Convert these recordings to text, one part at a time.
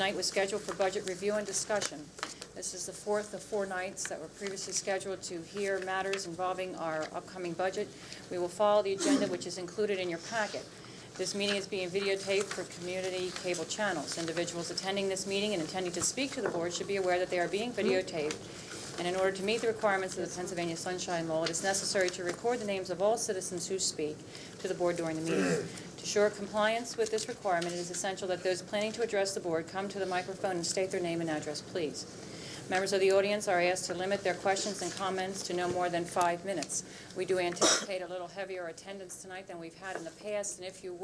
tonight was scheduled for budget review and discussion. This is the fourth of 4 nights that were previously scheduled to hear matters involving our upcoming budget. We will follow the agenda which is included in your packet. This meeting is being videotaped for community cable channels. Individuals attending this meeting and intending to speak to the board should be aware that they are being videotaped. And in order to meet the requirements of the Pennsylvania Sunshine Law, it is necessary to record the names of all citizens who speak to the board during the meeting. To ensure compliance with this requirement, it is essential that those planning to address the board come to the microphone and state their name and address, please. Members of the audience are asked to limit their questions and comments to no more than 5 minutes. We do anticipate a little heavier attendance tonight than we've had in the past, and if you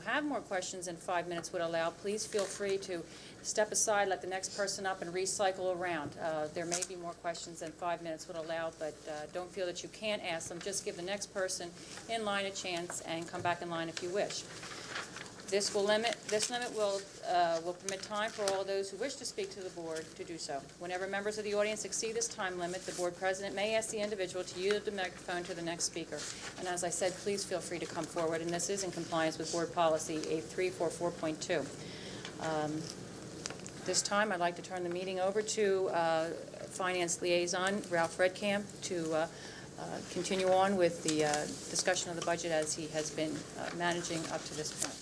have more questions than 5 minutes would allow, please feel free to step aside, let the next person up, and recycle around. There may be more questions than 5 minutes would allow, but don't feel that you can't ask them. Just give the next person in line a chance and come back in line if you wish. This limit will permit time for all those who wish to speak to the board to do so. Whenever members of the audience exceed this time limit, the board president may ask the individual to yield the microphone to the next speaker. And as I said, please feel free to come forward, and this is in compliance with board policy 8344.2. This time, I'd like to turn the meeting over to Finance Liaison Ralph Redkamp to continue on with the discussion of the budget as he has been managing up to this point.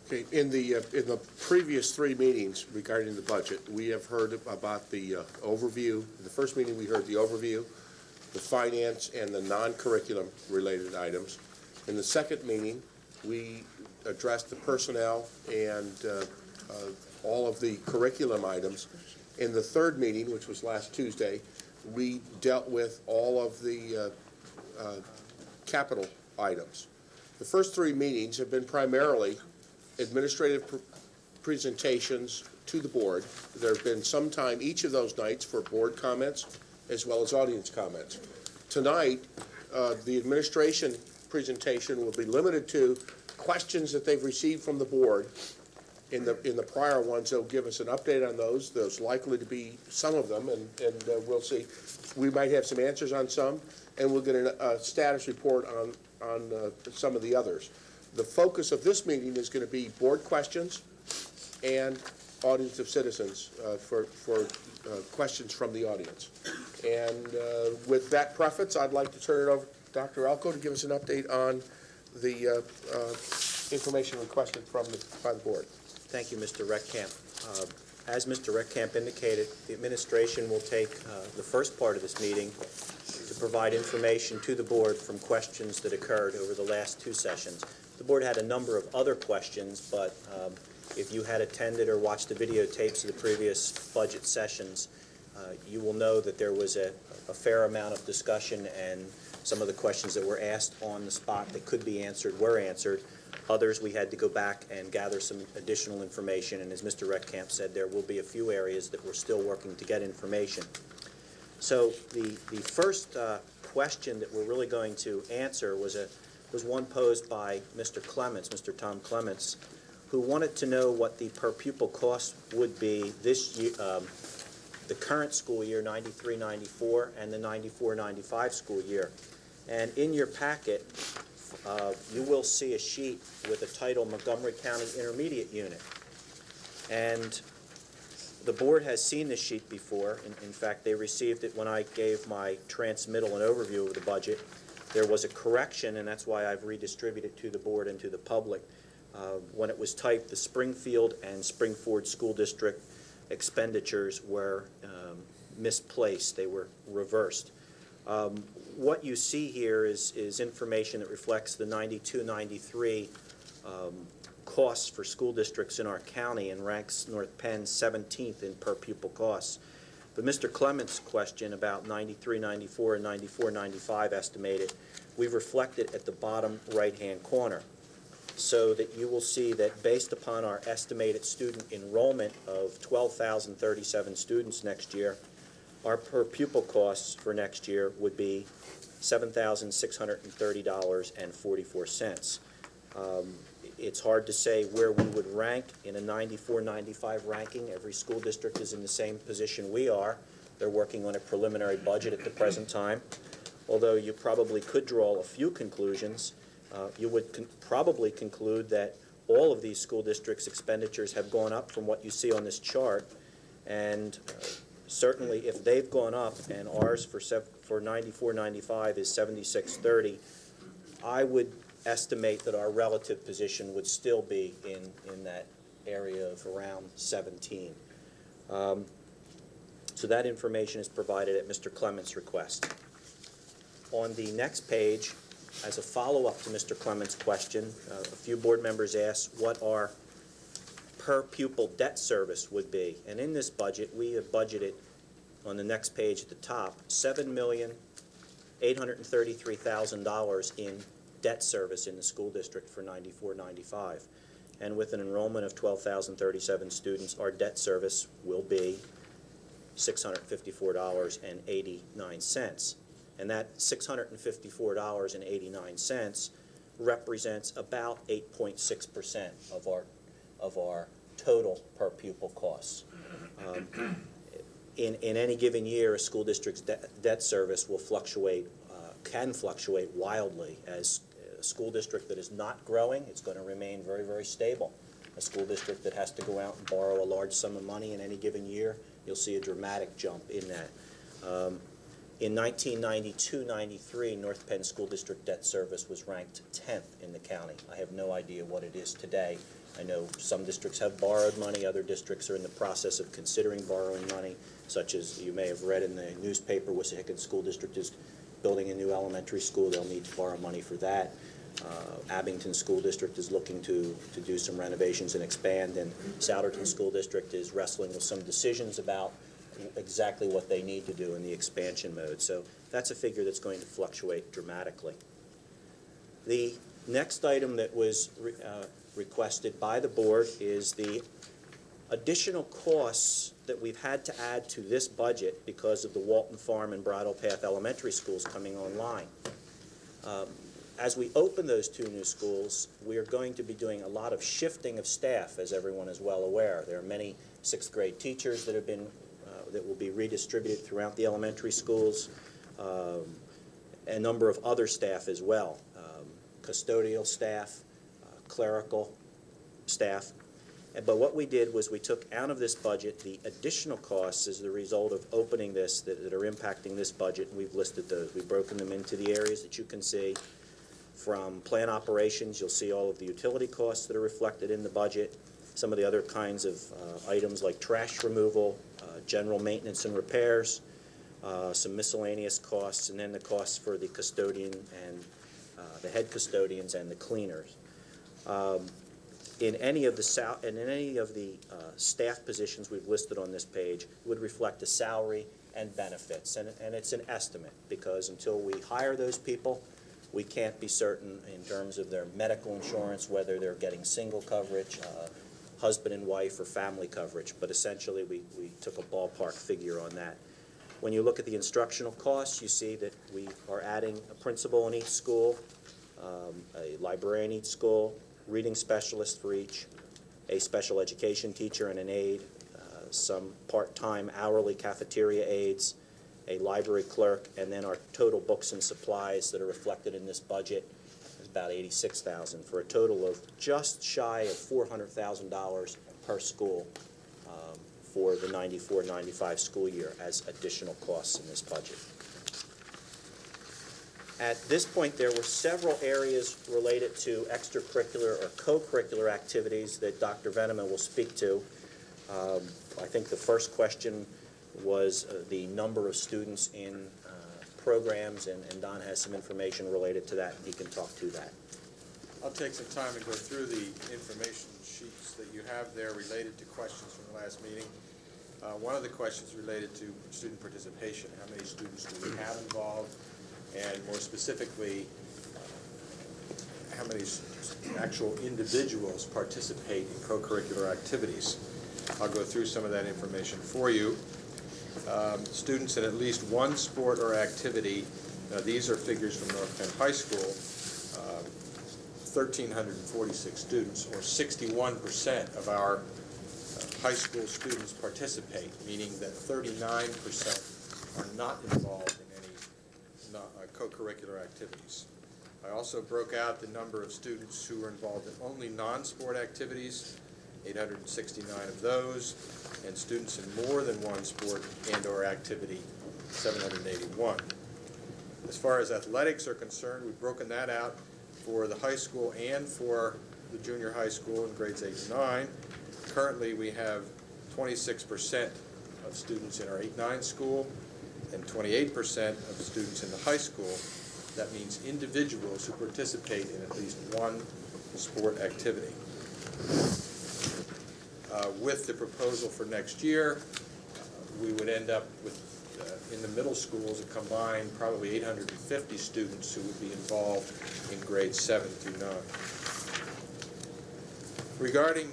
Okay, in the previous 3 meetings regarding the budget, we have heard about the overview. In the first meeting, we heard the overview, the finance, and the non-curriculum related items. In the second meeting, we addressed the personnel and all of the curriculum items. In the third meeting, which was last Tuesday, we dealt with all of the capital items. The first 3 meetings have been primarily administrative presentations to the board. There have been some time each of those nights for board comments as well as audience comments. Tonight, the administration presentation will be limited to questions that they've received from the board. In the prior ones, they'll give us an update on those. There's likely to be some of them, and we'll see. We might have some answers on some, and we'll get a status report on some of the others. The focus of this meeting is going to be board questions and audience of citizens for questions from the audience. And with that preface, I'd like to turn it over to Dr. Elko to give us an update on the information requested by the board. Thank you, Mr. Redkamp. As Mr. Redkamp indicated, the administration will take the first part of this meeting to provide information to the board from questions that occurred over the last 2 sessions. The board had a number of other questions, but if you had attended or watched the videotapes of the previous budget sessions, you will know that there was a fair amount of discussion, and some of the questions that were asked on the spot that could be answered were answered. Others, we had to go back and gather some additional information, and as Mr. Redkamp said, there will be a few areas that we're still working to get information. So the first question that we're really going to answer was one posed by Mr. Clements, Mr. Tom Clements, who wanted to know what the per pupil cost would be this year, the current school year, 93-94, and the 94-95 school year. And in your packet, you will see a sheet with the title Montgomery County Intermediate Unit. And the board has seen this sheet before. In fact, they received it when I gave my transmittal and overview of the budget. There was a correction, and that's why I've redistributed it to the board and to the public. When it was typed, the Springfield and Springford School District expenditures were misplaced. They were reversed. What you see here is information that reflects the 92-93 costs for school districts in our county and ranks North Penn 17th in per pupil costs. But Mr. Clements' question about 93-94 and 94-95 estimated, we've reflected at the bottom right-hand corner, so that you will see that based upon our estimated student enrollment of 12,037 students next year, our per pupil costs for next year would be $7,630.44. It's hard to say where we would rank in a 94-95 ranking. Every school district is in the same position we are. They're working on a preliminary budget at the present time. Although you probably could draw a few conclusions, you would probably conclude that all of these school districts' expenditures have gone up from what you see on this chart, and certainly if they've gone up and ours for 94-95 is 76-30, I would estimate that our relative position would still be in that area of around 17. So that information is provided at Mr. Clement's request. On the next page, as a follow-up to Mr. Clement's question, a few board members asked what our per pupil debt service would be. And in this budget, we have budgeted, on the next page at the top, $7,833,000 in debt service in the school district for 94-95. And with an enrollment of 12,037 students, our debt service will be $654.89. And that $654.89 represents about 8.6% of our total per pupil costs. In any given year, a school district's debt service will fluctuate, can fluctuate wildly. As a school district that is not growing, it's going to remain very, very stable. A school district that has to go out and borrow a large sum of money in any given year, you'll see a dramatic jump in that. In 1992-93, North Penn School District debt service was ranked 10th in the county. I have no idea what it is today. I know some districts have borrowed money, other districts are in the process of considering borrowing money, such as you may have read in the newspaper, Wissahickon School District is building a new elementary school. They'll need to borrow money for that. Abington School District is looking to do some renovations and expand, and Souderton School District is wrestling with some decisions about exactly what they need to do in the expansion mode. So that's a figure that's going to fluctuate dramatically. The next item that was requested by the board is the additional costs that we've had to add to this budget because of the Walton Farm and Bridle Path Elementary schools coming online. As we open those two new schools, we are going to be doing a lot of shifting of staff, as everyone is well aware. There are many sixth grade teachers that have been that will be redistributed throughout the elementary schools, a number of other staff as well, custodial staff, clerical staff. But what we did was we took out of this budget the additional costs as the result of opening this that are impacting this budget, and we've listed those. We've broken them into the areas that you can see. From plant operations, you'll see all of the utility costs that are reflected in the budget, some of the other kinds of items like trash removal, general maintenance and repairs, some miscellaneous costs, and then the costs for the custodian and the head custodians and the cleaners. In any of the staff positions we've listed on this page would reflect a salary and benefits, and it's an estimate because until we hire those people, we can't be certain in terms of their medical insurance, whether they're getting single coverage, husband and wife, or family coverage. But essentially, we took a ballpark figure on that. When you look at the instructional costs, you see that we are adding a principal in each school, a librarian in each school, reading specialist for each, a special education teacher and an aide, some part-time hourly cafeteria aides, a library clerk, and then our total books and supplies that are reflected in this budget is about $86,000 for a total of just shy of $400,000 per school for the 94-95 school year as additional costs in this budget. At this point, there were several areas related to extracurricular or co-curricular activities that Dr. Venema will speak to. I think the first question was the number of students in programs, and Don has some information related to that, and he can talk to that. I'll take some time to go through the information sheets that you have there related to questions from the last meeting. One of the questions related to student participation. How many students do we have involved? And more specifically, how many actual individuals participate in co-curricular activities? I'll go through some of that information for you. Students in at least one sport or activity, these are figures from North Penn High School, 1,346 students, or 61% of our high school students participate, meaning that 39% are not involved in any co-curricular activities. I also broke out the number of students who were involved in only non-sport activities, 869 of those, and students in more than one sport and/or activity, 781. As far as athletics are concerned, we've broken that out for the high school and for the junior high school in grades 8 and 9. Currently, we have 26% of students in our 8-9 school and 28% of students in the high school. That means individuals who participate in at least one sport activity. With the proposal for next year, we would end up with, in the middle schools, a combined probably 850 students who would be involved in grades 7 through 9. Regarding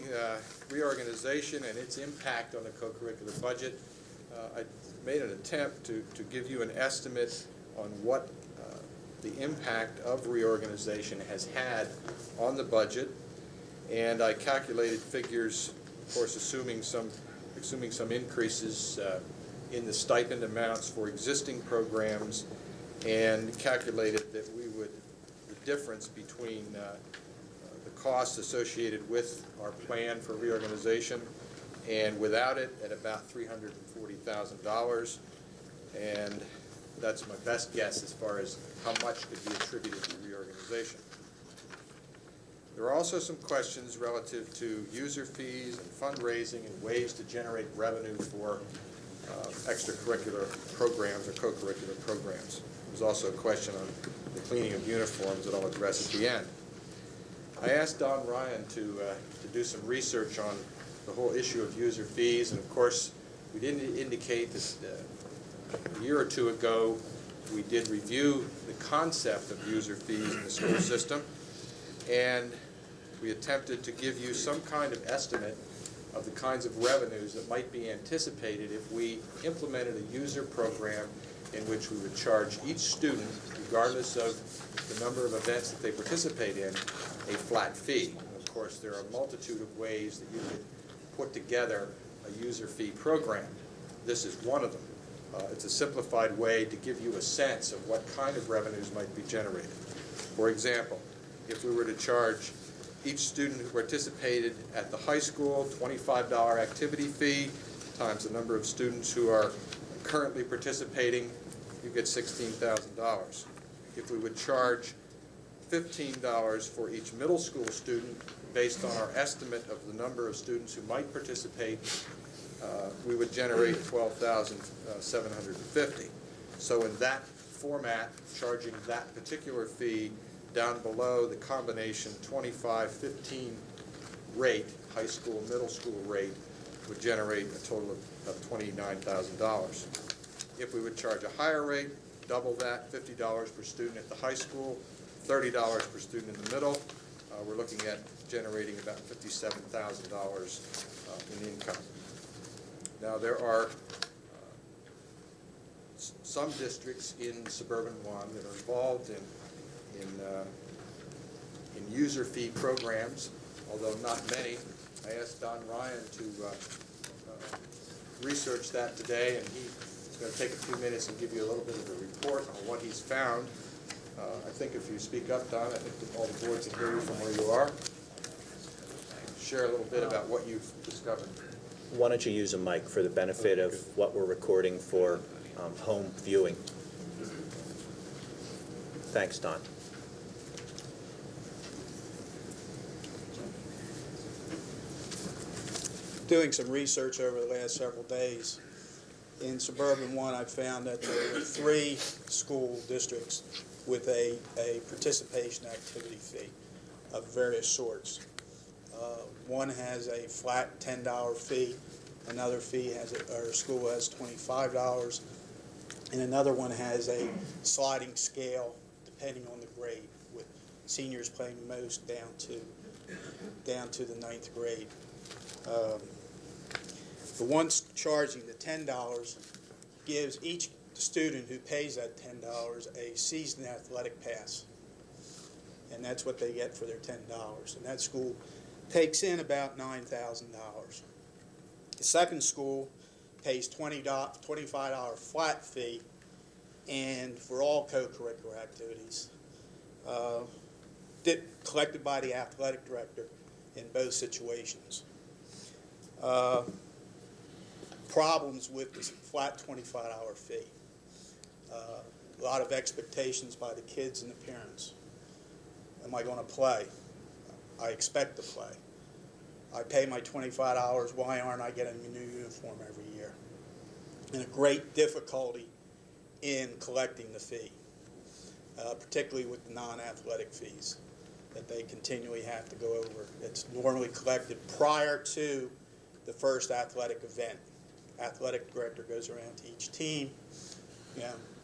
reorganization and its impact on the co-curricular budget, I made an attempt to give you an estimate on what the impact of reorganization has had on the budget, and I calculated figures, of course, assuming some increases in the stipend amounts for existing programs, and calculated that the difference between the costs associated with our plan for reorganization and without it at about $340,000, and that's my best guess as far as how much could be attributed to reorganization. There are also some questions relative to user fees and fundraising and ways to generate revenue for extracurricular programs or co-curricular programs. There's also a question on the cleaning of uniforms that I'll address at the end. I asked Don Ryan to do some research on the whole issue of user fees, and of course we did indicate that a year or two ago we did review the concept of user fees in the school system, and we attempted to give you some kind of estimate of the kinds of revenues that might be anticipated if we implemented a user program in which we would charge each student, regardless of the number of events that they participate in, a flat fee. And of course, there are a multitude of ways that you could put together a user fee program. This is one of them. It's a simplified way to give you a sense of what kind of revenues might be generated. For example, if we were to charge each student who participated at the high school $25 activity fee times the number of students who are currently participating, you get $16,000. If we would charge $15 for each middle school student based on our estimate of the number of students who might participate, we would generate $12,750. So in that format, charging that particular fee, down below the combination 25-15 rate, high school, middle school rate, would generate a total of $29,000. If we would charge a higher rate, double that, $50 per student at the high school, $30 per student in the middle, we're looking at generating about $57,000 in income. Now, there are some districts in Suburban 1 that are involved in user fee programs, although not many. I asked Don Ryan to research that today, and he's going to take a few minutes and give you a little bit of a report on what he's found. I think if you speak up, Don, I think that all the boards can hear you from where you are. Share a little bit about what you've discovered. Why don't you use a mic for the benefit of what we're recording for home viewing? Thanks, Don. Doing some research over the last several days, in Suburban 1, I found that there were 3 school districts with a participation activity fee of various sorts. One has a flat $10 fee, another school has $25, and another one has a sliding scale depending on the grade, with seniors playing the most down to the 9th grade. The one charging the $10 gives each student who pays that $10 a season athletic pass, and that's what they get for their $10. And that school takes in about $9,000. The second school pays $25 flat fee, and for all co-curricular activities, collected by the athletic director in both situations. Problems with this flat 25-hour fee. A lot of expectations by the kids and the parents. Am I going to play? I expect to play. I pay my $25. Why aren't I getting a new uniform every year? And a great difficulty in collecting the fee, particularly with the non-athletic fees that they continually have to go over. It's normally collected prior to the first athletic event. Athletic director goes around to each team,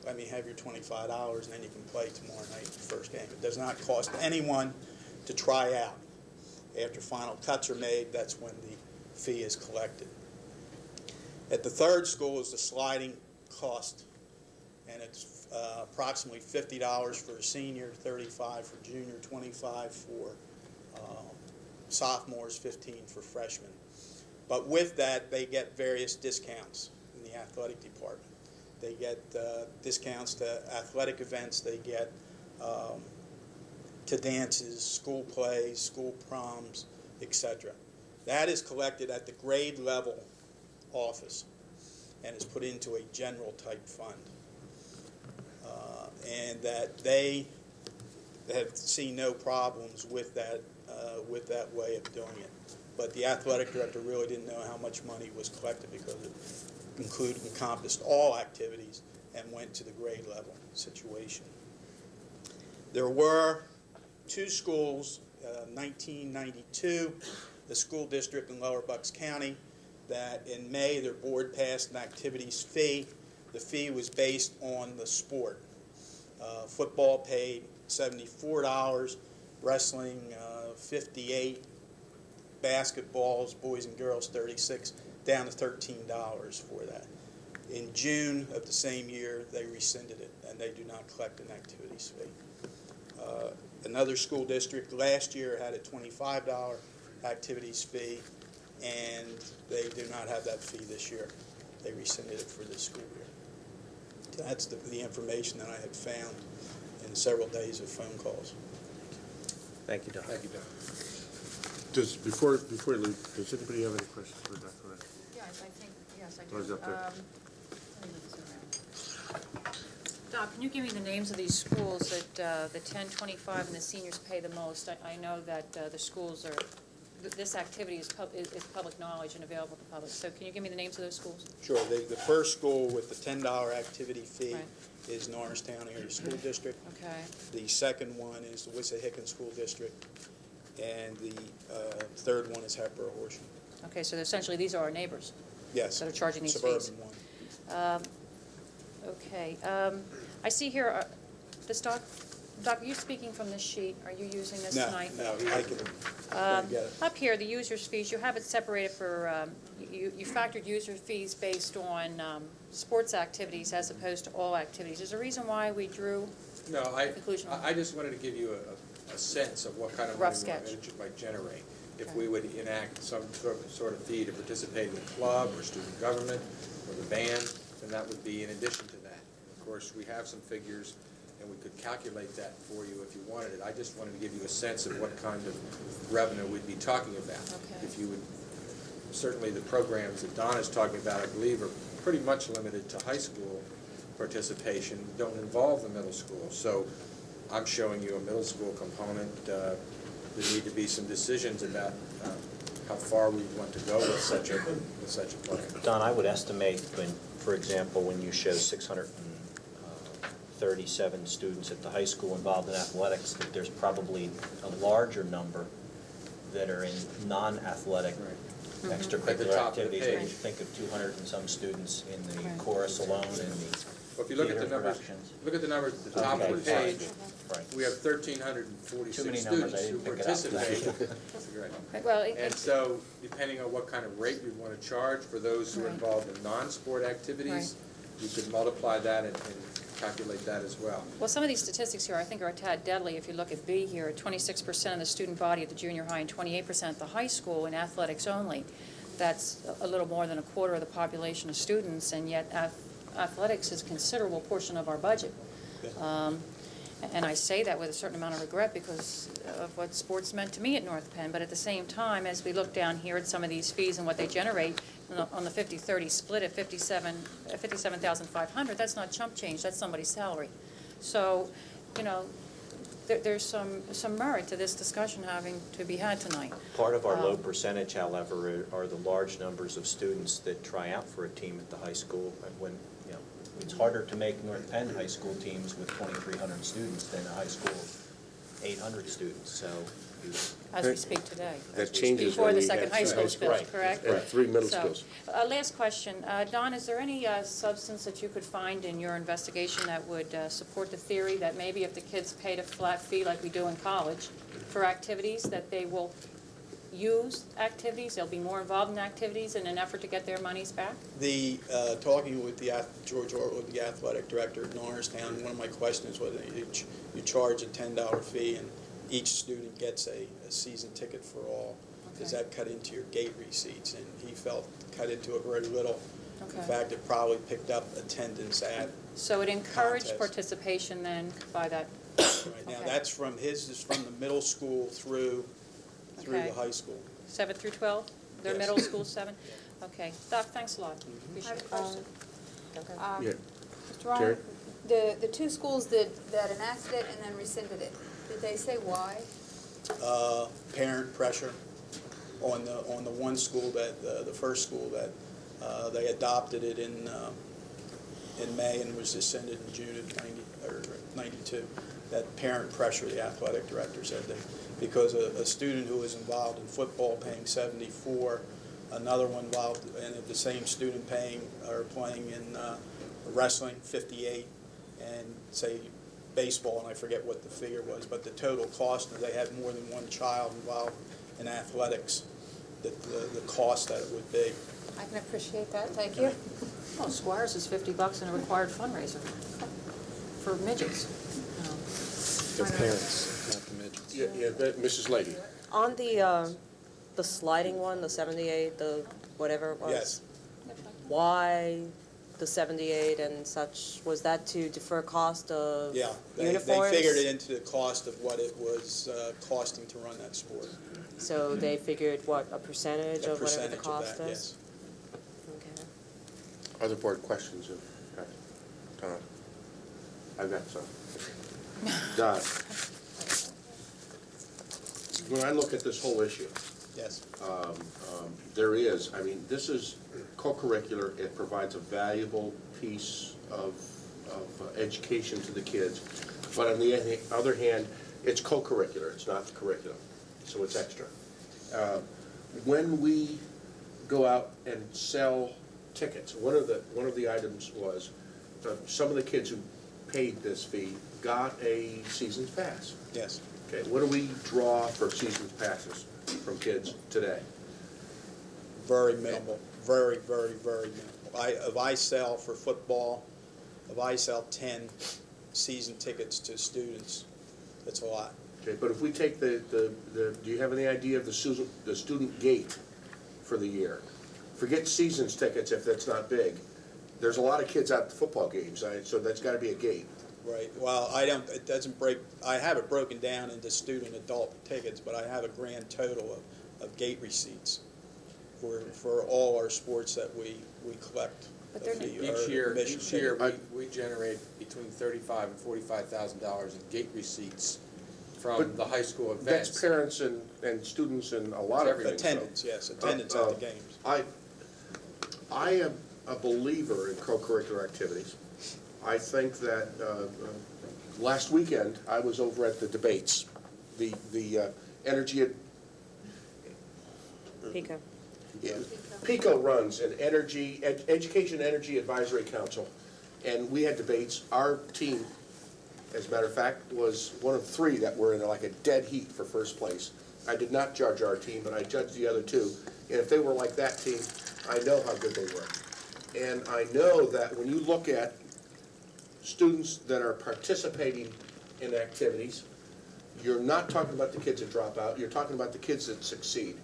let me have your $25 and then you can play tomorrow night the first game. It does not cost anyone to try out. After final cuts are made, that's when the fee is collected. At the third school is the sliding cost, and it's approximately $50 for a senior, $35 for junior, $25 for sophomores, $15 for freshmen. But with that, they get various discounts in the athletic department. They get discounts to athletic events. They get to dances, school plays, school proms, etc. That is collected at the grade level office and is put into a general type fund. And that they have seen no problems with that way of doing it. But the athletic director really didn't know how much money was collected because it encompassed all activities and went to the grade level situation. There were two schools, 1992, the school district in Lower Bucks County, that in May their board passed an activities fee. The fee was based on the sport. Football paid $74, wrestling $58, basketballs, boys and girls $36, down to $13 for that. In June of the same year, they rescinded it, and they do not collect an activities fee. Another school district last year had a $25 activities fee, and they do not have that fee this year. They rescinded it for this school year. So that's the information that I had found in several days of phone calls. Thank you, Don. Thank you, Don. Before you leave, does anybody have any questions for Dr. Ray? Yes, I do. Oh, is up there. Let me move this around. Doc, can you give me the names of these schools that the 10, 25, and the seniors pay the most? I know that the schools are, this activity is public knowledge and available to the public. So can you give me the names of those schools? Sure. The first school with the $10 activity fee Right. is Norristown Area School District. Okay. The second one is the Wissahickon School District. And the third one is Hatboro Horsham. Okay, so essentially these are our neighbors Yes. that are charging these Suburban fees. one. Okay. I see here, this Doc, are you speaking from this sheet? Are you using this tonight? No, I can get it. Up here, the user's fees, you have it separated for, you factored user fees based on sports activities as opposed to all activities. Is there a reason why we drew No, conclusion? I just wanted to give you a sense of what kind of Rough money sketch. it might generate. If Okay. we would enact some sort of fee to participate in the club or student government or the band, then that would be in addition to that. Of course, we have some figures, and we could calculate that for you if you wanted it. I just wanted to give you a sense of what kind of revenue we'd be talking about. Okay. If you would, certainly the programs that Don is talking about, I believe, are pretty much limited to high school participation, don't involve the middle school. So I'm showing you a middle school component. There need to be some decisions about how far we want to go with such a plan. Don, I would estimate when, for example, when you show 637 students at the high school involved in athletics, that there's probably a larger number that are in non-athletic Right. At the extracurricular top of the activities. When you page. think of 200 and some students in the Right. chorus alone and the Well, if you look at the theater numbers, productions. look at the numbers at the top Okay, of the page. Right. We have 1,346 Too many numbers, I students who didn't pick it up. participate. Right. Well, And so, depending on what kind of rate you'd want to charge for those who are Right. involved in non-sport activities, you could multiply that and calculate that as well. well, some of these statistics here I think are a tad deadly. If you look at B here, 26% of the student body at the junior high and 28% at the high school in athletics only. That's a little more than a quarter of the population of students, and yet athletics is a considerable portion of our budget. And I say that with a certain amount of regret because of what sports meant to me at North Penn. But at the same time, as we look down here at some of these fees and what they generate on the 50-30 split at $57,500, that's not chump change. That's somebody's salary. So, you know, there's some merit to this discussion having to be had tonight. Part of our low percentage, however, are the large numbers of students that try out for a team at the high school. When, you know, it's harder to make North Penn high school teams with 2,300 students than a high school of 800 students, so. As we speak today. That changes Before when the we second have high school is built, right. correct? And 3 middle So, schools. Last question. Don, is there any substance that you could find in your investigation that would support the theory that maybe if the kids paid a flat fee like we do in college for activities, that they will use activities, they'll be more involved in activities in an effort to get their monies back? Talking with George Orwell, the athletic director at Norristown, one of my questions was you charge a $10 fee and each student gets a season ticket for all. Does Okay. that cut into your gate receipts? And he felt cut into it very little. Okay. In fact, it probably picked up attendance at. So it encouraged Contest. participation then by that? Right now, Okay. that's from the middle school through Okay. the high school. 7 through 12? Their Yes. middle school 7? Okay. Doc, thanks a lot. I Appreciate have a it. question. Yeah. Mr. Ryan, Jerry? the two schools that enacted it and then rescinded it, did they say why? Parent pressure on the one school that the first school that they adopted it in May and was rescinded in June of 92. That parent pressure, the athletic director said that because a student who was involved in football paying $74, another one involved and the same student paying or playing in wrestling $58, and say baseball, and I forget what the figure was, but the total cost, if they had more than one child involved in athletics, the cost that it would be. I can appreciate that, thank you. Well, Squires is $50 in a required fundraiser for midgets. The parents, not the midgets. Yeah, Mrs. Lady. On the sliding one, the 78, the whatever it was. Yes. Why the 78 and such? Was that to defer cost of Yeah, they uniforms? figured it into the cost of what it was costing to run that sport. So they figured what, a percentage A of whatever the percentage of cost that, is? Okay. Other board questions? Tom? I've got some. Don? When I look at this whole issue, Yes. there is, I mean, this is co-curricular. It provides a valuable piece of education to the kids. But on the other hand, it's co-curricular. It's not the curriculum, so it's extra. When we go out and sell tickets, one of the items was some of the kids who paid this fee got a season's pass. Yes. Okay, what do we draw for season's passes from kids today? Very minimal. Very, very, very minimal. If I sell for football, if I sell 10 season tickets to students, that's a lot. Okay, but if we take do you have any idea of the student gate for the year? Forget season's tickets if that's not big. There's a lot of kids out at the football games, so that's gotta be a gate. Right. Well, it doesn't I have it broken down into student adult tickets, but I have a grand total of gate receipts for all our sports that we collect. But they're Each year, we generate between $35,000 and $45,000 in gate receipts from But the high school events. That's parents and students and a lot of things. so. Attendance, yes, attendance at the games. I am a believer in co-curricular activities. I think that last weekend, I was over at the debates, the energy. Pico. PICO runs an Education Energy Advisory Council, and we had debates. Our team, as a matter of fact, was one of 3 that were in like a dead heat for first place. I did not judge our team, but I judged the other 2. And if they were like that team, I know how good they were. And I know that when you look at students that are participating in activities, you're not talking about the kids that drop out, you're talking about the kids that succeed.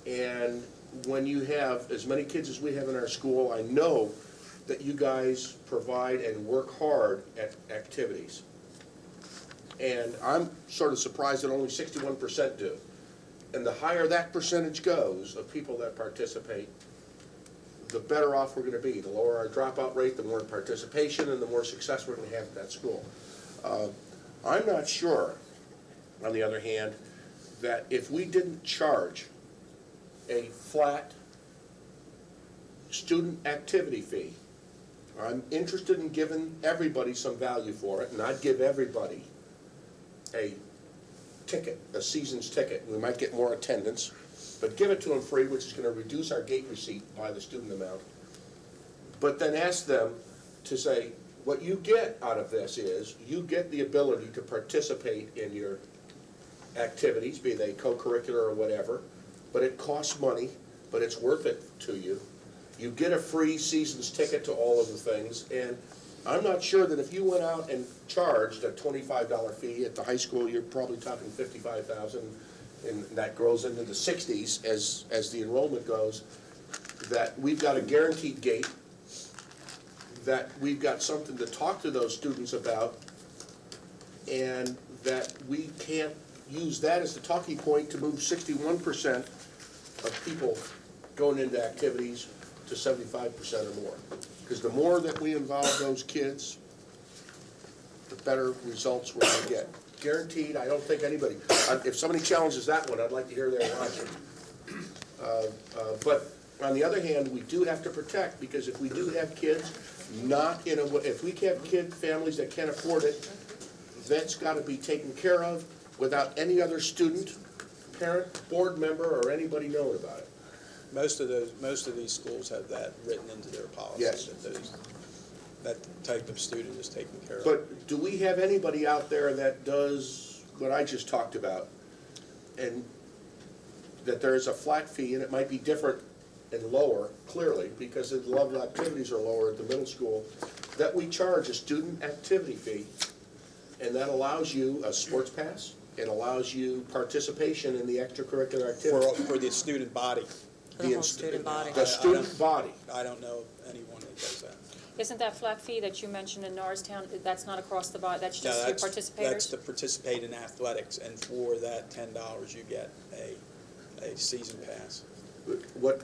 And when you have as many kids as we have in our school, I know that you guys provide and work hard at activities. And I'm sort of surprised that only 61% do. And the higher that percentage goes of people that participate, the better off we're going to be. The lower our dropout rate, the more participation, and the more success we're going to have at that school. I'm not sure, on the other hand, that if we didn't charge a flat student activity fee, I'm interested in giving everybody some value for it, and I'd give everybody a ticket, a season's ticket. We might get more attendance, but give it to them free, which is going to reduce our gate receipt by the student amount. But then ask them to say, what you get out of this is, you get the ability to participate in your activities, be they co-curricular or whatever, but it costs money, but it's worth it to you. You get a free season's ticket to all of the things, and I'm not sure that if you went out and charged a $25 fee at the high school, you're probably talking $55,000, and that grows into the 60s as the enrollment goes, that we've got a guaranteed gate, that we've got something to talk to those students about, and that we can't use that as the talking point to move 61% of people going into activities to 75% or more. Because the more that we involve those kids, the better results we're going to get. Guaranteed, I don't think anybody, if somebody challenges that one, I'd like to hear their logic. But on the other hand, we do have to protect, because if we do have kids not in a, if we have families that can't afford it, that's got to be taken care of without any other student, parent, board member, or anybody knowing about it. Most of these schools have that written into their policy. Yes. That type of student is taken care of. But do we have anybody out there that does what I just talked about, and that there is a flat fee, and it might be different and lower, clearly, because the level of activities are lower at the middle school, that we charge a student activity fee, and that allows you a sports pass, it allows you participation in the extracurricular activities. For the student body. The whole student body. The student body. I don't know of anyone that does that. Isn't that flat fee that you mentioned in Norristown, that's not across the body, that's No, just your participators? That's to participate in athletics, and for that $10 you get a season pass. What,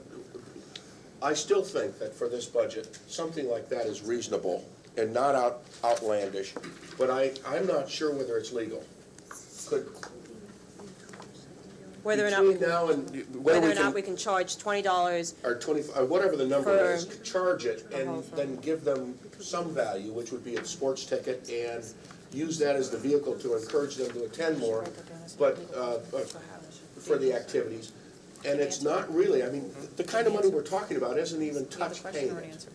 I still think that for this budget, something like that is reasonable and not outlandish, but I'm not sure whether it's legal. Could, Whether or not, between now and whether or not we can charge $20 or 20, or whatever the number For is, charge it the whole and thing. then give them some value, which would be a sports ticket, and use that as the vehicle to encourage them to attend more, but for the activities. And it's not really, I mean, the kind of money we're talking about isn't even touch payment,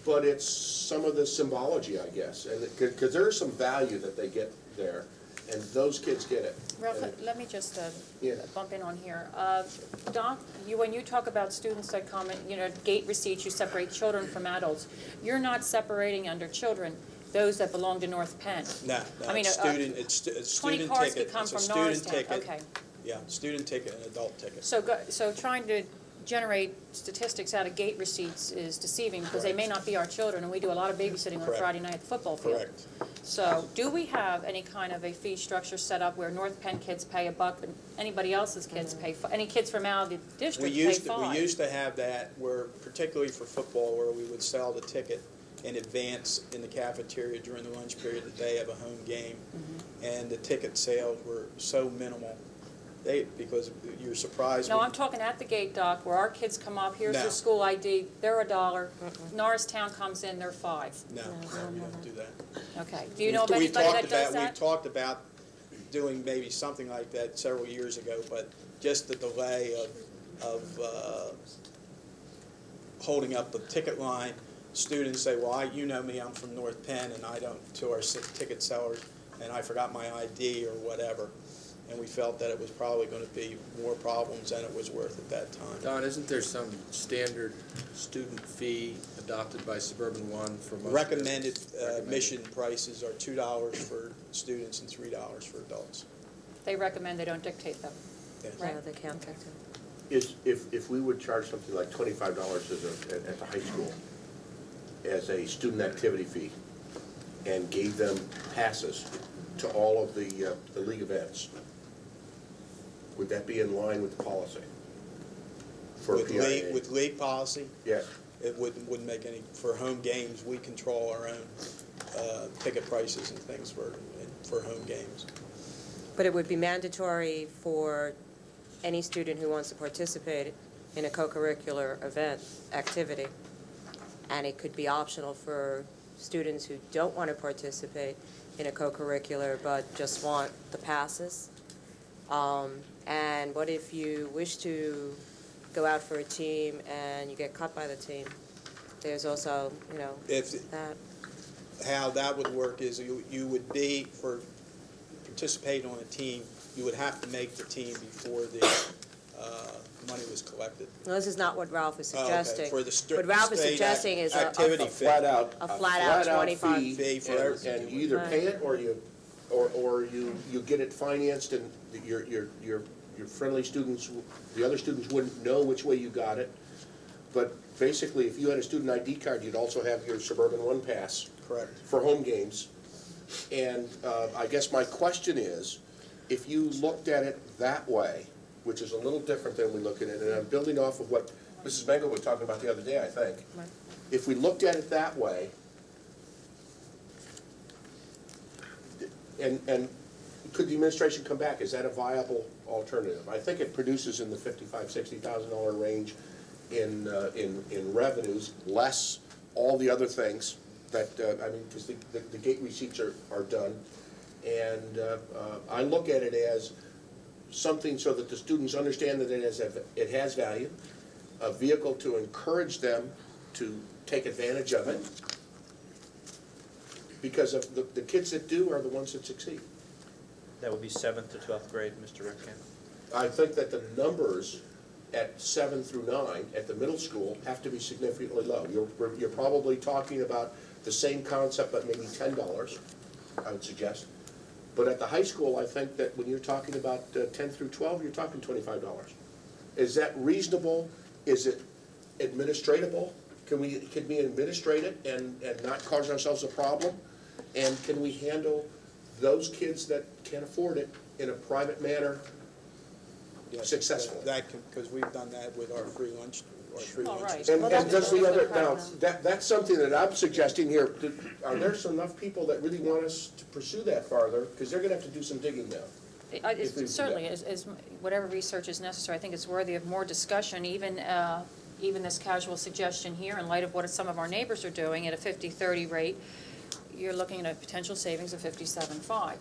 but it's some of the symbology, I guess, and because there is some value that they get there, and those kids get it. Ralph, And- let me just Yeah. bump in on here. Doc, when you talk about students that come, gate receipts, you separate children from adults. You're not separating under children those that belong to North Penn. No, I mean, it's student, it's 20 student cars ticket. could come It's a from student Norristown, ticket. okay. Yeah, student ticket and adult ticket. So trying to generate statistics out of gate receipts is deceiving, because they may Correct. not be our children, and we do a lot of babysitting on Correct. Friday night at the football field. Correct. So, do we have any kind of a fee structure set up where North Penn kids pay $1 and anybody else's kids pay, any kids from out of the district We pay used $5? we used to have that where, particularly for football, where we would sell the ticket in advance in the cafeteria during the lunch period the day of a home game, and the ticket sales were so minimal. Because you're surprised. No, I'm talking at the gate, Doc, where our kids come up, here's No. their school ID, they're $1. Norristown comes in, they're $5. No, we don't do that. Okay. Do you know of We've anybody talked that does about- that? We talked about doing maybe something like that several years ago, but just the delay of holding up the ticket line, students say, well, you know me, I'm from North Penn, and I don't, to our ticket sellers, and I forgot my ID or whatever. And we felt that it was probably going to be more problems than it was worth at that time. Don, isn't there some standard student fee adopted by Suburban One for most Recommended districts? Recommended. admission prices are $2 for students and $3 for adults. They recommend, they don't dictate them. Yes. Right. No, they can't take it. If we would charge something like $25 at the high school as a student activity fee, and gave them passes to all of the league events, would that be in line with the policy? For With PIAA? league policy, Yes. it wouldn't make any, for home games, we control our own ticket prices and things for home games. But it would be mandatory for any student who wants to participate in a co-curricular event, activity. And it could be optional for students who don't want to participate in a co-curricular but just want the passes. And what if you wish to go out for a team and you get cut by the team? There's also, If that. How that would work is you would be, for participating on a team, you would have to make the team before the money was collected. No, this is not what Ralph is Oh, okay. suggesting. For the What Ralph is state suggesting is activity a fee. flat-out 25 fee for And everything. you either Right. pay it or you get it financed, and your friendly students, the other students wouldn't know which way you got it. But basically, if you had a student ID card, you'd also have your Suburban One Pass Correct. for home games. And I guess my question is, if you looked at it that way, which is a little different than we look at it, and I'm building off of what Mrs. Bengal was talking about the other day, I think. Right. If we looked at it that way, and could the administration come back, is that a viable alternative? I think it produces in the $55,000–$60,000 range in revenues, less all the other things that, because the gate receipts are done. And I look at it as something so that the students understand that it has value, a vehicle to encourage them to take advantage of it, because of the kids that do are the ones that succeed. That would be 7th to 12th grade, Mr. Redcamp. I think that the numbers at 7 through 9 at the middle school have to be significantly low. You're probably talking about the same concept, but maybe $10, I would suggest. But at the high school, I think that when you're talking about 10 through 12, you're talking $25. Is that reasonable? Is it administratable? Can we administrate it and not cause ourselves a problem? And can we handle those kids that can't afford it in a private manner Yes, successfully? That can, because we've done that with our free lunch. Oh, right. And Well, and that's does the other, different now, program. that's something that I'm suggesting here. Are there enough people that really want us to pursue that farther? Because they're gonna have to do some digging now. If we do Certainly, that. as whatever research is necessary, I think it's worthy of more discussion, even this casual suggestion here, in light of what some of our neighbors are doing at a 50-30 rate. You're looking at a potential savings of $57.5.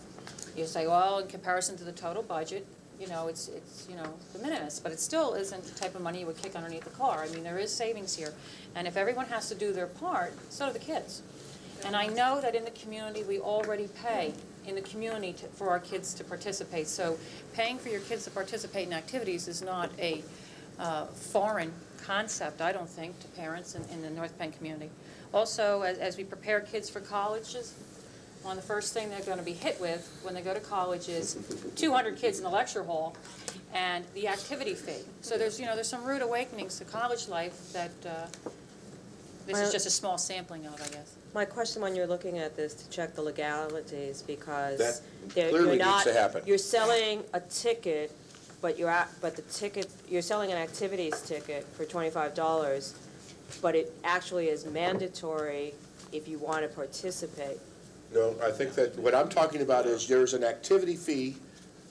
You say, well, in comparison to the total budget, it's de minimis, but it still isn't the type of money you would kick underneath the car. I mean, there is savings here, and if everyone has to do their part, so do the kids. And I know that in the community, we already pay in the community for our kids to participate. So paying for your kids to participate in activities is not a foreign concept, I don't think, to parents in the North Penn community. Also, as we prepare kids for colleges, one of the first thing they're going to be hit with when they go to college is 200 kids in the lecture hall and the activity fee. So there's some rude awakenings to college life that this is just a small sampling of, I guess. My question when you're looking at this, to check the legalities, because That you're clearly not, needs to happen. you're selling a ticket, but you're selling an activities ticket for $25, but it actually is mandatory if you want to participate. No, I think that what I'm talking about is there's an activity fee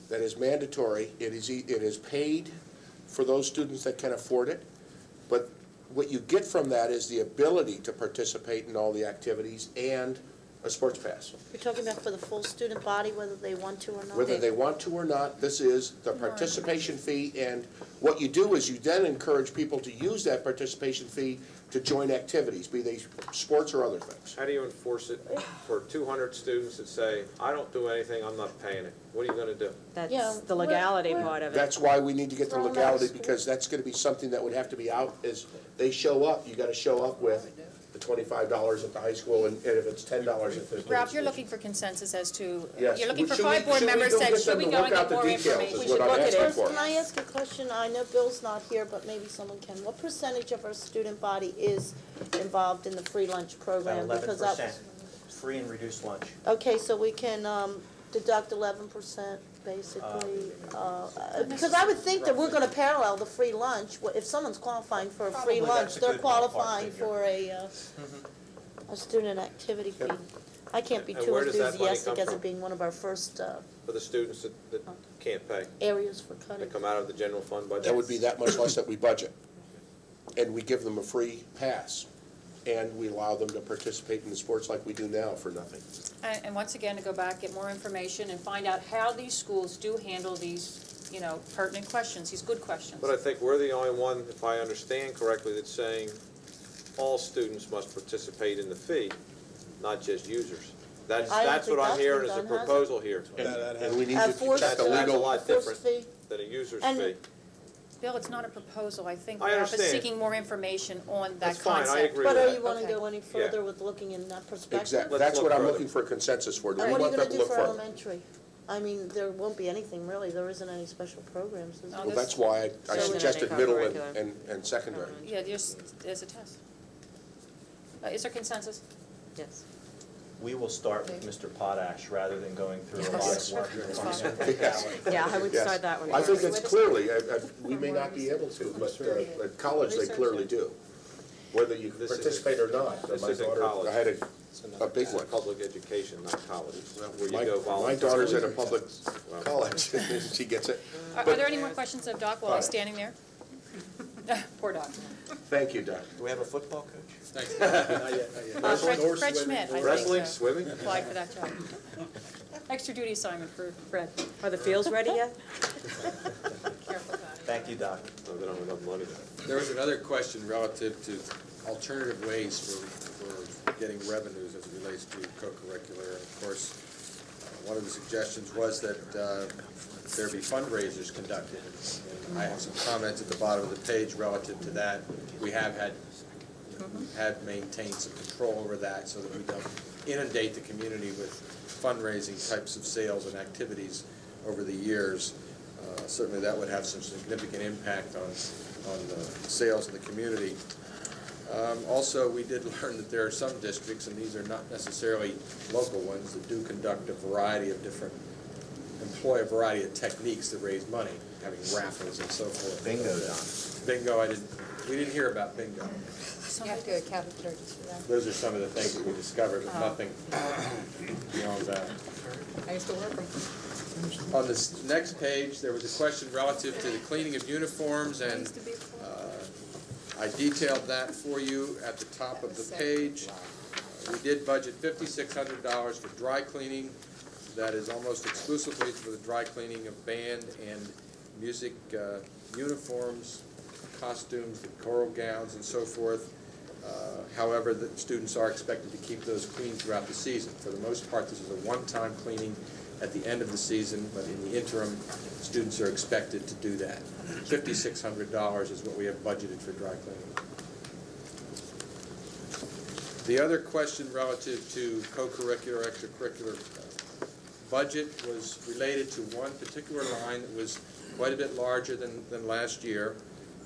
that is mandatory. It is paid for those students that can afford it, but what you get from that is the ability to participate in all the activities and a sports pass. You're talking about for the full student body, whether they want to or not? Whether they want to or not, this is the participation fee, and what you do is you then encourage people to use that participation fee to join activities, be they sports or other things. How do you enforce it for 200 students that say, I don't do anything, I'm not paying it? What are you going to do? That's Yeah, the legality we're- part of it. That's why we need to get the Throw 'em out of legality, school. because that's gonna be something that would have to be out as they show up. You gotta show up with the $25 at the high school, and if it's $10 at the. Ralph, you're looking for consensus as to, Yes. you're looking for Should we- 5 board should we members go said, get should them we to go work and out get the more details, information? is We what should I'm look at asking it. for. Can I ask a question? I know Bill's not here, but maybe someone can. What percentage of our student body is involved in the free lunch program? About Because that 11%. free and reduced lunch. Okay, so we can deduct 11% basically. Because I would think that we're gonna parallel the free lunch. If someone's qualifying for a free Probably lunch, that's a they're good ballpark qualifying figure. for a student activity fee. I can't be And too where does that money enthusiastic come as from? it being one of our first For the students that can't pay, areas for they cutting. come out of the general fund budget? That would be that much less that we budget. And we give them a free pass. And we allow them to participate in the sports like we do now for nothing. And once again, to go back, get more information and find out how these schools do handle these, pertinent questions, these good questions. But I think we're the only one, if I understand correctly, that's saying all students must participate in the fee, not just users. That's I don't what think I'm that's hearing been as a done, has it? proposal here, And we need A to forced check the fee. That's a legal. lot Forced different fee. than a user's And- fee. Bill, it's not a proposal. I think I the office is understand. seeking more information on that That's fine, concept. I agree But with are that. you wanna Okay. go any further with looking in that perspective? Exactly, Let's that's what look I'm further. looking for consensus for. Do we And what are want you them gonna to do look for further? elementary? I mean, there won't be anything really, there isn't any special programs, is No, there? Well, that's why I So isn't suggested any middle co-curricular? and secondary. Yeah, there's a test. Is there consensus? Yes. We will start with Mr. Potash rather than going through a lot Yes. of work. That's fine. Yeah, I would Yes. start that one I think first. it's clearly, we may not be able to, but at college they clearly do. Whether you This isn't- participate or not. this My isn't daughter, college. I had a big It's one. public education, not college, where you My go my volunteer. daughter's at a public college, she gets it. Are there any more questions of Doc while he's standing there? Poor Doc. Thank you, Doc. Do we have a football coach? Thanks. Not yet, not yet. Fred Schmidt, I think, Wrestling, swimming? applied for that job. Extra duty assignment for Fred, are the fields ready yet? Thank you, Doc. No, they don't have enough money. There was another question relative to alternative ways for getting revenues as it relates to co-curricular. And of course, one of the suggestions was that there be fundraisers conducted. And I have some comments at the bottom of the page relative to that. We have maintained some control over that so that we don't inundate the community with fundraising types of sales and activities over the years. Certainly that would have some significant impact on the sales in the community. Also, we did learn that there are some districts, and these are not necessarily local ones, that do conduct a variety of different, employ a variety of techniques to raise money, having raffles and so forth. Bingo, Don. Bingo, we didn't hear about bingo. You have to go to Catholic churches for that. Those are some of the things that we discovered, but nothing beyond that. I used to work them. On this next page, there was a question relative to the cleaning of uniforms, and I detailed that for you at the top of the page. We did budget $5,600 for dry cleaning. That is almost exclusively for the dry cleaning of band and music uniforms, costumes, the choral gowns, and so forth. However, the students are expected to keep those clean throughout the season. For the most part, this is a one-time cleaning at the end of the season, but in the interim, students are expected to do that. $5,600 is what we have budgeted for dry cleaning. The other question relative to co-curricular, extracurricular budget was related to one particular line that was quite a bit larger than last year,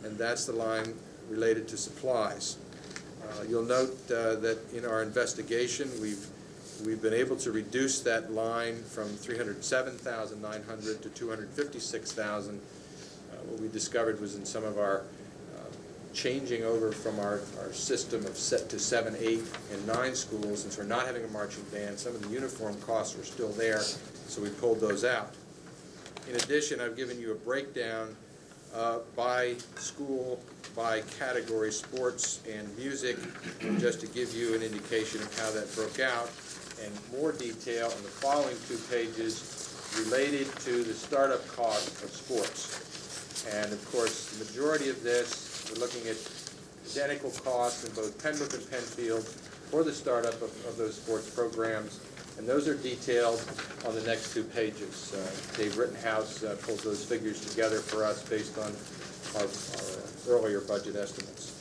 and that's the line related to supplies. You'll note that in our investigation, we've been able to reduce that line from $307,900 to $256,000. What we discovered was in some of our changing over from our system of set to 7, 8, and 9 schools, since we're not having a marching band, some of the uniform costs are still there, so we pulled those out. In addition, I've given you a breakdown by school, by category, sports and music, just to give you an indication of how that broke out, and more detail on the following 2 pages related to the startup cost of sports. And of course, the majority of this, we're looking at identical costs in both Pembroke and Penfield for the startup of those sports programs, and those are detailed on the next 2 pages. Dave Rittenhouse pulled those figures together for us based on our earlier budget estimates.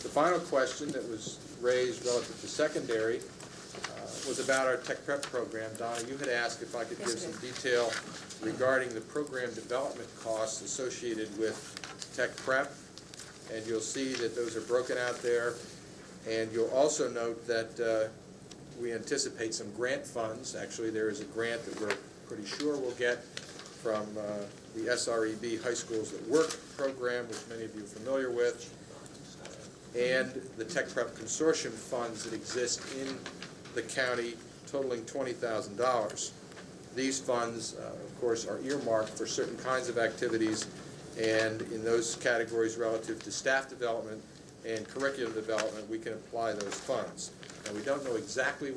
The final question that was raised relative to secondary was about our Tech Prep program. Donna, you had asked if I could give some detail regarding the program development costs associated with Tech Prep, and you'll see that those are broken out there. And you'll also note that we anticipate some grant funds. Actually, there is a grant that we're pretty sure we'll get from the SREB High Schools That Work program, which many of you are familiar with, and the Tech Prep Consortium funds that exist in the county totaling $20,000. These funds, of course, are earmarked for certain kinds of activities, and in those categories relative to staff development and curriculum development, we can apply those funds. Now, we don't know exactly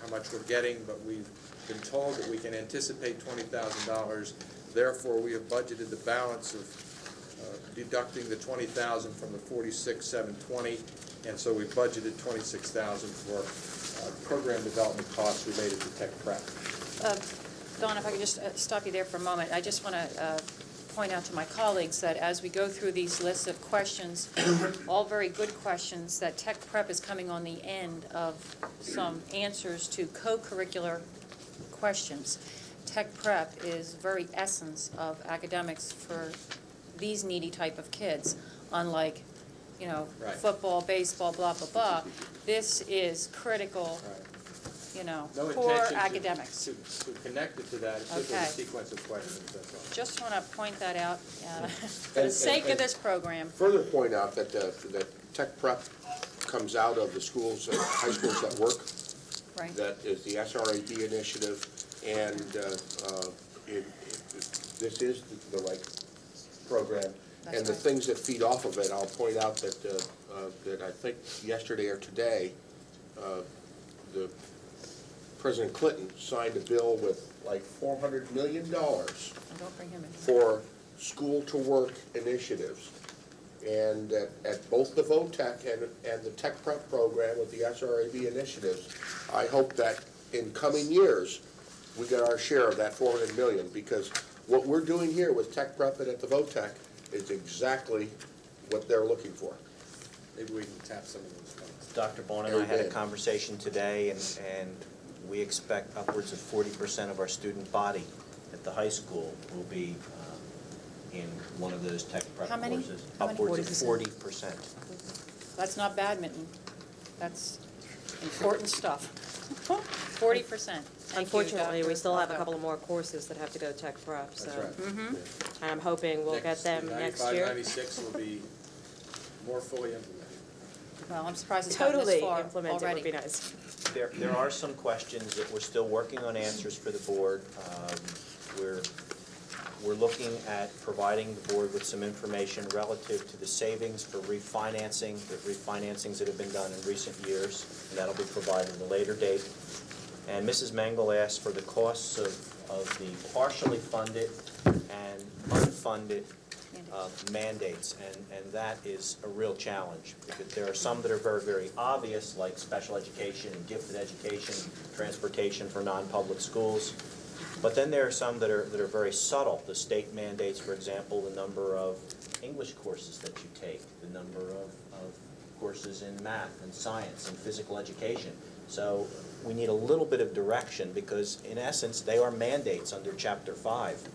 how much we're getting, but we've been told that we can anticipate $20,000. Therefore, we have budgeted the balance of deducting the $20,000 from the $46,720, and so we budgeted $26,000 for program development costs related to Tech Prep. Dawn, if I could just stop you there for a moment. I just want to point out to my colleagues that as we go through these lists of questions, all very good questions, that Tech Prep is coming on the end of some answers to co-curricular questions. Tech Prep is very essence of academics for these needy type of kids, unlike, you know, Right. football, baseball, blah, blah, blah. This is critical, you know, core academics. To connect it to that, it's just a Okay. sequence of questions, that's all. Just want to point that out for the sake of this program. Further point out that that Tech Prep comes out of the schools, high schools that work. Right. That is the SRAB initiative, and this is the right program. That's And the right. things that feed off of it, I'll point out that that I think yesterday or today, the President Clinton signed a bill with like $400 million And don't bring him in. for school-to-work initiatives. And at both the VOTEC and the Tech Prep program with the SRAB initiatives, I hope that in coming years, we get our share of that $400 million, because what we're doing here with Tech Prep and at the VOTEC is exactly what they're looking for. Maybe we can tap some of those funds. Dr. Bone and I had a conversation today, and we expect upwards of 40% of our student body at the high school will be in one of those tech prep How many? courses. How many? Upwards of 40%. That's not badminton. That's important stuff. 40%. Unfortunately, we still have a couple of more courses that have to go tech prep, so. That's right. Mm-hmm. And I'm hoping we'll get them next year. 95, 96 will be more fully implemented. Well, I'm surprised it's gotten Totally this far implemented already. would be nice. There are some questions that we're still working on answers for the board. We're looking at providing the board with some information relative to the savings for refinancing, the refinancings that have been done in recent years, and that'll be provided at a later date. And Mrs. Mangle asked for the costs of the partially funded and unfunded mandates, and that is a real challenge, because there are some that are very, very obvious, like special education and gifted education, transportation for non-public schools. But then there are some that are very subtle. The state mandates, for example, the number of English courses that you take, the number of courses in math and science and physical education. So we need a little bit of direction, because in essence, they are mandates under Chapter 5.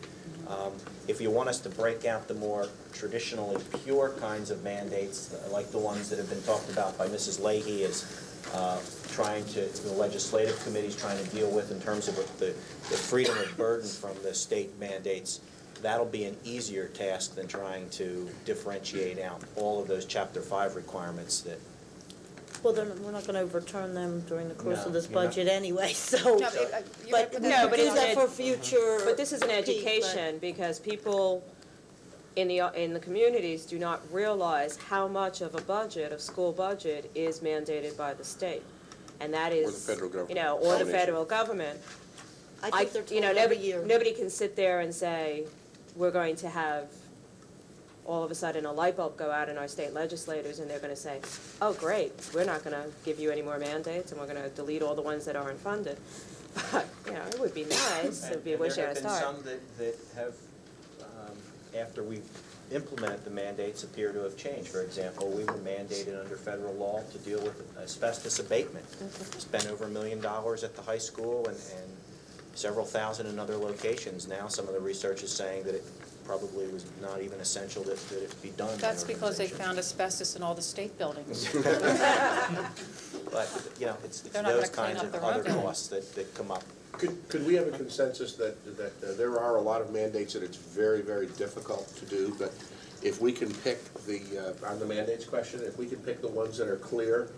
If you want us to break out the more traditionally pure kinds of mandates, like the ones that have been talked about by Mrs. Leahy, as the legislative committee's trying to deal with in terms of the freedom of burden from the state mandates, that'll be an easier task than trying to differentiate out all of those Chapter 5 requirements that. Well, then we're not gonna overturn them during the course No, of this you're not. budget anyway, so. No, you're But gonna put we that- could do it's that a- for future. But this is an peak, but- education, because people in the communities do not realize how much of a budget, of school budget, is mandated by the state. And that is. Or the federal government. You know, or the Combination. federal government. I think they're you know, told every year. nobody can sit there and say, we're going to have all of a sudden a light bulb go out in our state legislators, and they're going to say, oh, great, we're not going to give you any more mandates, and we're going to delete all the ones that aren't funded. But, you know, it would be nice, it would be a wish and a star. There have been some that have, after we've implemented the mandates, appear to have changed. For example, we were mandated under federal law to deal with asbestos abatement. Spent over $1 million at the high school and several thousand in other locations. Now some of the research is saying that probably was not even essential that it be done. in That's because they organization. found asbestos in all the state buildings. But, you know, it's They're not those gonna clean kinds up of their other own buildings. costs that come up. Could we have a consensus that there are a lot of mandates that it's very, very difficult to do, but if we can pick on the mandates question, if we can pick the ones that are clear,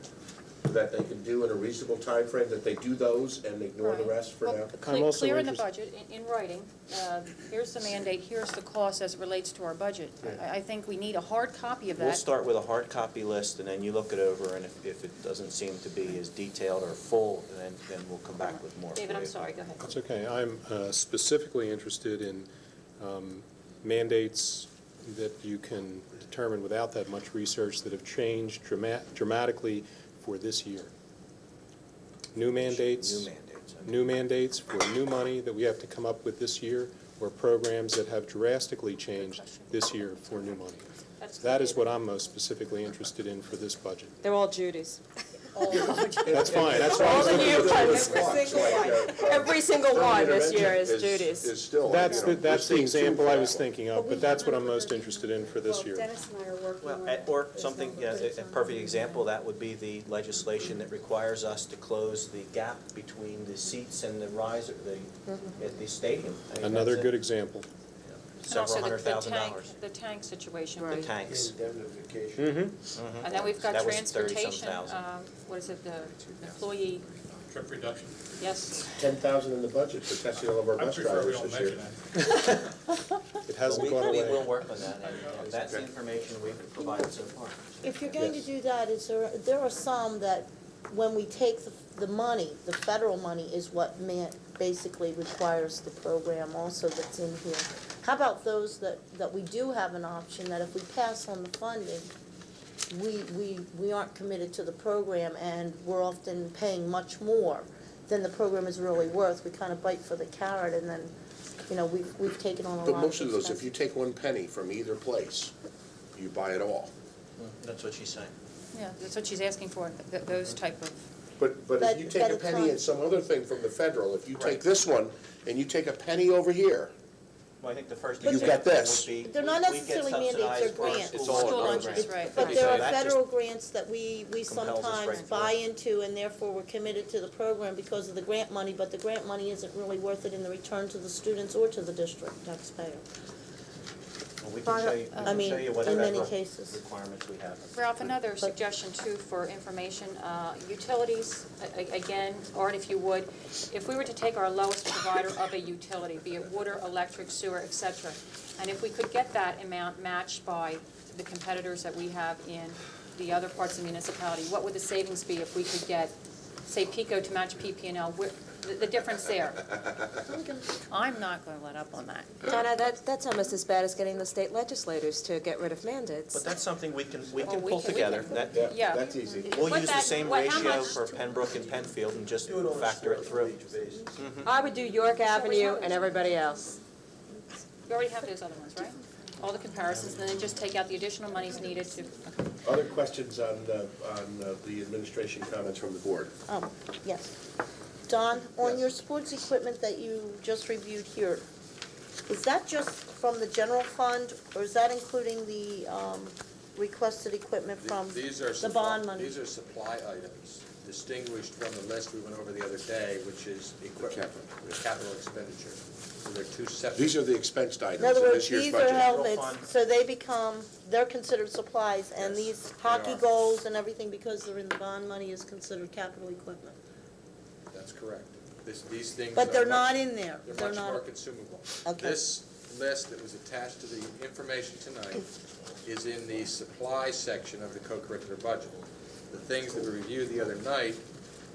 that they can do in a reasonable time frame, that they do those and ignore the Right. rest for Well, now? Clear in the budget, in writing, here's the mandate, here's the cost as it relates to our budget. I think we need a hard copy of that. We'll start with a hard copy list, and then you look it over, and if it doesn't seem to be as detailed or full, then we'll come back with more. David, for I'm you. sorry, go ahead. That's okay. I'm specifically interested in mandates that you can determine without that much research that have changed dramatically for this year. New mandates. New mandates. Okay. New mandates for new money that we have to come up with this year, or programs that have drastically changed this year for new money. That is what I'm most specifically interested in for this budget. They're all Judy's. That's fine, that's why I All was the looking new at ones, the every single one. Every single one this year is Judy's. Is still, That's you know, that's the we're seeing example I was two thinking of, but that's what I'm most interested in for this year. Dennis and I are working Well, on it. or something, a perfect example, that would be the legislation that requires us to close the gap between the seats and the riser, at the stadium. I mean, Another that's good example. And also Several the $100,000. The tank situation. The tanks. Mm-hmm. And then we've got That was transportation, 30-some thousand. what is it, the employee, Trip reduction. yes. 10,000 in the budget for testing all of our I bus prefer we drivers don't this year. mention that. It hasn't gone We away. will work on that, and that's the information we've provided so far. If you're going to Yes. do that, there are some that, when we take the money, the federal money is what basically requires the program also that's in here. How about those that we do have an option, that if we pass on the funding, we aren't committed to the program, and we're often paying much more than the program is really worth. We kind of bite for the carrot, and then, you know, we've taken on a lot of But most of those, if expense. you take 1 penny from either place, you buy it all. That's what she's saying. Yeah, that's what she's asking for, those type of, But if But- you but take a it's penny not- and some other thing from the federal, if you Right. take this one and you take a penny over here, Well, I think the first You've example got this. would be. They're not we get necessarily mandates, they're subsidized for grants. It's all school a lunches, program. right. But Okay, there so are that just federal grants that we compels us sometimes right buy through. into, and therefore we're committed to the program because of the grant money, but the grant money isn't really worth it in the return to the students or to the district taxpayer. Well, we can show you, I mean, what in many federal cases. requirements we have. Ralph, another suggestion too for information, utilities, again, Art, if you would, if we were to take our lowest provider of a utility, be it water, electric, sewer, et cetera, and if we could get that amount matched by the competitors that we have in the other parts of the municipality, what would the savings be if we could get, say, PICO to match PP&L, the difference there? I'm not going to let up on that. Donna, that's almost as bad as getting the state legislators to get rid of mandates. But that's something we can we pull can- together. we That, Yeah. that's easy. we'll What use the that- same what- how ratio much- for Pembroke and Penfield and just factor it through. I would do York Avenue and everybody else. You already have those other ones, right? All the comparisons, and then just take out the additional monies needed to, Other questions on the administration comments from the board? Yes. Don, on your sports equipment that you just reviewed here, is that just from the general fund, or is that including the requested equipment from These are the supply- bond money? These are supply items distinguished from the list we went over the other day, which is equipment, capital expenditure. So they're two separate. These are the expensed In items other in words, this year's these are budget. helmets, fund. so they're considered supplies, and Yes, these they hockey are. goals and everything, because they're in the bond money, is considered capital equipment. That's correct. These things But are they're much- not in there. They're much not. more consumable. Okay. This list that was attached to the information tonight is in the supply section of the co-curricular budget. The things that we reviewed the other night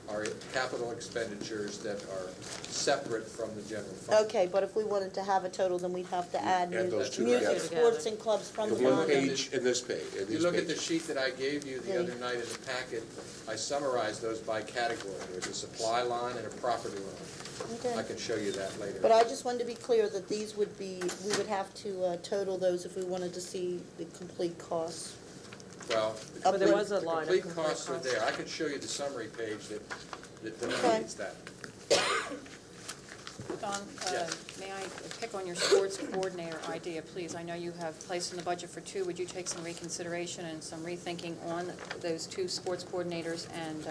are capital expenditures that are separate from the general fund. Okay, but if we wanted to have a total, then we'd have to add Add those two music, together. sports, and clubs from The the one bond. page and this page, and If you these look at the pages. sheet that I gave you the Okay. other night in the packet, I summarized those by category. There's a supply line and a property line. Okay. I can show you that later. But I just wanted to be clear that these would be, we would have to total those if we wanted to see the complete costs. Well, But there was a line of complete complete costs are costs. there. I can show you the summary page that Okay. delineates that. Don, Yes. may I pick on your sports coordinator idea, please? I know you have placed in the budget for 2. Would you take some reconsideration and some rethinking on those 2 sports coordinators? And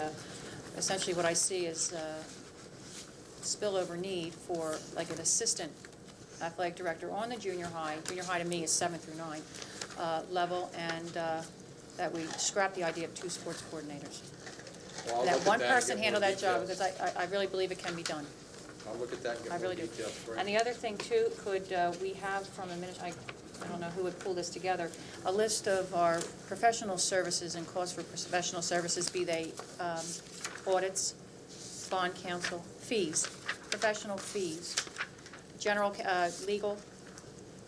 essentially what I see is spillover need for like an assistant athletic director on the junior high. Junior high to me is 7 through 9 level, and that we scrap the idea of 2 sports coordinators. Well, I'll That look at one that and person get handle more that job, details. because I really believe it can be done. I'll look at that and I get more really do. details for you. And the other thing too, could we have from a minute, I don't know who would pull this together, a list of our professional services and costs for professional services, be they audits, bond counsel, fees, professional fees, general, legal,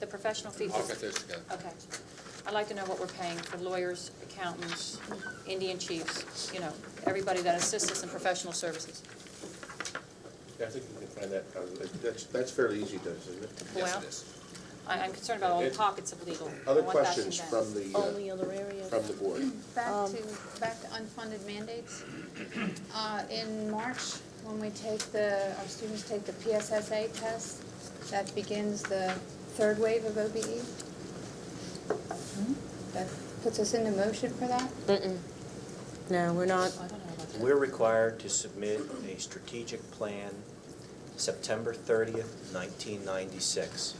the professional fees. I'll get those together. Okay. I'd like to know what we're paying for lawyers, accountants, Indian chiefs, you know, everybody that assists us in professional services. Yeah, I think you can find that, that's fairly easy, isn't it? To pull out? I'm concerned about all the pockets of legal. Other I want that questions condensed. from the, Only other areas. from the board? Back to unfunded mandates. In March, when we take our students take the PSSA test, that begins the 3rd wave of OBE. That puts us into motion for that? No, we're not. I don't know about that. We're required to submit a strategic plan September 30th, 1996.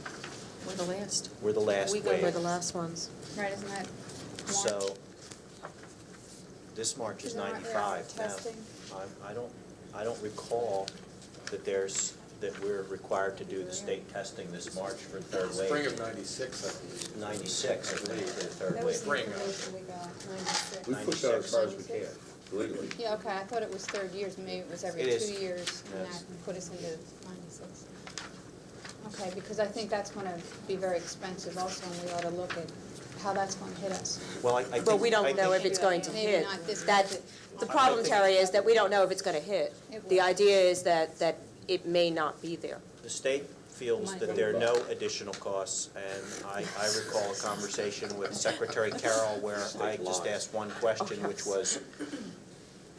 We're the last. We're the last We go We're wave. the last ones. Right, isn't that March? So, this March is Isn't that, 95 now. testing? I don't recall that we're required to do the state testing this March for third wave. Spring of '96, I believe. 96, I believe, for the third That wave. was the Spring. information we got, 96. We push that as far as we can, legally. Yeah, okay, I thought it was 3rd years, maybe it was every It is. 2 years, and Yes. that put us into 96. Okay, because I think that's gonna be very expensive also, and we ought to look at how that's gonna hit us. Well, I think. But we I don't know think- if it's going to Maybe hit. not this That, budget. the problem, Terry, is that we don't know if it's going to hit. It The will. idea is that it may not be there. The state feels that there are no additional costs, and I recall a conversation with Secretary Carroll where I just asked one question, which was,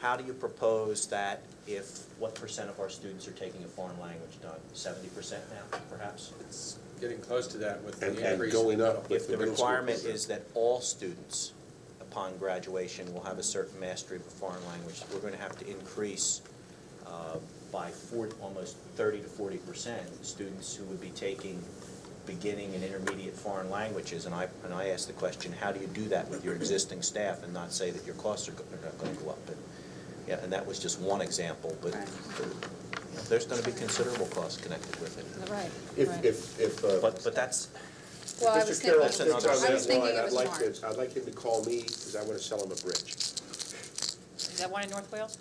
how do you propose that what percent of our students are taking a foreign language, Doug? 70% now, perhaps? It's getting close to that with And the increase. going up with If the the middle school requirement program. is that all students upon graduation will have a certain mastery of a foreign language, we're going to have to increase by almost 30 to 40% students who would be taking beginning and intermediate foreign languages. And I asked the question, how do you do that with your existing staff and not say that your costs are not going to go up? Yeah, and that was just one example, but there's going to be considerable costs connected with it. Right, right. If, But that's, Well, I was Mr. thinking, Carroll That's sits another- on I that was thinking line, it was March. I'd like him to call me, because I want to sell him a bridge. Is that one in North Wales?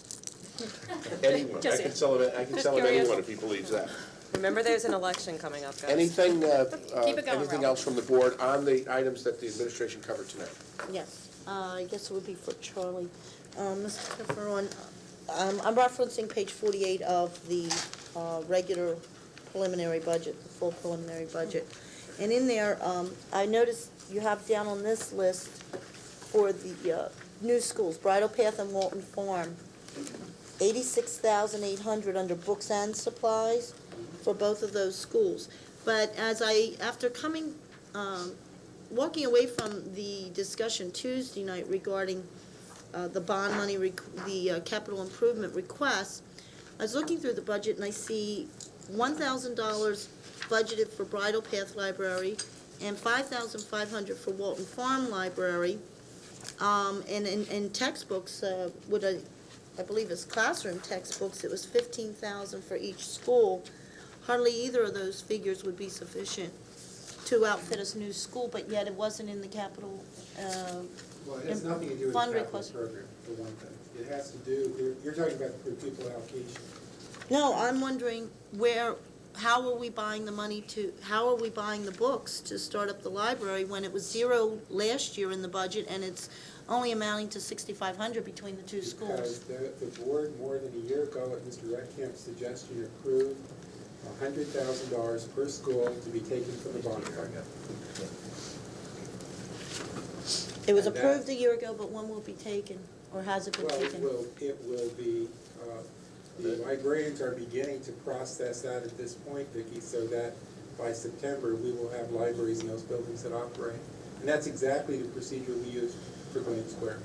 Anyone, I Just- can sell him, just anyone curious. if he believes that. Remember, there's an election coming up, guys. Anything, Keep it going, anything Ralph. else from the board on the items that the administration covered tonight? Yes, I guess it would be for Charlie. Mr. Cameron, I'm referencing page 48 of the regular preliminary budget, the full preliminary budget. And in there, I noticed you have down on this list for the new schools, Bridle Path and Walton Farm, $86,800 under books and supplies for both of those schools. But after coming, walking away from the discussion Tuesday night regarding the bond money, the capital improvement requests, I was looking through the budget and I see $1,000 budgeted for Bridle Path Library and $5,500 for Walton Farm Library. And in textbooks, I believe it's classroom textbooks, it was $15,000 for each school. Hardly either of those figures would be sufficient to outfit a new school, but yet it wasn't in the capital. Well, it has nothing to do with the Fund capital request. program, for one thing. It has to do, you're talking about the per pupil allocation. No, I'm wondering how are we buying the books to start up the library when it was zero last year in the budget and it's only amounting to $6,500 between the two schools? Because the board, more than a year ago, at Mr. Reckcamp's suggestion, approved $100,000 per school to be taken from the bond fund. It was And approved a year ago, but when will it be taken, or has it been Well, taken? it will be The librarians are beginning to process that at this point, Vicki, so that by September, we will have libraries in those buildings that operate. And that's exactly the procedure we use for Gwinnett Square.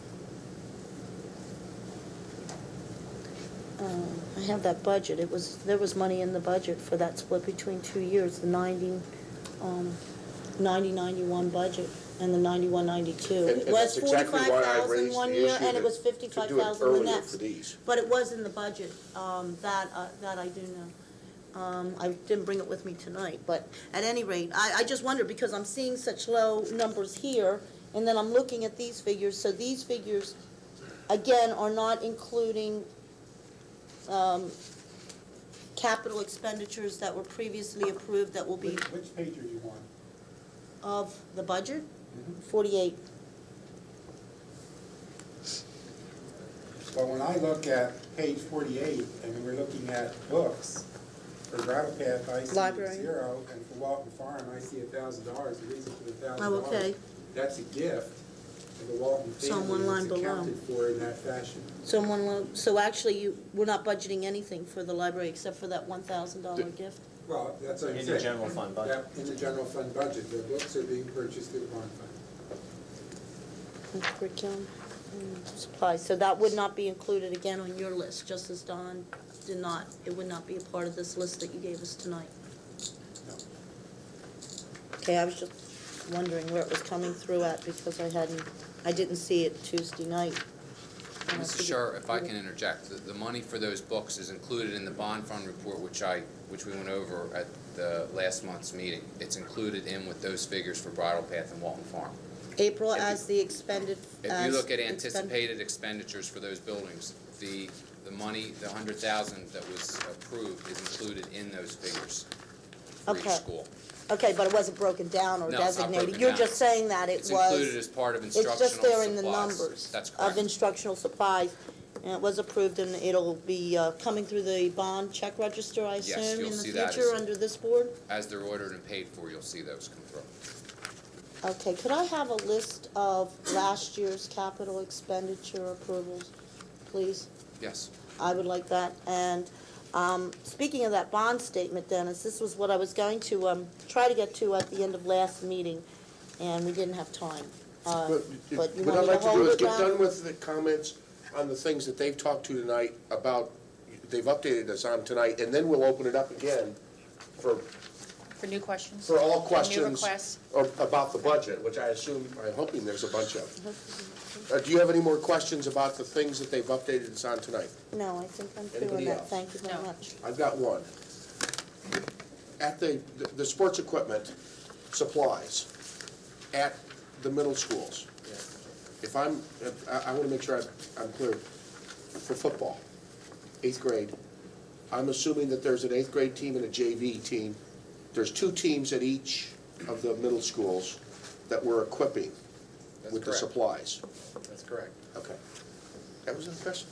I have that budget. There was money in the budget for that split between 2 years, the 90-91 budget and the 91-92. And It was that's exactly why I 45,000 raised one the year, issue and it that- was to do it 55,000 the earlier next. for these. But it was in the budget, that I do know. I didn't bring it with me tonight, but at any rate, I just wonder, because I'm seeing such low numbers here, and then I'm looking at these figures, so these figures, again, are not including capital expenditures that were previously approved that will be Which page are you on? of the budget, 48. Well, when I look at page 48, and we're looking at books, for Brattle Path, I see Library. 0, and for Walton Farm, I see $1,000. The reason for the $1,000, Oh, okay. that's a gift, and the Walton So on one family line is below. accounted for in that fashion. So actually, we're not budgeting anything for the library except for that $1,000 gift? Well, that's what I'm In saying. the general fund budget. In the general fund budget, the books are being purchased through the bond fund. Curriculum supplies, so that would not be included again on your list, just as Don did not, it would not be a part of this list that you gave us tonight? No. Okay, I was just wondering where it was coming through at, because I didn't see it Tuesday night. And I Mr. figured- Sher, if I can interject, the money for those books is included in the bond fund report, which we went over at the last month's meeting. It's included in with those figures for Bridle Path and Walton Farm. April If you- as the expended. If as you look at expended- anticipated expenditures for those buildings, the money, the 100,000 that was approved is included in those figures for each Okay. school. Okay, but it wasn't broken down or No, it's not designated? broken You're down. just saying that it It's was. included as part of It's instructional just there in the supplies. numbers. That's Of correct. instructional supplies, and it was approved, and it'll be coming through the bond check register, I Yes, assume, you'll in the see that future, as- under this board? As they're ordered and paid for, you'll see those come through. Okay, could I have a list of last year's capital expenditure approvals, please? Yes. I would like that. And speaking of that bond statement, Dennis, this was what I was going to try to get to at the end of last meeting, and we didn't have time. But you What want I'd me like to to hold do is it get down? done with the comments on the things that they've talked to tonight about, they've updated us on tonight, and then we'll open it up again for new questions? For all New questions requests? about the budget, which I'm hoping there's a bunch of. Do you have any more questions about the things that they've updated us on tonight? No, I think I'm through on Anybody that. else? Thank you very No. much. I've got one. At the sports equipment supplies at the middle schools, I want to make sure I'm clear, for football, 8th grade, I'm assuming that there's an 8th grade team and a JV team. There's 2 teams at each of the middle schools that we're equipping That's with the correct. supplies. That's correct. Okay. That was the question?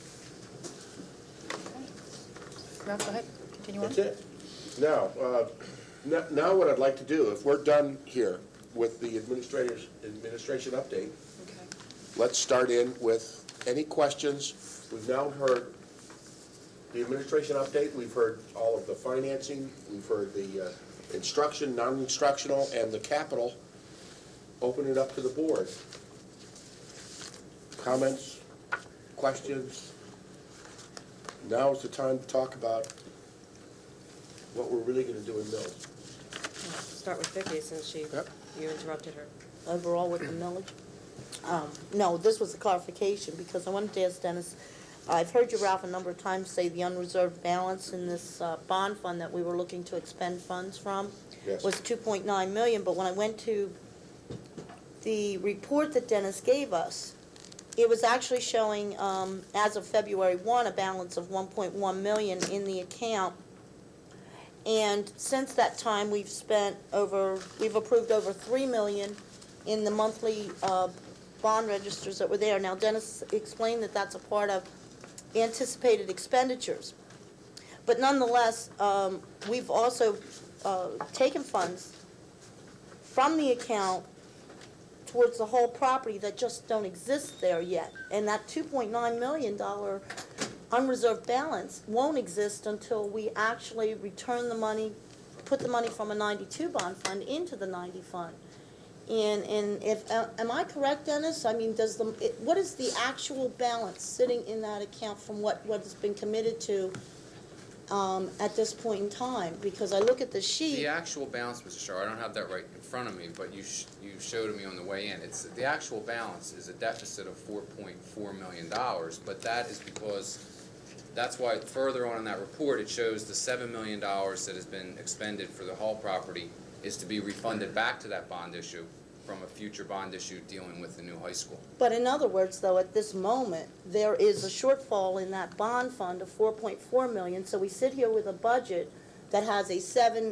Ralph, go ahead, continue on. That's it. Now, now what I'd like to do, if we're done here with the administration update, Okay. let's start in with any questions. We've now heard the administration update, we've heard all of the financing, we've heard the instruction, non-instructional, and the capital. Open it up to the board. Comments, questions? Now is the time to talk about what we're really gonna do in Mills. Start with Vicki, since Yep. you interrupted her. Overall with the millage? No, this was a clarification, because I wanted to ask Dennis, I've heard you, Ralph, a number of times say the unreserved balance in this bond fund that we were looking to expend funds from Yes. was 2.9 million, but when I went to the report that Dennis gave us, it was actually showing, as of February 1, a balance of 1.1 million in the account. And since that time, we've approved over 3 million in the monthly bond registers that were there. Now, Dennis explained that that's a part of anticipated expenditures. But nonetheless, we've also taken funds from the account towards the whole property that just don't exist there yet. And that $2.9 million unreserved balance won't exist until we actually return the money, put the money from a 92 bond fund into the 90 fund. And if, am I correct, Dennis? I mean, what is the actual balance sitting in that account from what has been committed to at this point in time? Because I look at the sheet. The actual balance, Mr. Shar, I don't have that right in front of me, but you showed it me on the way in. The actual balance is a deficit of $4.4 million, but that is because, that's why further on in that report, it shows the $7 million that has been expended for the Hall property is to be refunded back to that bond issue from a future bond issue dealing with the new high school. But in other words, though, at this moment, there is a shortfall in that bond fund of $4.4 million. So we sit here with a budget that has a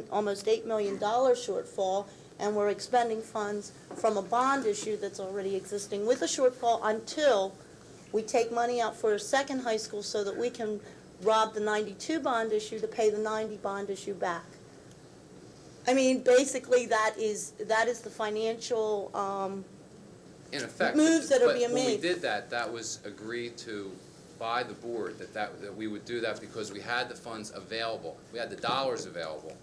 almost $8 million shortfall, and we're expending funds from a bond issue that's already existing with a shortfall until we take money out for a second high school so that we can rob the 92 bond issue to pay the 90 bond issue back. I mean, basically, that is the financial In effect, moves that are being but when we made. did that, that was agreed to by the board, that we would do that because we had the funds available, we had the dollars available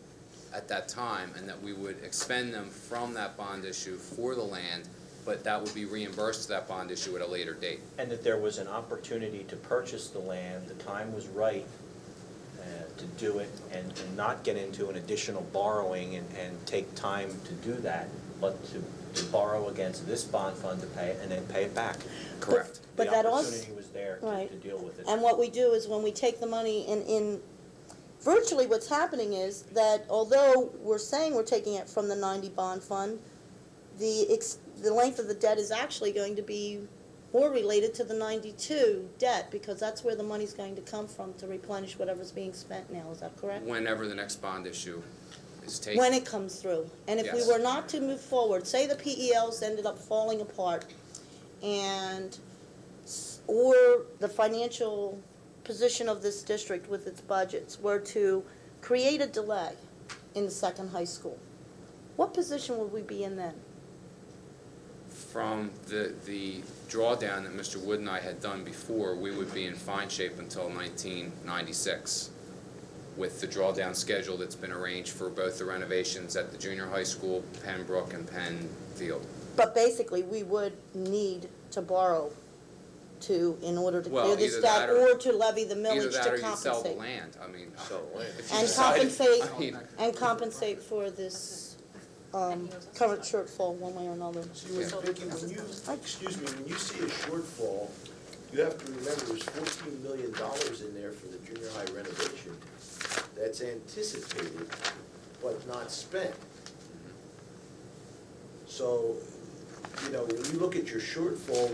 at that time, and that we would expend them from that bond issue for the land, but that would be reimbursed to that bond issue at a later date. And that there was an opportunity to purchase the land, the time was right to do it, and not get into an additional borrowing and take time to do that, but to borrow against this bond fund to pay it and then pay it back. Correct. But The that also, opportunity was there right. to deal with it. And what we do is when we take the money in virtually what's happening is that although we're saying we're taking it from the 90 bond fund, the length of the debt is actually going to be more related to the 92 debt, because that's where the money's going to come from to replenish whatever's being spent now. Is that correct? Whenever the next bond issue is taken. When it comes through. And if we Yes. were not to move forward, say the PELs ended up falling apart, or the financial position of this district with its budgets were to create a delay in the second high school, what position would we be in then? From the drawdown that Mr. Wood and I had done before, we would be in fine shape until 1996 with the drawdown schedule that's been arranged for both the renovations at the junior high school, Pembroke and Penfield. But basically, we would need to borrow in order to clear this either debt, that or to levy the Either millage that to or you sell the compensate. land. I mean, if you And decided- compensate, I mean, and compensate for this current shortfall one way or another. Vicki, excuse me, when you see a shortfall, you have to remember there's $14 million in there for the junior high renovation that's anticipated but not spent. So, you know, when you look at your shortfall,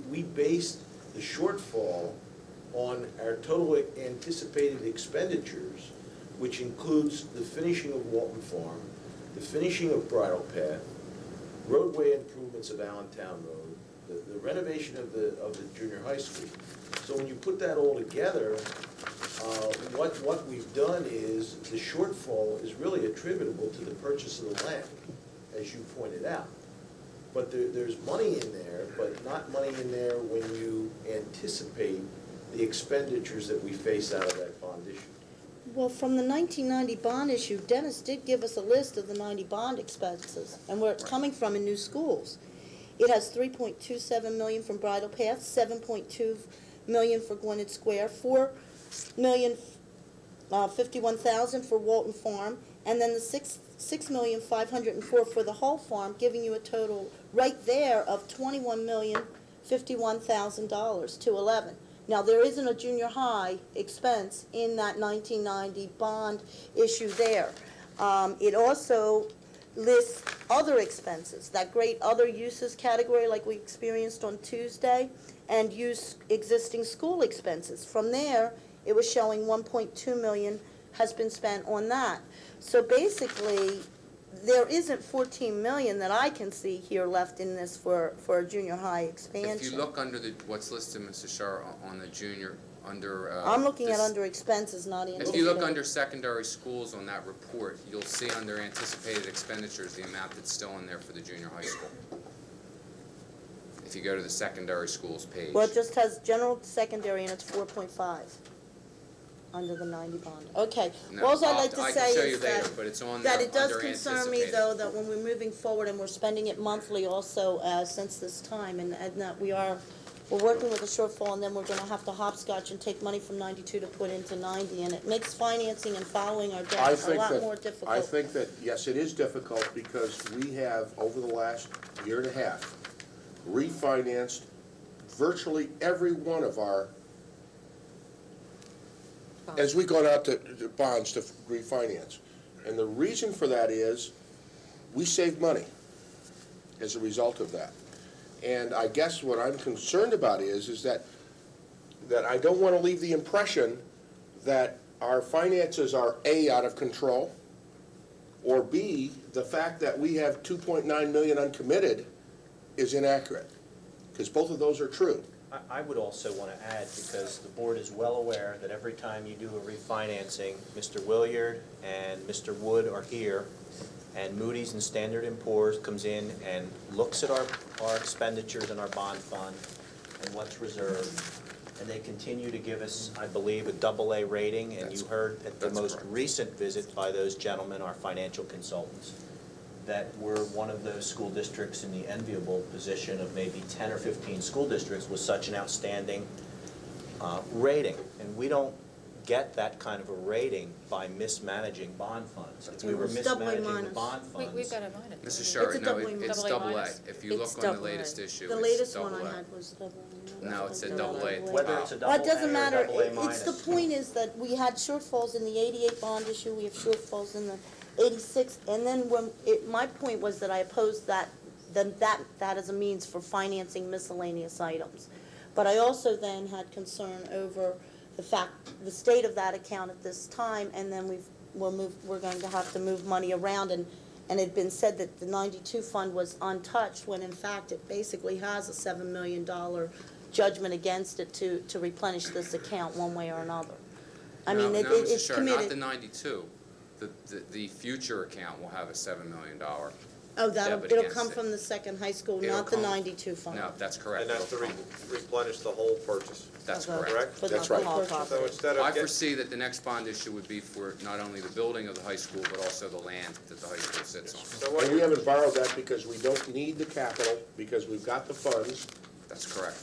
we based the shortfall on our total anticipated expenditures, which includes the finishing of Walton Farm, the finishing of Bridle Path, roadway improvements of Allentown Road, the renovation of the junior high school. So when you put that all together, what we've done is the shortfall is really attributable to the purchase of the land, as you pointed out. But there's money in there, but not money in there when you anticipate the expenditures that we face out of that bond issue. Well, from the 1990 bond issue, Dennis did give us a list of the 90 bond expenses and where it's coming from in new schools. It has $3.27 million from Bridle Path, $7.2 million for Gwinnett Square, $4,051,000 for Walton Farm, and then the $6,504,000 for the Hull Farm, giving you a total right there of $21,051,000 to 11. Now, there isn't a junior high expense in that 1990 bond issue there. It also lists other expenses, that great other uses category like we experienced on Tuesday, and use existing school expenses. From there, it was showing $1.2 million has been spent on that. So basically, there isn't $14 million that I can see here left in this for a junior high expansion. If you look under what's listed, Mr. Shar, on the junior, under... I'm looking at under expenses, not anticipated. If you look under secondary schools on that report, you'll see under anticipated expenditures the amount that's still in there for the junior high school. if you go to the secondary schools page. Well, it just has general secondary and it's 4.5 under the 90 bond. Okay. No, All I'd like to I say can show you is later, that, but it's on that there it does under concern me, anticipated. though, that when we're moving forward and we're spending it monthly also since this time, and that we're working with a shortfall, and then we're gonna have to hopscotch and take money from 92 to put into 90, and it makes financing and following our I debt a think lot that, more difficult. I think that, yes, it is difficult because we have, over the last year and a half, refinanced virtually every one of our, as we've gone out to bonds to refinance. And the reason for that is, we saved money as a result of that. And I guess what I'm concerned about is that I don't want to leave the impression that our finances are A, out of control, or B, the fact that we have 2.9 million uncommitted is inaccurate, because both of those are true. I would also want to add, because the board is well aware that every time you do a refinancing, Mr. Williard and Mr. Wood are here, and Moody's and Standard & Poor's comes in and looks at our expenditures in our bond fund and what's reserved, and they continue to give us, I believe, a AA rating, and you heard at the most recent visit by those gentlemen, our financial consultants, that we're one of those school districts in the enviable position of maybe 10 or 15 school districts with such an outstanding rating. And we don't get that kind of a rating by mismanaging bond funds. If we were It's double A mismanaging the minus. bond funds. We've got a minus. Mrs. It's Sherritt, a no, double A it's minus. double A. minus. If you It's look on the double A. latest issue, The it's latest double one I A. had was double A. No, it's a double A. Whether it's a double Well, A it doesn't or matter. double A It's minus. the point is that we had shortfalls in the 88 bond issue, we have shortfalls in the 86, and then my point was that I opposed that as a means for financing miscellaneous items. But I also then had concern over the state of that account at this time, and then we're going to have to move money around, and it had been said that the 92 fund was untouched, when in fact it basically has a $7 million judgment against it to replenish this account one way or another. I mean, No, Mrs. it's Sherritt, committed. not the 92. The future account will have a $7 million. Oh, debit it'll against come it. from the second high school, It'll not the come- 92 fund. No, that's correct. And that's to It'll come- replenish the whole purchase, That's Okay. correct. correct? But That's not the right. whole So property. instead I of getting, foresee that the next bond issue would be for not only the building of the high school, but also the land that the high school sits on. so what And we you, haven't borrowed that because we don't need the capital, because we've got the funds. That's correct.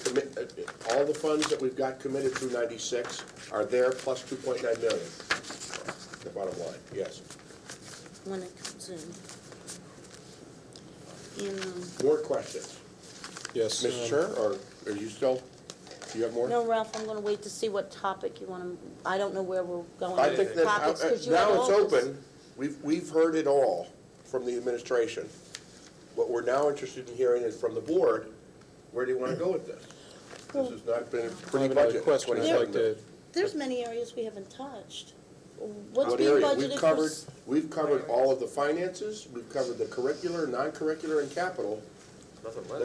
All the funds that we've got committed through 96 are there, plus 2.9 million. The bottom line, yes. When it comes in. More questions? Yes. Mrs. Sherritt, or are you still, do you have more? No, Ralph, I'm gonna wait to see what topic you wanna, I don't know where we're going I with think that topics, 'cause you had now all it's this. open. We've heard it all from the administration. What we're now interested in hearing is from the board, where do you want to go with this? This has not been a I have pretty another budget. question I'd 27 like to, There's many areas we haven't touched. What's What being area? budgeted for? We've covered all of the finances, we've covered the curricular, non-curricular, and capital. nothing left.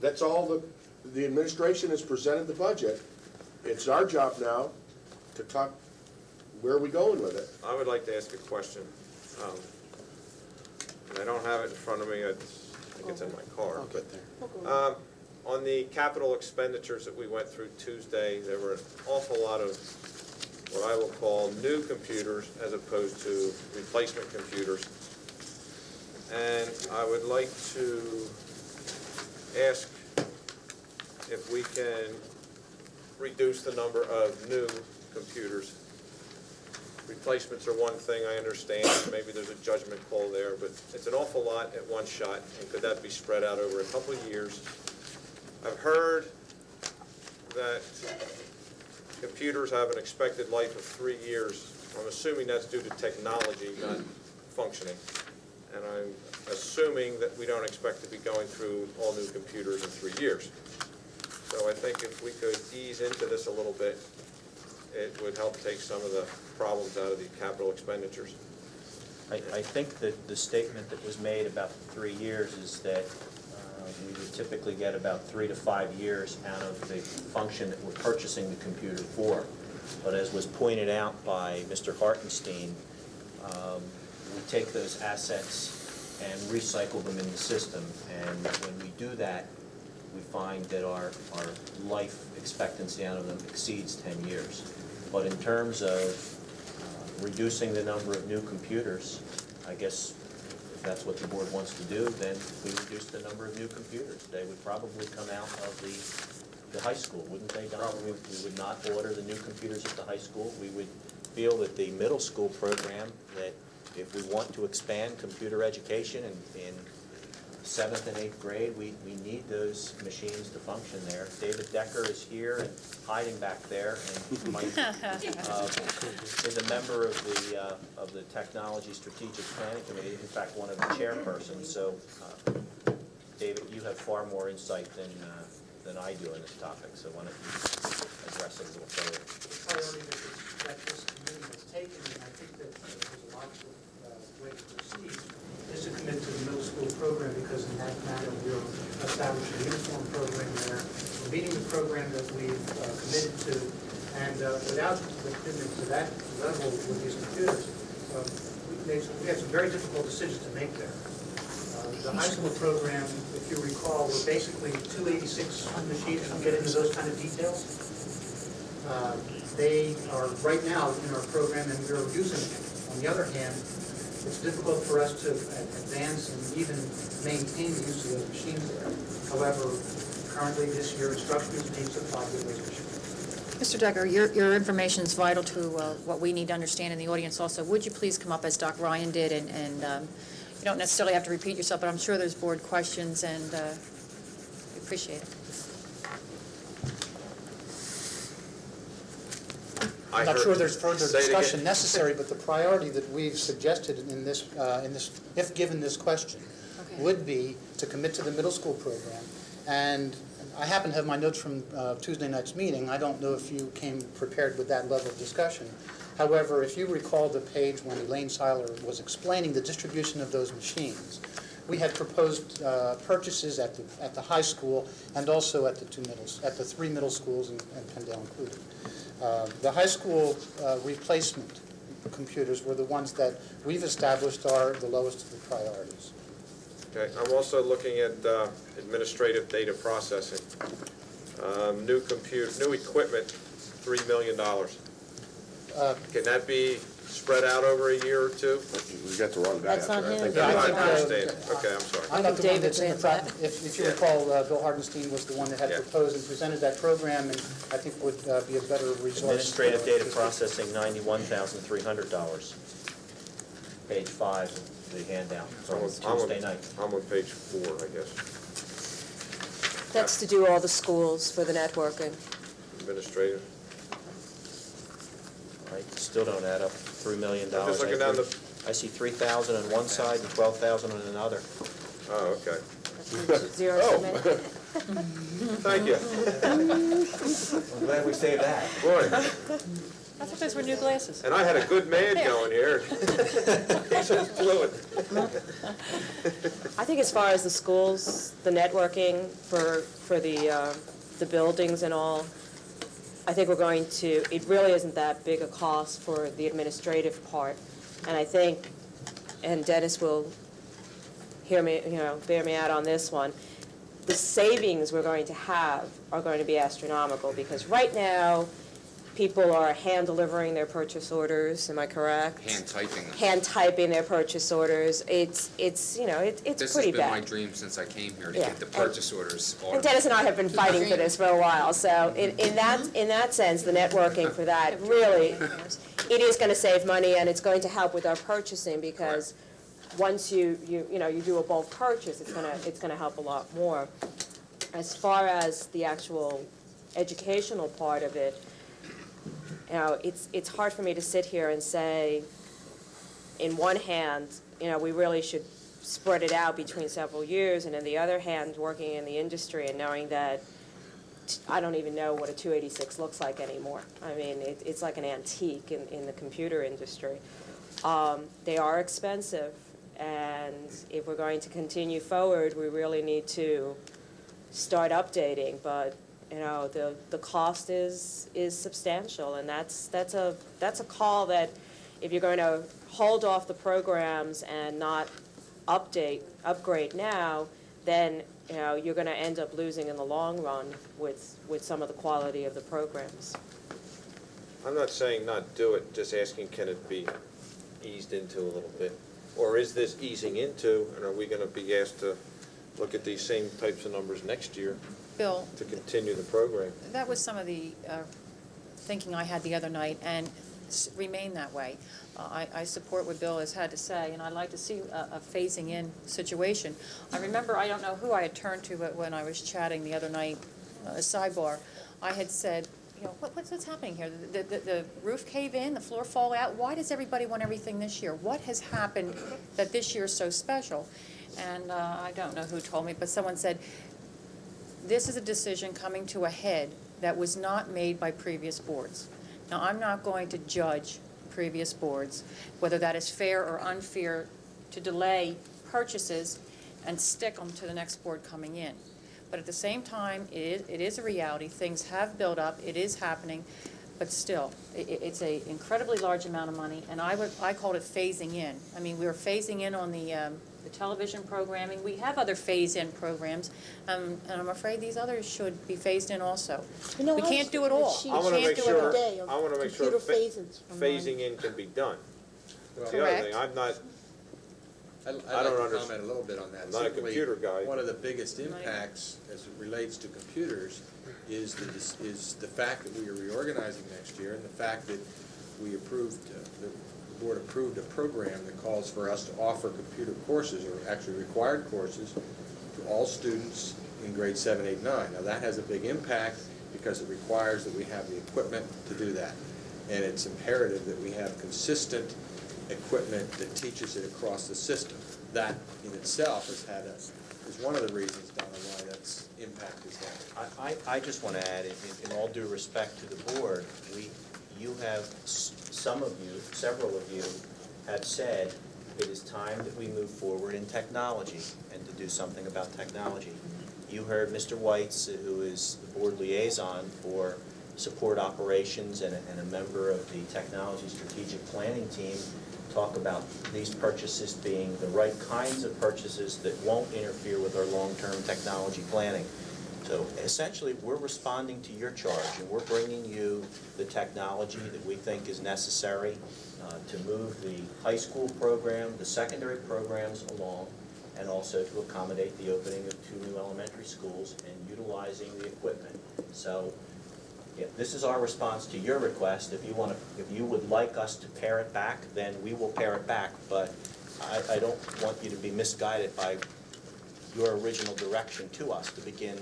That's all the administration has presented the budget. It's our job now to talk, where are we going with it? I would like to ask a question. And I don't have it in front of me, I think it's in my car. But on the capital expenditures that we went through Tuesday, there were an awful lot of what I will call new computers as opposed to replacement computers. And I would like to ask if we can reduce the number of new computers. Replacements are one thing, I understand, maybe there's a judgment call there, but it's an awful lot at one shot, and could that be spread out over a couple of years? I've heard that computers have an expected life of 3 years. I'm assuming that's due to technology not functioning. And I'm assuming that we don't expect to be going through all new computers in 3 years. So I think if we could ease into this a little bit, it would help take some of the problems out of the capital expenditures. I think that the statement that was made about the 3 years is that we would typically get about 3 to 5 years out of the function that we're purchasing the computer for. But as was pointed out by Mr. Hartenstein, we take those assets and recycle them in the system. And when we do that, we find that our life expectancy out of them exceeds 10 years. But in terms of reducing the number of new computers, I guess if that's what the board wants to do, then we reduce the number of new computers. They would probably come out of the high school, wouldn't they, Don? We would not order the new computers at the high school. We would feel that the middle school program, that if we want to expand computer education in 7th and 8th grade, we need those machines to function there. David Decker is here and hiding back there, and Mike is a member of the Technology Strategic Planning Committee, in fact, one of the chairpersons. So, David, you have far more insight than I do on this topic, so why don't you address it a little further? The priority that this committee has taken, and I think that there's a logical way to proceed, is to commit to the middle school program, because in that manner we're establishing a uniform program there. We're meeting the program that we've committed to, and without the commitment to that level with these computers, we have some very difficult decisions to make there. The high school program, if you recall, were basically 286 machines. We'll get into those kind of details. They are right now in our program, and we're using them. On the other hand, it's difficult for us to advance and even maintain the use of those machines there. However, currently this year, instruction is being supplied with those machines. Mr. Decker, your information is vital to what we need to understand in the audience also. Would you please come up as Doc Ryan did, and you don't necessarily have to repeat yourself, but I'm sure there's board questions, and we appreciate it. I'm not sure there's further discussion necessary, but the priority that we've suggested in this, if given this question, would be to commit to the middle school program. And I happen to have my notes from Tuesday night's meeting. I don't know if you came prepared with that level of discussion. However, if you recall the page when Elaine Seiler was explaining the distribution of those machines, we had proposed purchases at the high school and also at the three middle schools and Pendale included. The high school replacement computers were the ones that we've established are the lowest of the priorities. Okay, I'm also looking at administrative data processing. New equipment, $3 million. Can that be spread out over a year or two? We got the wrong guy. That's not him. I understand. Okay, I'm sorry. I'm not the one that's in the David front. If you recall, Bill Hardenstein was the one that had proposed and presented that program, and I think would be a better resource. Administrative data processing, $91,300. Page 5 of the handout from Tuesday night. I'm on page 4, I guess. That's to do all the schools for the networking. Administrative. Right, still don't add up, $3 million. I'm just looking down the... I see 3,000 on one side and 12,000 on another. Oh, okay. Zero too many. Thank you. I'm glad we saved that. Boy, I thought those were new glasses. and I had a good man going here. He's so fluid. I think as far as the schools, the networking for the buildings and all, I think we're going to, it really isn't that big a cost for the administrative part. And I think, and Dennis will hear me, bear me out on this one, the savings we're going to have are going to be astronomical, because right now, people are hand delivering their purchase orders, am I correct? Hand typing them. Hand typing their purchase orders. It's This pretty has been bad. my dream since I came here, to Yeah. get the purchase orders And automated. Dennis and I have been fighting for this for a while, so in that sense, the networking for that, really, it is going to save money, and it's going to help with our purchasing, because once you do a bulk purchase, it's going to help a lot more. As far as the actual educational part of it, it's hard for me to sit here and say, in one hand, we really should spread it out between several years, and in the other hand, working in the industry and knowing that I don't even know what a 286 looks like anymore. I mean, it's like an antique in the computer industry. They are expensive, and if we're going to continue forward, we really need to start updating, but the cost is substantial, and that's a call that if you're going to hold off the programs and not upgrade now, then, you know, you're going to end up losing in the long run with some of the quality of the programs. I'm not saying not do it, just asking, can it be eased into a little bit? Or is this easing into, and are we going to be asked to look at these same types of numbers next year Bill, to continue the program? that was some of the thinking I had the other night, and remain that way. I support what Bill has had to say, and I'd like to see a phasing in situation. I remember, I don't know who I had turned to, but when I was chatting the other night, a sidebar, I had said, you know, what's happening here? The roof cave in, the floor fall out? Why does everybody want everything this year? What has happened that this year is so special? And I don't know who told me, but someone said, this is a decision coming to a head that was not made by previous boards. Now, I'm not going to judge previous boards, whether that is fair or unfair to delay purchases and stick them to the next board coming in. But at the same time, it is a reality. Things have built up. It is happening. But still, it's an incredibly large amount of money, and I called it phasing in. I mean, we were phasing in on the television programming. We have other phase-in programs, and I'm afraid these others should be phased in also. You know, We can't do it all. I want to make sure, I I want to make sure phasing in can be done. That's the other thing, I'm not, I'd I don't like to understand. comment a little bit on that. I'm not a Simply, computer guy. One of the biggest impacts as it relates to computers is the fact that we are reorganizing next year, and the fact that we approved, the board approved a program that calls for us to offer computer courses, or actually required courses, to all students in grades 7, 8, 9. Now that has a big impact because it requires that we have the equipment to do that. And it's imperative that we have consistent equipment that teaches it across the system. That in itself is one of the reasons, Donna, why that's impact is having. I just want to add, in all due respect to the board, you have, some of you, several of you, have said it is time that we move forward in technology and to do something about technology. You heard Mr. Weitz, who is the board liaison for support operations and a member of the technology strategic planning team, talk about these purchases being the right kinds of purchases that won't interfere with our long-term technology planning. So essentially, we're responding to your charge, and we're bringing you the technology that we think is necessary to move the high school program, the secondary programs along, and also to accommodate the opening of 2 new elementary schools and utilizing the equipment. So yeah, this is our response to your request. If you would like us to pare it back, then we will pare it back. But I don't want you to be misguided by your original direction to us to begin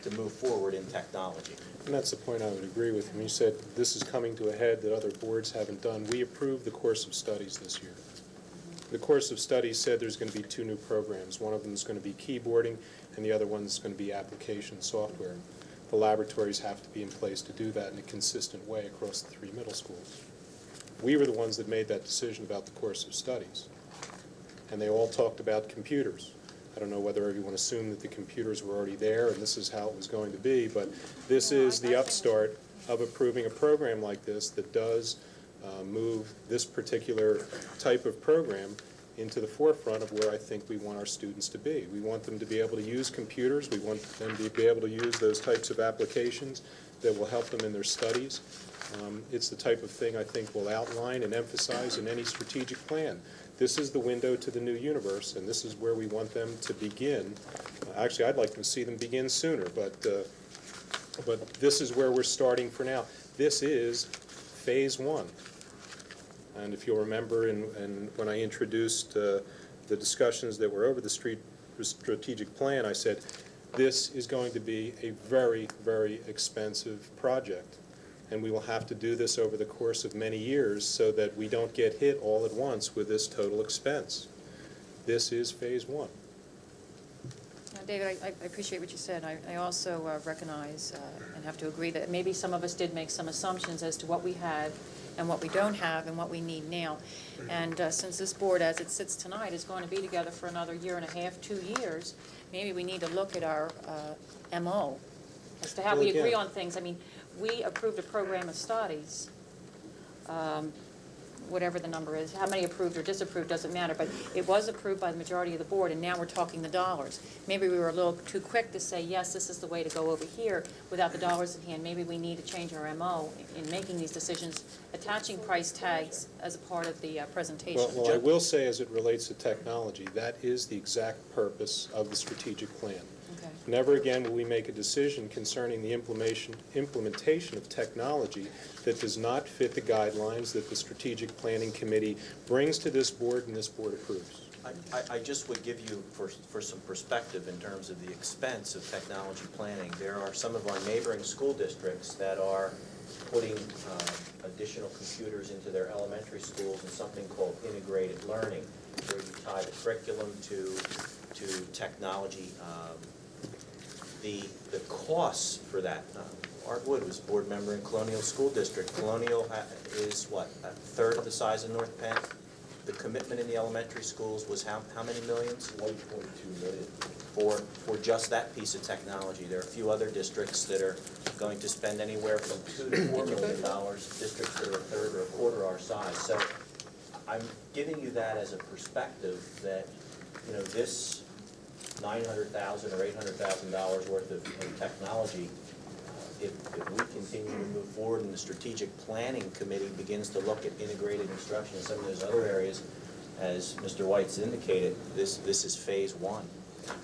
to move forward in technology. And that's the point I would agree with him. You said this is coming to a head that other boards haven't done. We approved the course of studies this year. The course of studies said there's going to be 2 new programs. One of them is going to be keyboarding, and the other one is going to be application software. The laboratories have to be in place to do that in a consistent way across the 3 middle schools. We were the ones that made that decision about the course of studies. And they all talked about computers. I don't know whether everyone assumed that the computers were already there and this is how it was going to be, but this is the upstart of approving a program like this that does move this particular type of program into the forefront of where I think we want our students to be. We want them to be able to use computers. We want them to be able to use those types of applications that will help them in their studies. It's the type of thing I think we'll outline and emphasize in any strategic plan. This is the window to the new universe, and this is where we want them to begin. Actually, I'd like to see them begin sooner, but this is where we're starting for now. This is phase 1. And if you'll remember, when I introduced the discussions that were over the strategic plan, I said, this is going to be a very, very expensive project. And we will have to do this over the course of many years so that we don't get hit all at once with this total expense. This is phase 1. David, I appreciate what you said. I also recognize and have to agree that maybe some of us did make some assumptions as to what we had and what we don't have and what we need now. And since this board, as it sits tonight, is going to be together for another 1.5, 2 years, maybe we need to look at our MO as to how we agree on things. I mean, we approved a program of studies whatever the number is, how many approved or disapproved, doesn't matter, but it was approved by the majority of the board, and now we're talking the dollars. Maybe we were a little too quick to say, yes, this is the way to go over here, without the dollars in hand. Maybe we need to change our MO in making these decisions, attaching price tags as a part of the presentation. Well, I will say, as it relates to technology, that is the exact purpose of the strategic plan. Okay. Never again will we make a decision concerning the implementation of technology that does not fit the guidelines that the Strategic Planning Committee brings to this board and this board approves. I just would give you, for some perspective in terms of the expense of technology planning, there are some of our neighboring school districts that are putting additional computers into their elementary schools in something called integrated learning, where you tie the curriculum to technology. The costs for that, Art Wood was a board member in Colonial School District. Colonial is what, a third of the size of North Penn? The commitment in the elementary schools was how many millions? 1.2 million. For just that piece of technology. There are a few other districts that are going to spend anywhere from $2 to $4 million, districts that are a third or a quarter our size. So I'm giving you that as a perspective that, you know, this $900,000 or $800,000 worth of technology, if we continue to move forward and the Strategic Planning Committee begins to look at integrated instruction in some of those other areas, as Mr. White's indicated, this is phase one.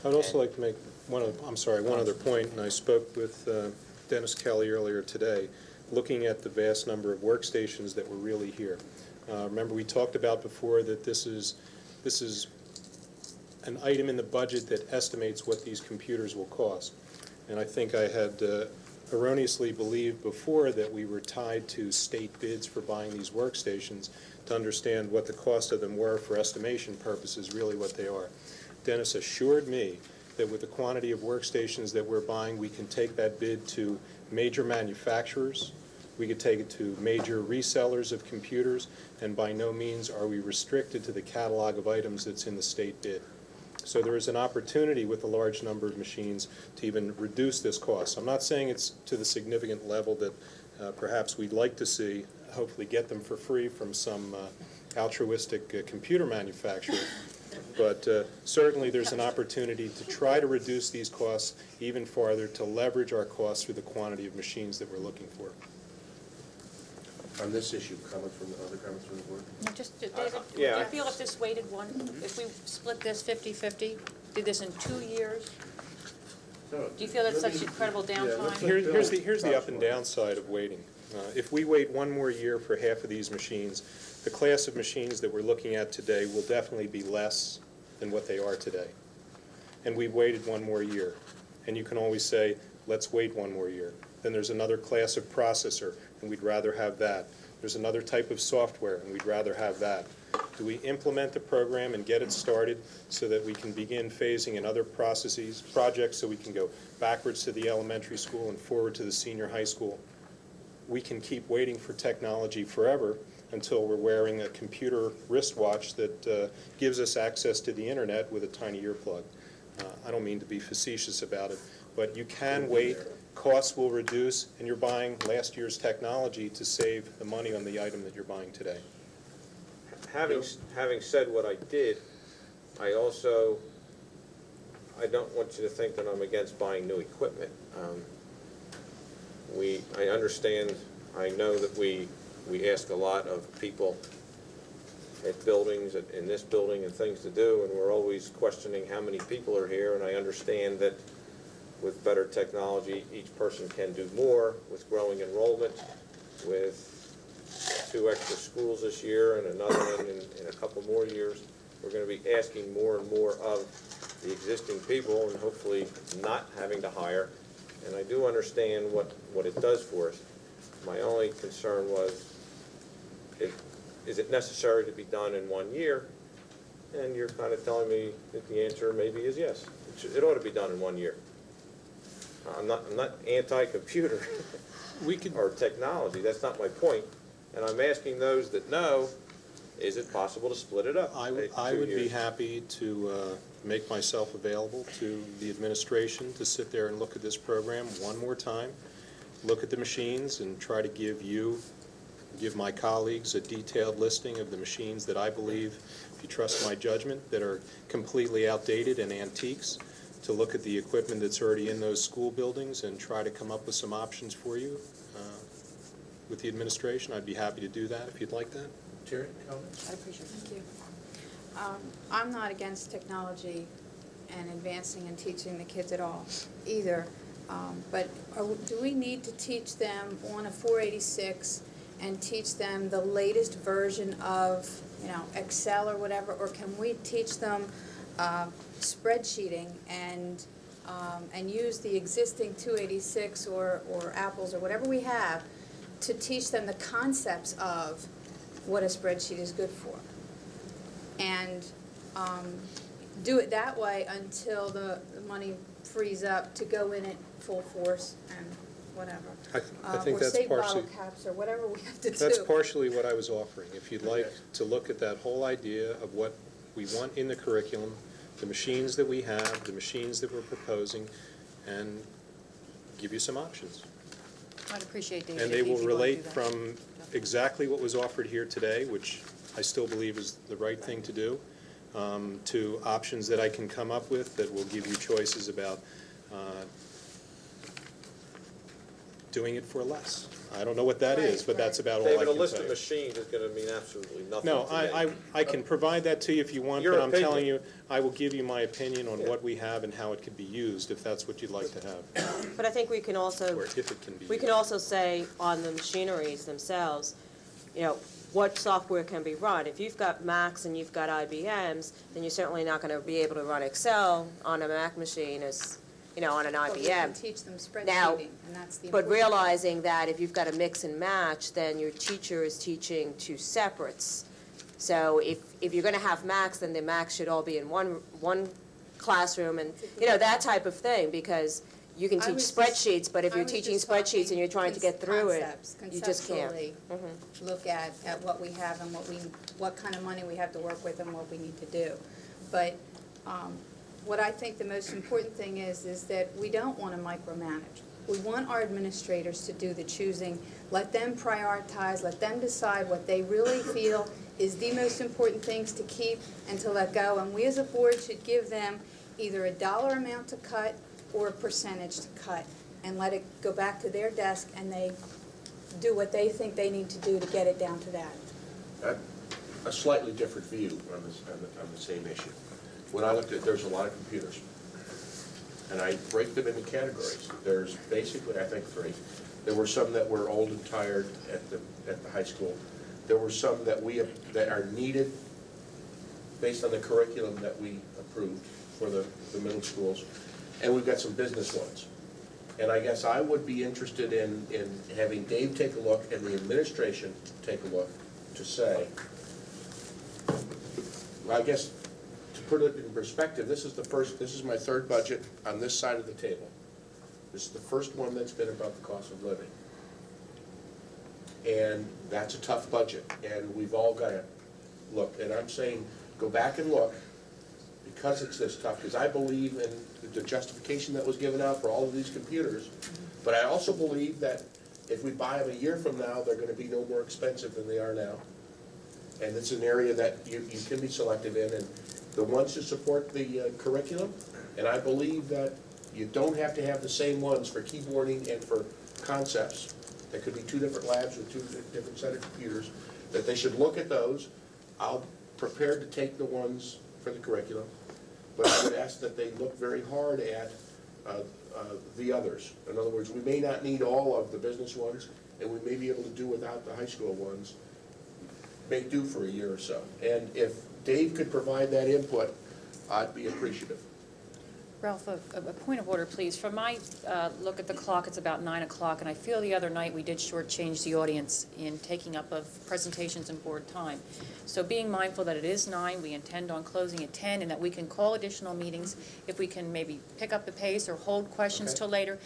I'd also like to make one other point, and I spoke with Dennis Kelly earlier today, looking at the vast number of workstations that were really here. Remember, we talked about before that this is an item in the budget that estimates what these computers will cost. And I think I had erroneously believed before that we were tied to state bids for buying these workstations to understand what the cost of them were for estimation purposes, really what they are. Dennis assured me that with the quantity of workstations that we're buying, we can take that bid to major manufacturers, we could take it to major resellers of computers, and by no means are we restricted to the catalog of items that's in the state bid. So there is an opportunity with a large number of machines to even reduce this cost. I'm not saying it's to the significant level that perhaps we'd like to see, hopefully get them for free from some altruistic computer manufacturer, but certainly there's an opportunity to try to reduce these costs even farther, to leverage our costs through the quantity of machines that we're looking for. On this issue, comments from the other comments from the board? Just, David, do yeah. you feel if this weighted one, if we split this 50-50, did this in 2 years, do you feel that's such incredible downtime? Here's the up and down side of waiting. If we wait one more year for half of these machines, the class of machines that we're looking at today will definitely be less than what they are today. And we've waited one more year. And you can always say, let's wait one more year. Then there's another class of processor, and we'd rather have that. There's another type of software, and we'd rather have that. Do we implement the program and get it started so that we can begin phasing in other projects, so we can go backwards to the elementary school and forward to the senior high school? We can keep waiting for technology forever until we're wearing a computer wristwatch that gives us access to the internet with a tiny earplug. I don't mean to be facetious about it, but you can wait. Costs will reduce, and you're buying last year's technology to save the money on the item that you're buying today. Having said what I did, I don't want you to think that I'm against buying new equipment. I understand, I know that we ask a lot of people at buildings, in this building, and things to do, and we're always questioning how many people are here, and I understand that with better technology, each person can do more. With growing enrollment, with 2 extra schools this year and another one in a couple more years, we're going to be asking more and more of the existing people and hopefully not having to hire. And I do understand what it does for us. My only concern was, is it necessary to be done in 1 year? And you're kind of telling me that the answer maybe is yes. It ought to be done in 1 year. I'm not anti-computer or technology. That's not my point. And I'm asking those that know, is it possible to split it up? I would be happy to make myself available to the administration to sit there and look at this program one more time, look at the machines, and try to give you give my colleagues a detailed listing of the machines that I believe, if you trust my judgment, that are completely outdated and antiques, to look at the equipment that's already in those school buildings and try to come up with some options for you with the administration. I'd be happy to do that if you'd like that. Terry, comments? I appreciate it. Thank you. I'm not against technology and advancing and teaching the kids at all either. But do we need to teach them on a 486 and teach them the latest version of, Excel or whatever? Or can we teach them spreadsheeting and use the existing 286 or Apples or whatever we have to teach them the concepts of what a spreadsheet is good for? And do it that way until the money frees up to go in it full force and whatever. I think or that's save partially, bottle caps or whatever we have to do. that's partially what I was offering. If you'd like to look at that whole idea of what we want in the curriculum, the machines that we have, the machines that we're proposing, and give you some options. I'd appreciate, David, And if they you will could go and do relate that. from exactly what was offered here today, which I still believe is the right thing to do, to options that I can come up with that will give you choices about doing it for less. I don't know what that is, but that's about all I can David, say. a list of machines is going to mean absolutely nothing No, to me. I can provide that to you if you want, Your but I'm telling opinion. you, I will give you my opinion on what we have and how it could be used, if that's what you'd like to have, But I think we can also, or if it can be we used. can also say on the machineries themselves, what software can be run. If you've got Macs and you've got IBMs, then you're certainly not going to be able to run Excel on a Mac machine as, on an But we can IBM. teach them Now, spreadsheeting, and that's the But important realizing that if you've got a mix and match, then your teacher is teaching two separates. So if you're going to have Macs, then the Macs should all be in one classroom, and, that type of thing, because you can I teach was just- spreadsheets, but if I you're was teaching just spreadsheets talking and you're trying to get through it, you just can't. conceptually look at what we have and what kind of money we have to work with and what we need to do. But what I think the most important thing is that we don't want to micromanage. We want our administrators to do the choosing. Let them prioritize, let them decide what they really feel is the most important things to keep and to let go. And we as a board should give them either a dollar amount to cut or a percentage to cut, and let it go back to their desk and they do what they think they need to do to get it down to that. A slightly different view on the same issue. When I looked at, there's a lot of computers, and I break them into categories. There's basically, I think, three. There were some that were old and tired at the high school. There were some that are needed based on the curriculum that we approved for the middle schools, and we've got some business ones. And I guess I would be interested in having Dave take a look and the administration take a look to say, I guess, to put it in perspective, this is my third budget on this side of the table. This is the first one that's been about the cost of living. And that's a tough budget, and we've all got to look. And I'm saying, go back and look, because it's this tough, because I believe in the justification that was given out for all of these computers, but I also believe that if we buy them a year from now, they're going to be no more expensive than they are now. And it's an area that you can be selective in, and the ones to support the curriculum, and I believe that you don't have to have the same ones for keyboarding and for concepts. There could be two different labs with two different set of computers, that they should look at those. I'll prepare to take the ones for the curriculum, but I would ask that they look very hard at the others. In other words, we may not need all of the business ones, and we may be able to do without the high school ones, make do for a year or so. And if Dave could provide that input, I'd be appreciative. Ralph, a point of order, please. From my look at the clock, it's about 9 o'clock, and I feel the other night we did shortchange the audience in taking up of presentations and board time. So being mindful that it is 9, we intend on closing at 10, and that we can call additional meetings if we can maybe pick up the pace or hold questions till later.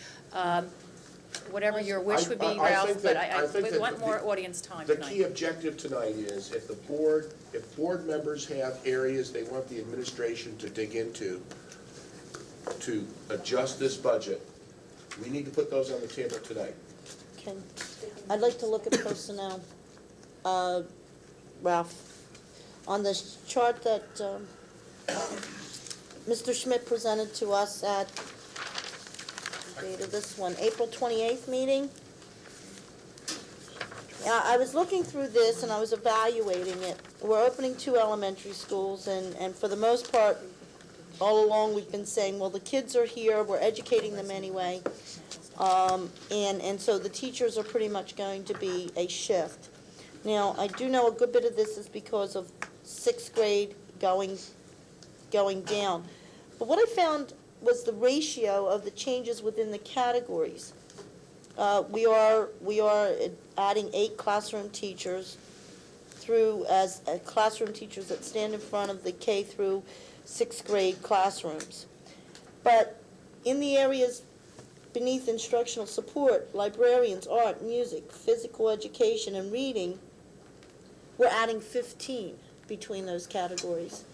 Whatever your wish would be, Ralph, but I want more audience time The tonight. key objective tonight is if board members have areas they want the administration to dig into to adjust this budget, we need to put those on the table tonight. I'd like to look at personnel. Ralph, on this chart that Mr. Schmidt presented to us at, date of this one, April 28th meeting. I was looking through this and I was evaluating it. We're opening 2 elementary schools, and for the most part, all along we've been saying, well, the kids are here, we're educating them anyway, and so the teachers are pretty much going to be a shift. Now, I do know a good bit of this is because of 6th grade going down. But what I found was the ratio of the changes within the categories. We are adding 8 classroom teachers through as classroom teachers that stand in front of the K through 6th grade classrooms. But in the areas beneath instructional support, librarians, art, music, physical education, and reading, we're adding 15 between those categories.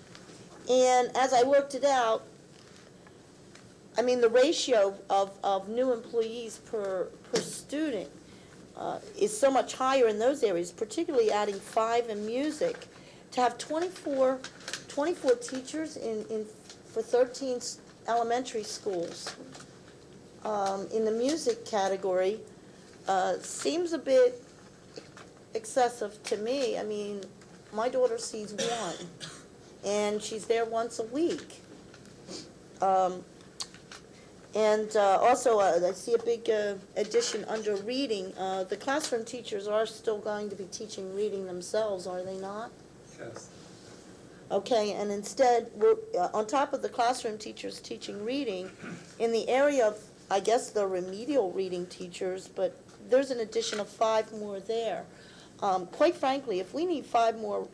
And as I worked it out, I mean, the ratio of new employees per student is so much higher in those areas, particularly adding 5 in music. To have 24 teachers for 13 elementary schools in the music category seems a bit excessive to me. I mean, my daughter sees 1, and she's there once a week. And also, I see a big addition under reading. The classroom teachers are still going to be teaching reading themselves, are they not? Yes. Okay, and instead, we're, on top of the classroom teachers teaching reading, in the area of, I guess, the remedial reading teachers, but there's an addition of 5 more there. Quite frankly, if we need 5 more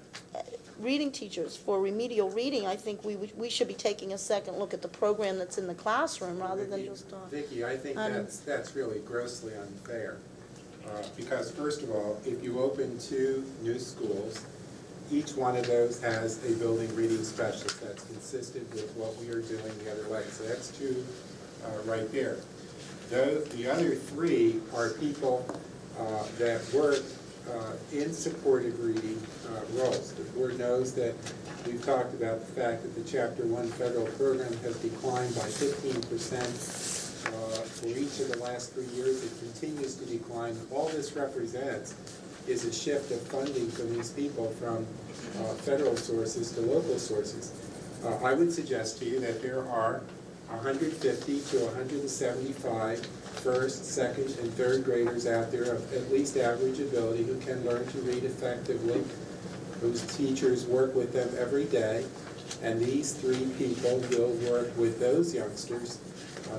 reading teachers for remedial reading, I think we should be taking a second look at the program that's in the classroom rather than just... Vicki, I think that's really grossly unfair. Because first of all, if you open 2 new schools, each one of those has a building reading specialist that's consistent with what we are doing the other way. So that's 2 right there. The other 3 are people that work in supportive reading roles. The board knows that we've talked about the fact that the Chapter 1 federal program has declined by 15% for each of the last 3 years. It continues to decline. All this represents is a shift of funding from these people from federal sources to local sources. I would suggest to you that there are 150 to 175 first, second, and third graders out there of at least average ability who can learn to read effectively, whose teachers work with them every day, and these 3 people will work with those youngsters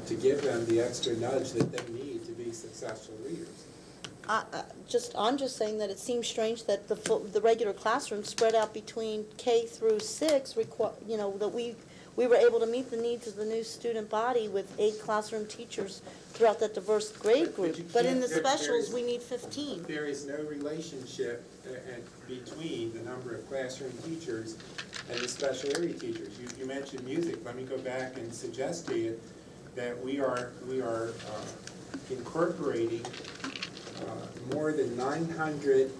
to give them the extra nudge that they need to be successful readers. I'm just saying that it seems strange that the regular classroom spread out between K through 6, that we were able to meet the needs of the new student body with 8 classroom teachers throughout that diverse grade group. But in the specials, we need 15. There is no relationship between the number of classroom teachers and the special area teachers. You mentioned music. Let me go back and suggest to you that we are incorporating more than 900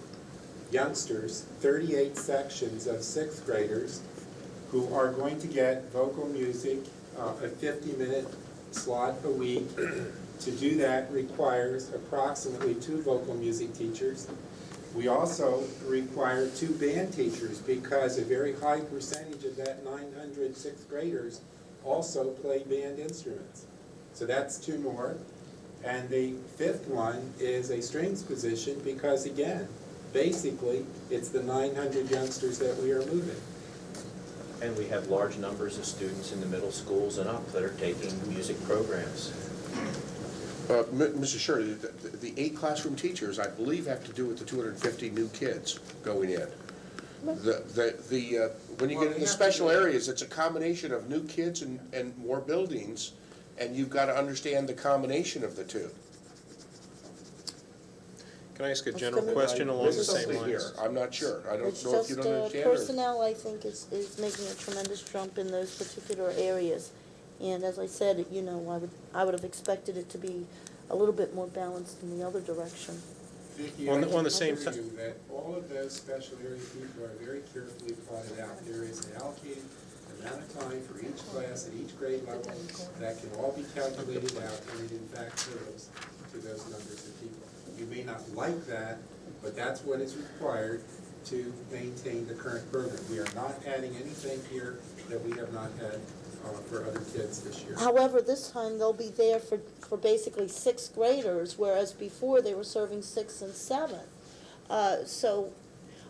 youngsters, 38 sections of 6th graders, who are going to get vocal music, a 50-minute slot a week. To do that requires approximately 2 vocal music teachers. We also require 2 band teachers because a very high percentage of that 900 6th graders also play band instruments. So that's 2 more. And the 5th one is a strings position because, again, basically, it's the 900 youngsters that we are moving. And we have large numbers of students in the middle schools and up that are taking music programs. Mr. Sherry, the 8 classroom teachers, I believe, have to do with the 250 new kids going in. When you get into special areas, it's a combination of new kids and more buildings, and you've got to understand the combination of the 2. Can I ask a general question along the same lines? Here. I'm not sure. I don't know if you don't It's understand. just personnel, I think, is making a tremendous jump in those particular areas. And as I said, I would have expected it to be a little bit more balanced in the other direction. Vicki, On I the can same assure ti- you that all of those special area people are very carefully plotted out. There is an allocated amount of time for each class at each grade level that can all be calculated out, and it in fact totals to those numbers of people. You may not like that, but that's what is required to maintain the current program. We are not adding anything here that we have not had for other kids this year. However, this time they'll be there for basically sixth graders, whereas before they were serving 6th and 7th. So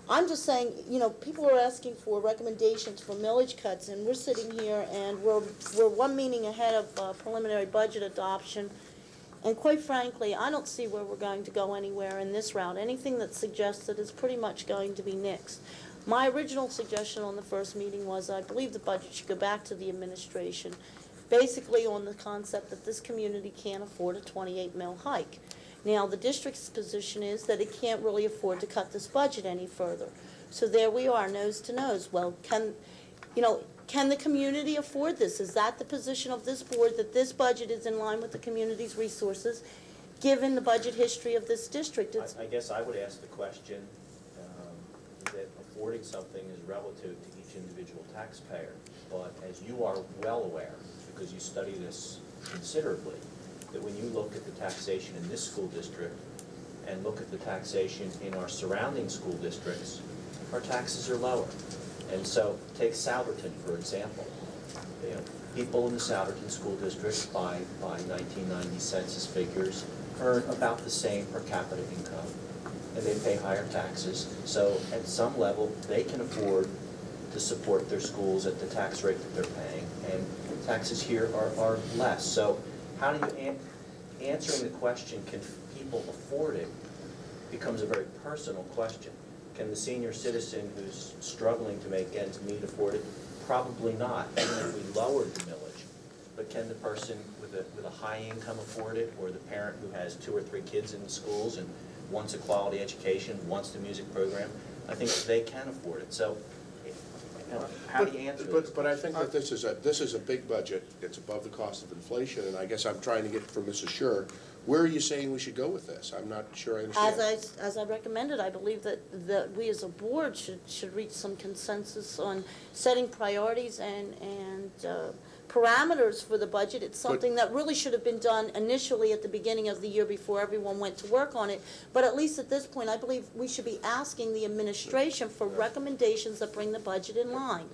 I'm just saying, you know, people are asking for recommendations for millage cuts, and we're sitting here and we're one meeting ahead of preliminary budget adoption. And quite frankly, I don't see where we're going to go anywhere in this route. Anything that's suggested is pretty much going to be nixed. My original suggestion on the first meeting was I believe the budget should go back to the administration, basically on the concept that this community can't afford a 28 mil hike. Now, the district's position is that it can't really afford to cut this budget any further. So there we are, nose to nose. Well, can the community afford this? Is that the position of this board, that this budget is in line with the community's resources, given the budget history of this district? I guess I would ask the question that affording something is relative to each individual taxpayer. But as you are well aware, because you study this considerably, that when you look at the taxation in this school district and look at the taxation in our surrounding school districts, our taxes are lower. And so, take Souderton, for example. You know, people in the Souderton School District, by 1990 census figures, earn about the same per capita income, and they pay higher taxes. So, at some level, they can afford to support their schools at the tax rate that they're paying, and taxes here are less. So, how do you answering the question, can people afford it, becomes a very personal question. Can the senior citizen who's struggling to make ends meet afford it? Probably not, even if we lowered the millage. But can the person with a high income afford it, or the parent who has 2 or 3 kids in the schools and wants a quality education, wants the music program? I think they can afford it. So, how do you answer this? But I think that this is a big budget. It's above the cost of inflation, and I guess I'm trying to get from Mrs. Scher, where are you saying we should go with this? I'm not sure I understand. As I recommended, I believe that we as a board should reach some consensus on setting priorities and parameters for the budget. It's something that really should have been done initially at the beginning of the year before everyone went to work on it. But at least at this point, I believe we should be asking the administration for recommendations that bring the budget in line.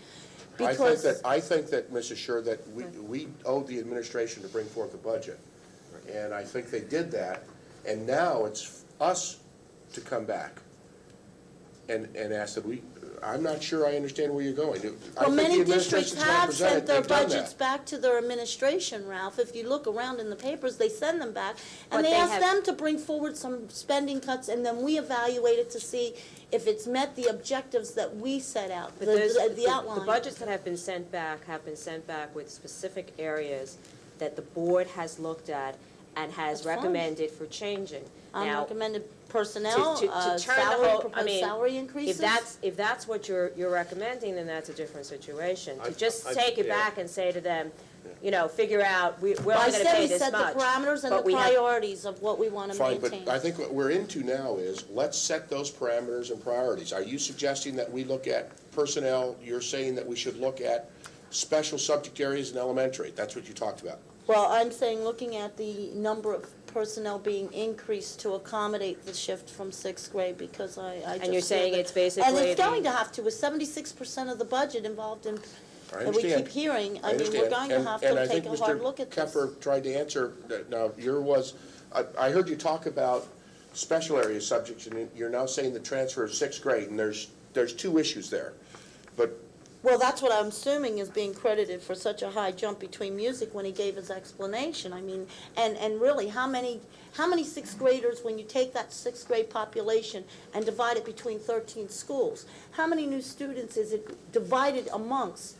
Because I think that, Mrs. Scher, that we owe the administration to bring forth a budget. And I think they did that, and now it's us to come back and ask that I'm not sure I understand where you're going. Well, many districts have sent their budgets back to their administration, Ralph. If you look around in the papers, they send them back, and they ask them to bring forward some spending cuts, and then we evaluate it to see if it's met the objectives that we set out, the outline. The budgets that have been sent back with specific areas that the board has looked at and has recommended for changing. Now, recommended personnel, salary increases? If that's what you're recommending, then that's a different situation. To just take it back and say to them, figure out, we're only going to pay this much. I said we set the parameters and the priorities of what we want to maintain. Fine, but I think what we're into now is, let's set those parameters and priorities. Are you suggesting that we look at personnel? You're saying that we should look at special subject areas in elementary. That's what you talked about. Well, I'm saying looking at the number of personnel being increased to accommodate the shift from 6th grade, because I just... And you're saying it's basically... And it's going to have to, with 76% of the budget involved in... And we keep hearing, I mean, we're going to have to take a hard look at this. And I think Mr. Keffer tried to answer, now, I heard you talk about special area subjects, and you're now saying the transfer of 6th grade, and there's 2 issues there. But well, that's what I'm assuming is being credited for such a high jump between music when he gave his explanation. I mean, and really, how many 6th graders, when you take that 6th grade population and divide it between 13 schools, how many new students is it divided amongst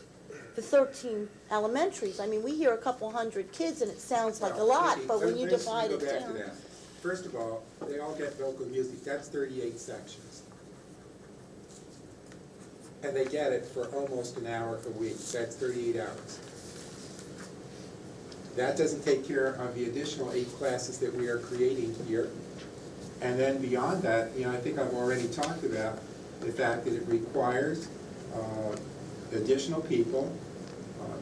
the 13 elementaries? I mean, we hear a couple hundred kids and it sounds like a lot, but when you divide it down. First of all, they all get vocal music. That's 38 sections. And they get it for almost an hour a week. That's 38 hours. That doesn't take care of the additional 8 classes that we are creating here. And then beyond that, I think I've already talked about the fact that it requires additional people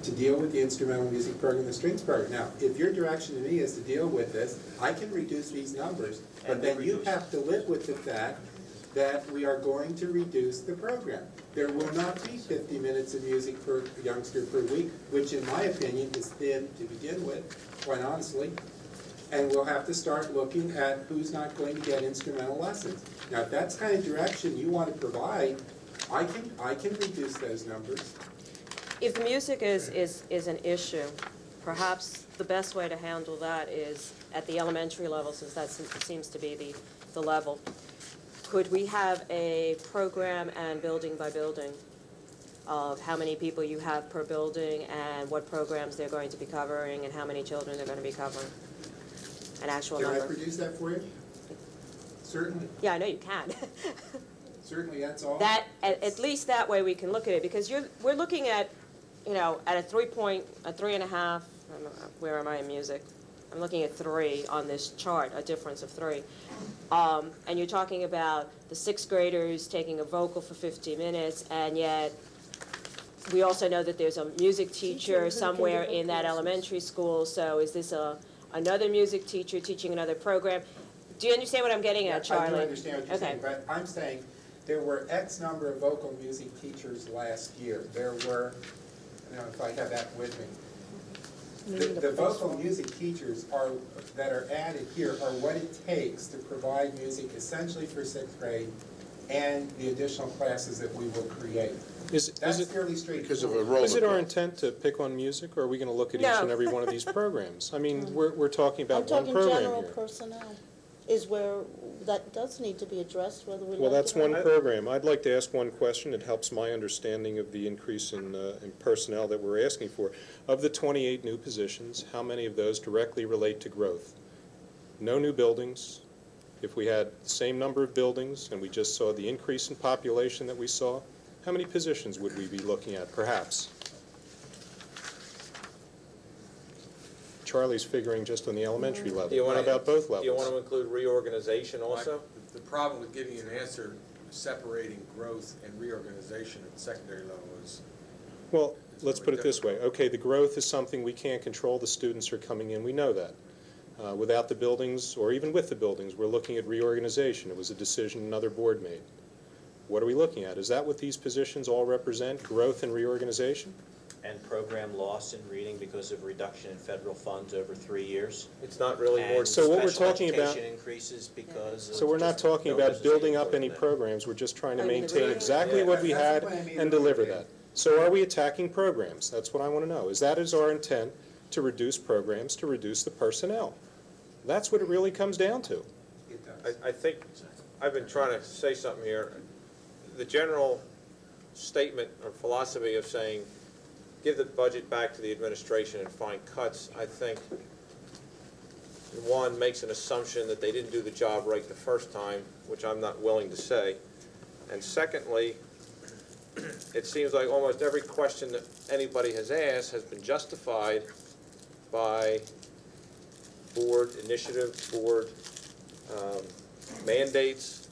to deal with the instrumental music program, the strings program. Now, if your direction to me is to deal with this, I can reduce these numbers, but then you have to live with the fact that we are going to reduce the program. There will not be 50 minutes of music per youngster per week, which in my opinion is thin to begin with, quite honestly. And we'll have to start looking at who's not going to get instrumental lessons. Now, if that's kind of direction you want to provide, I can reduce those numbers. If music is an issue, perhaps the best way to handle that is at the elementary level, since that seems to be the level. Could we have a program and building by building of how many people you have per building and what programs they're going to be covering and how many children they're going to be covering? An actual number. Can I produce that for you? Certainly. Yeah, I know you can. Certainly, that's all. That at least that way we can look at it, because we're looking at, at a 3.5. Where am I in music? I'm looking at 3 on this chart, a difference of 3. And you're talking about the 6th graders taking a vocal for 50 minutes, and yet we also know that there's a music teacher somewhere in that elementary school. So is this another music teacher teaching another program? Do you understand what I'm getting at, Charlie? I do understand what you're saying, but I'm saying there were X number of vocal music teachers last year. There were, I don't know if I have that with me. The vocal music teachers that are added here are what it takes to provide music essentially for 6th grade and the additional classes that we will create. That's fairly straightforward. Is it our intent to pick on music, or are we going to look at each and every one of these programs? I mean, we're talking about one program here. I'm talking general personnel is where that does need to be addressed, whether we Well, like that's it or one not. program. I'd like to ask one question. It helps my understanding of the increase in personnel that we're asking for. Of the 28 new positions, how many of those directly relate to growth? No new buildings. If we had the same number of buildings and we just saw the increase in population that we saw, how many positions would we be looking at, perhaps? Charlie's figuring just on the elementary level. How about both levels? Do you want to include reorganization also? The problem with giving you an answer separating growth and reorganization at the secondary level is... Well, let's put it this way. Okay, the growth is something we can't control. The students are coming in. We know that. Without the buildings, or even with the buildings, we're looking at reorganization. It was a decision another board made. What are we looking at? Is that what these positions all represent, growth and reorganization? And program loss in reading because of reduction in federal funds over 3 years. It's not really more. And So what we're special talking about- education increases because of So we're not just talking no about business building being up any closed. programs. We're just trying to I mean, maintain the- exactly Yeah, what we that's had what I mean and earlier. deliver that. So are we attacking programs? That's what I want to know. Is that our intent, to reduce programs, to reduce the personnel? That's what it really comes down to. It does. I think, I've been trying to say something here. The general statement or philosophy of saying, give the budget back to the administration and find cuts, I think, one, makes an assumption that they didn't do the job right the first time, which I'm not willing to say. And secondly, it seems like almost every question that anybody has asked has been justified by board initiative, board mandates,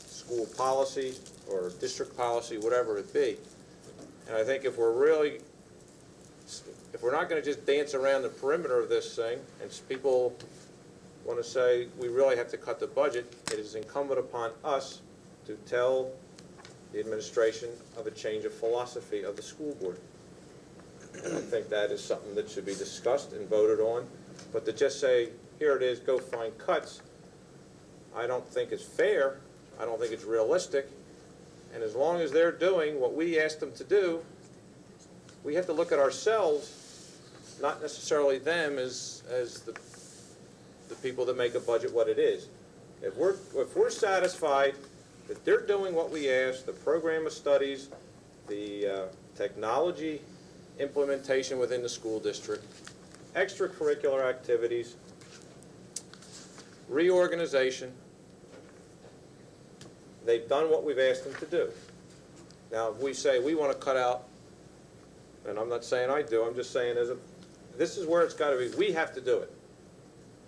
school policy or district policy, whatever it be. And I think if we're not going to just dance around the perimeter of this thing, and people want to say we really have to cut the budget, it is incumbent upon us to tell the administration of a change of philosophy of the school board. And I think that is something that should be discussed and voted on. But to just say, here it is, go find cuts, I don't think is fair. I don't think it's realistic. And as long as they're doing what we asked them to do, we have to look at ourselves, not necessarily them as the people that make a budget what it is. If we're satisfied that they're doing what we asked, the program of studies, the technology implementation within the school district, extracurricular activities, reorganization, they've done what we've asked them to do. Now, if we say we want to cut out, and I'm not saying I do, I'm just saying this is where it's got to be. We have to do it.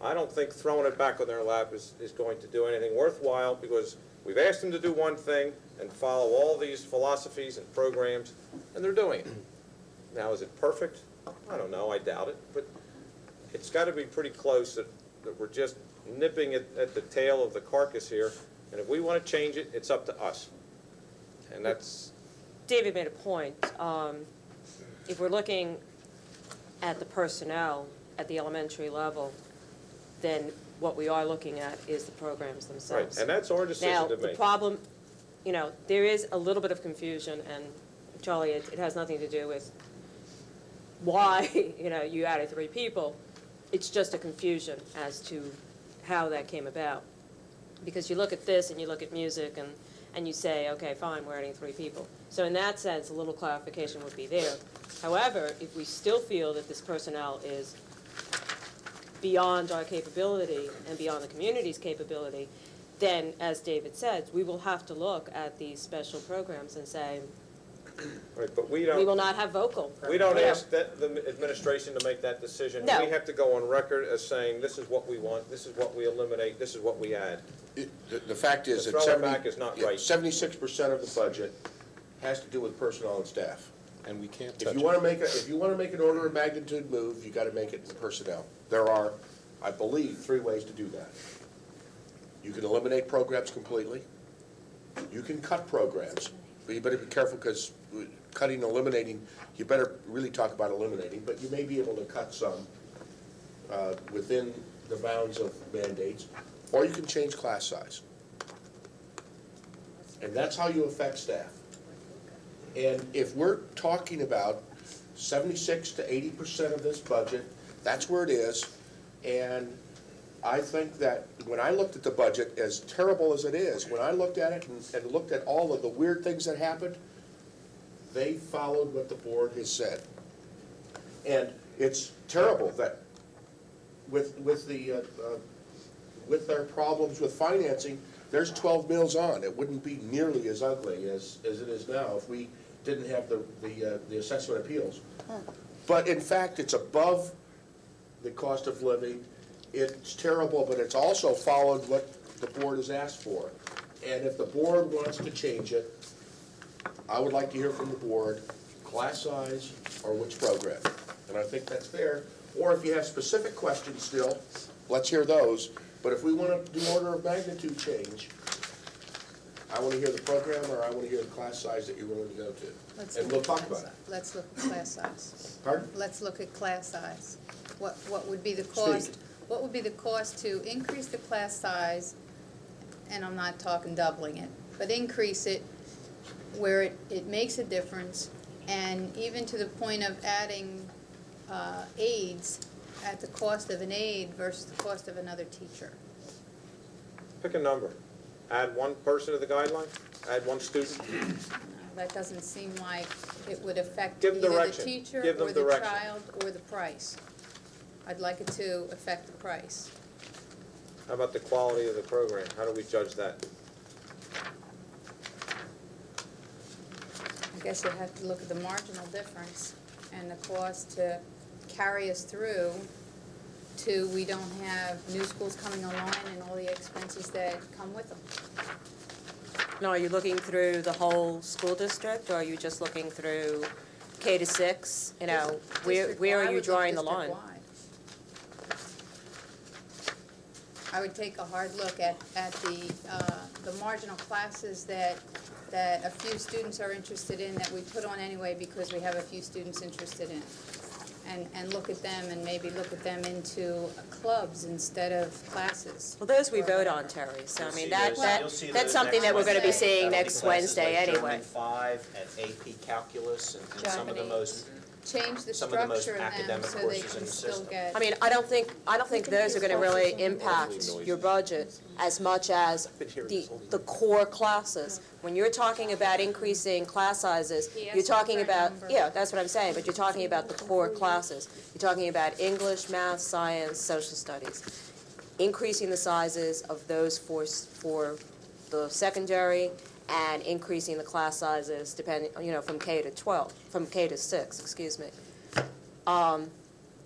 I don't think throwing it back on their lap is going to do anything worthwhile, because we've asked them to do one thing and follow all these philosophies and programs, and they're doing it. Now, is it perfect? I don't know, I doubt it, but it's got to be pretty close that we're just nipping at the tail of the carcass here, and if we want to change it, it's up to us. And that's... David made a point. If we're looking at the personnel at the elementary level, then what we are looking at is the programs themselves. Right, and that's our decision to Now, the make. problem, there is a little bit of confusion, and Charlie, it has nothing to do with why, you added 3 people. It's just a confusion as to how that came about. Because you look at this and you look at music and you say, okay, fine, we're adding 3 people. So in that sense, a little clarification would be there. However, if we still feel that this personnel is beyond our capability and beyond the community's capability, then, as David said, we will have to look at these special programs and say, Right, but we we will don't, not have vocal. we don't ask the administration to make that decision. No. We have to go on record as saying, this is what we want, this is what we eliminate, this is what we add. The fact is To that throw it back is not right. 76% of the budget has to do with personnel and staff. And we can't If touch you it. want to make an order of magnitude move, you got to make it in personnel. There are, I believe, 3 ways to do that. You can eliminate programs completely. You can cut programs, but you better be careful, because cutting, eliminating, you better really talk about eliminating, but you may be able to cut some within the bounds of mandates, or you can change class size. And that's how you affect staff. And if we're talking about 76 to 80% of this budget, that's where it is. And I think that when I looked at the budget, as terrible as it is, when I looked at it and looked at all of the weird things that happened, they followed what the board has said. And it's terrible that with their problems with financing, there's 12 mills on. It wouldn't be nearly as ugly as it is now if we didn't have the assessment appeals. But in fact, it's above the cost of living. It's terrible, but it's also followed what the board has asked for. And if the board wants to change it, I would like to hear from the board, class size or which program. And I think that's fair. Or if you have specific questions still, let's hear those. But if we want to do order of magnitude change, I want to hear the program, or I want to hear the class size that you're willing to go to. And we'll talk about it. Let's look at class size. Pardon? Let's look at class size. What would be the cost? What would be the cost to increase the class size, and I'm not talking doubling it, but increase it where it makes a difference, and even to the point of adding aides at the cost of an aide versus the cost of another teacher? Pick a number. Add 1 person to the guideline, add 1 student. That doesn't seem like it would affect Give either the direction. teacher Give them or the direction. child or the price. I'd like it to affect the price. How about the quality of the program? How do we judge that? I guess you have to look at the marginal difference and the cost to carry us through to we don't have new schools coming online and all the expenses that come with them. Now, are you looking through the whole school district, or are you just looking through K to 6? Where District-wide, are I you would look drawing the line? district-wide. I would take a hard look at the marginal classes that a few students are interested in, that we put on anyway because we have a few students interested in. And look at them, and maybe look at them into clubs instead of classes. Well, those we vote on, Terry, so I mean, that's You'll something that we're going to be seeing That'll be next classes Wednesday like anyway. German 5 and AP Calculus and some of the most, Change the some of the most structure of them academic so they courses in can the still system. get. I mean, I don't think those are going to really impact your budget as much as the core classes. When you're talking about increasing class sizes, you're talking about, yeah, that's what I'm saying, but you're talking about the core classes. You're talking about English, math, science, social studies. Increasing the sizes of those for the secondary, and increasing the class sizes depending, from K to 12, from K to 6, excuse me.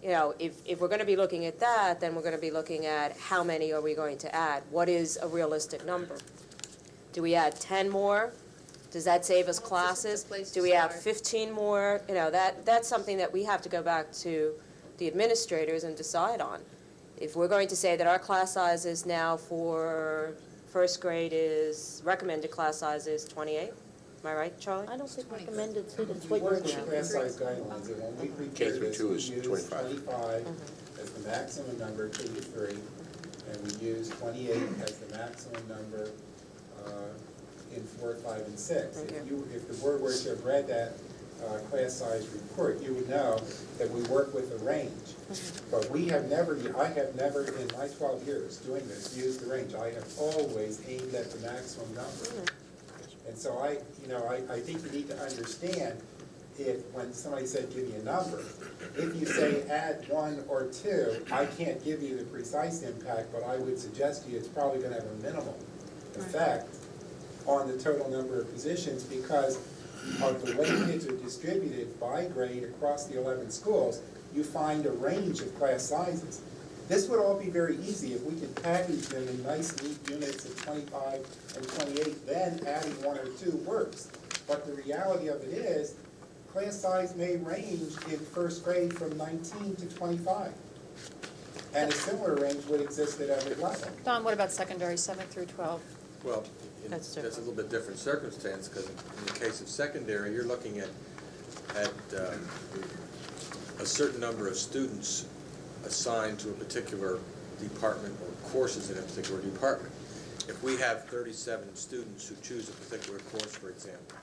you know, if we're going to be looking at that, then we're going to be looking at how many are we going to add? What is a realistic number? Do we add 10 more? Does that save us classes? Do we have 15 more? You know, that's something that we have to go back to the administrators and decide on. If we're going to say that our class sizes now for first grade is, recommended class size is 28, am I right, Charlie? I don't think recommended, it's what We you're work with class size guidelines, and when we prepare this, we use 25 as the maximum number, K to 3, and we use 28 as the maximum number in 4, 5, and 6. If the board were to have read that class size report, you would know that we work with a range. But I have never in my 12 years doing this used the range. I have always aimed at the maximum number. And so I think you need to understand when somebody said give me a number, if you say add 1 or 2, I can't give you the precise impact, but I would suggest to you it's probably going to have a minimal effect on the total number of positions because of the way kids are distributed by grade across the 11 schools. You find a range of class sizes. This would all be very easy if we could package them in nice, neat units of 25 and 28, then adding 1 or 2 works. But the reality of it is, class size may range in first grade from 19 to 25. And a similar range would exist at every level. Don, what about secondary, 7 through 12? Well, That's that's a little bit different circumstance, because in the case of secondary, you're looking at a certain number of students assigned to a particular department or courses in a particular department. If we have 37 students who choose a particular course, for example,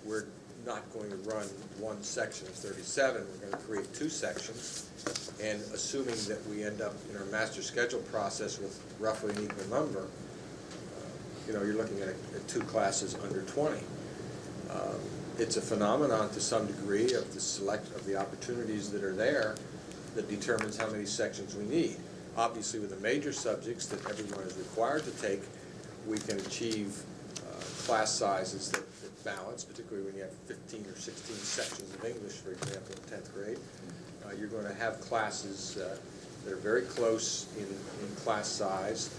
we're not going to run one section of 37, we're going to create 2 sections, and assuming that we end up in our master schedule process with roughly an equal number, you're looking at 2 classes under 20. It's a phenomenon to some degree of the opportunities that are there that determines how many sections we need. Obviously, with the major subjects that everyone is required to take, we can achieve class sizes that balance, particularly when you have 15 or 16 sections of English, for example, in 10th grade. You're going to have classes that are very close in class size,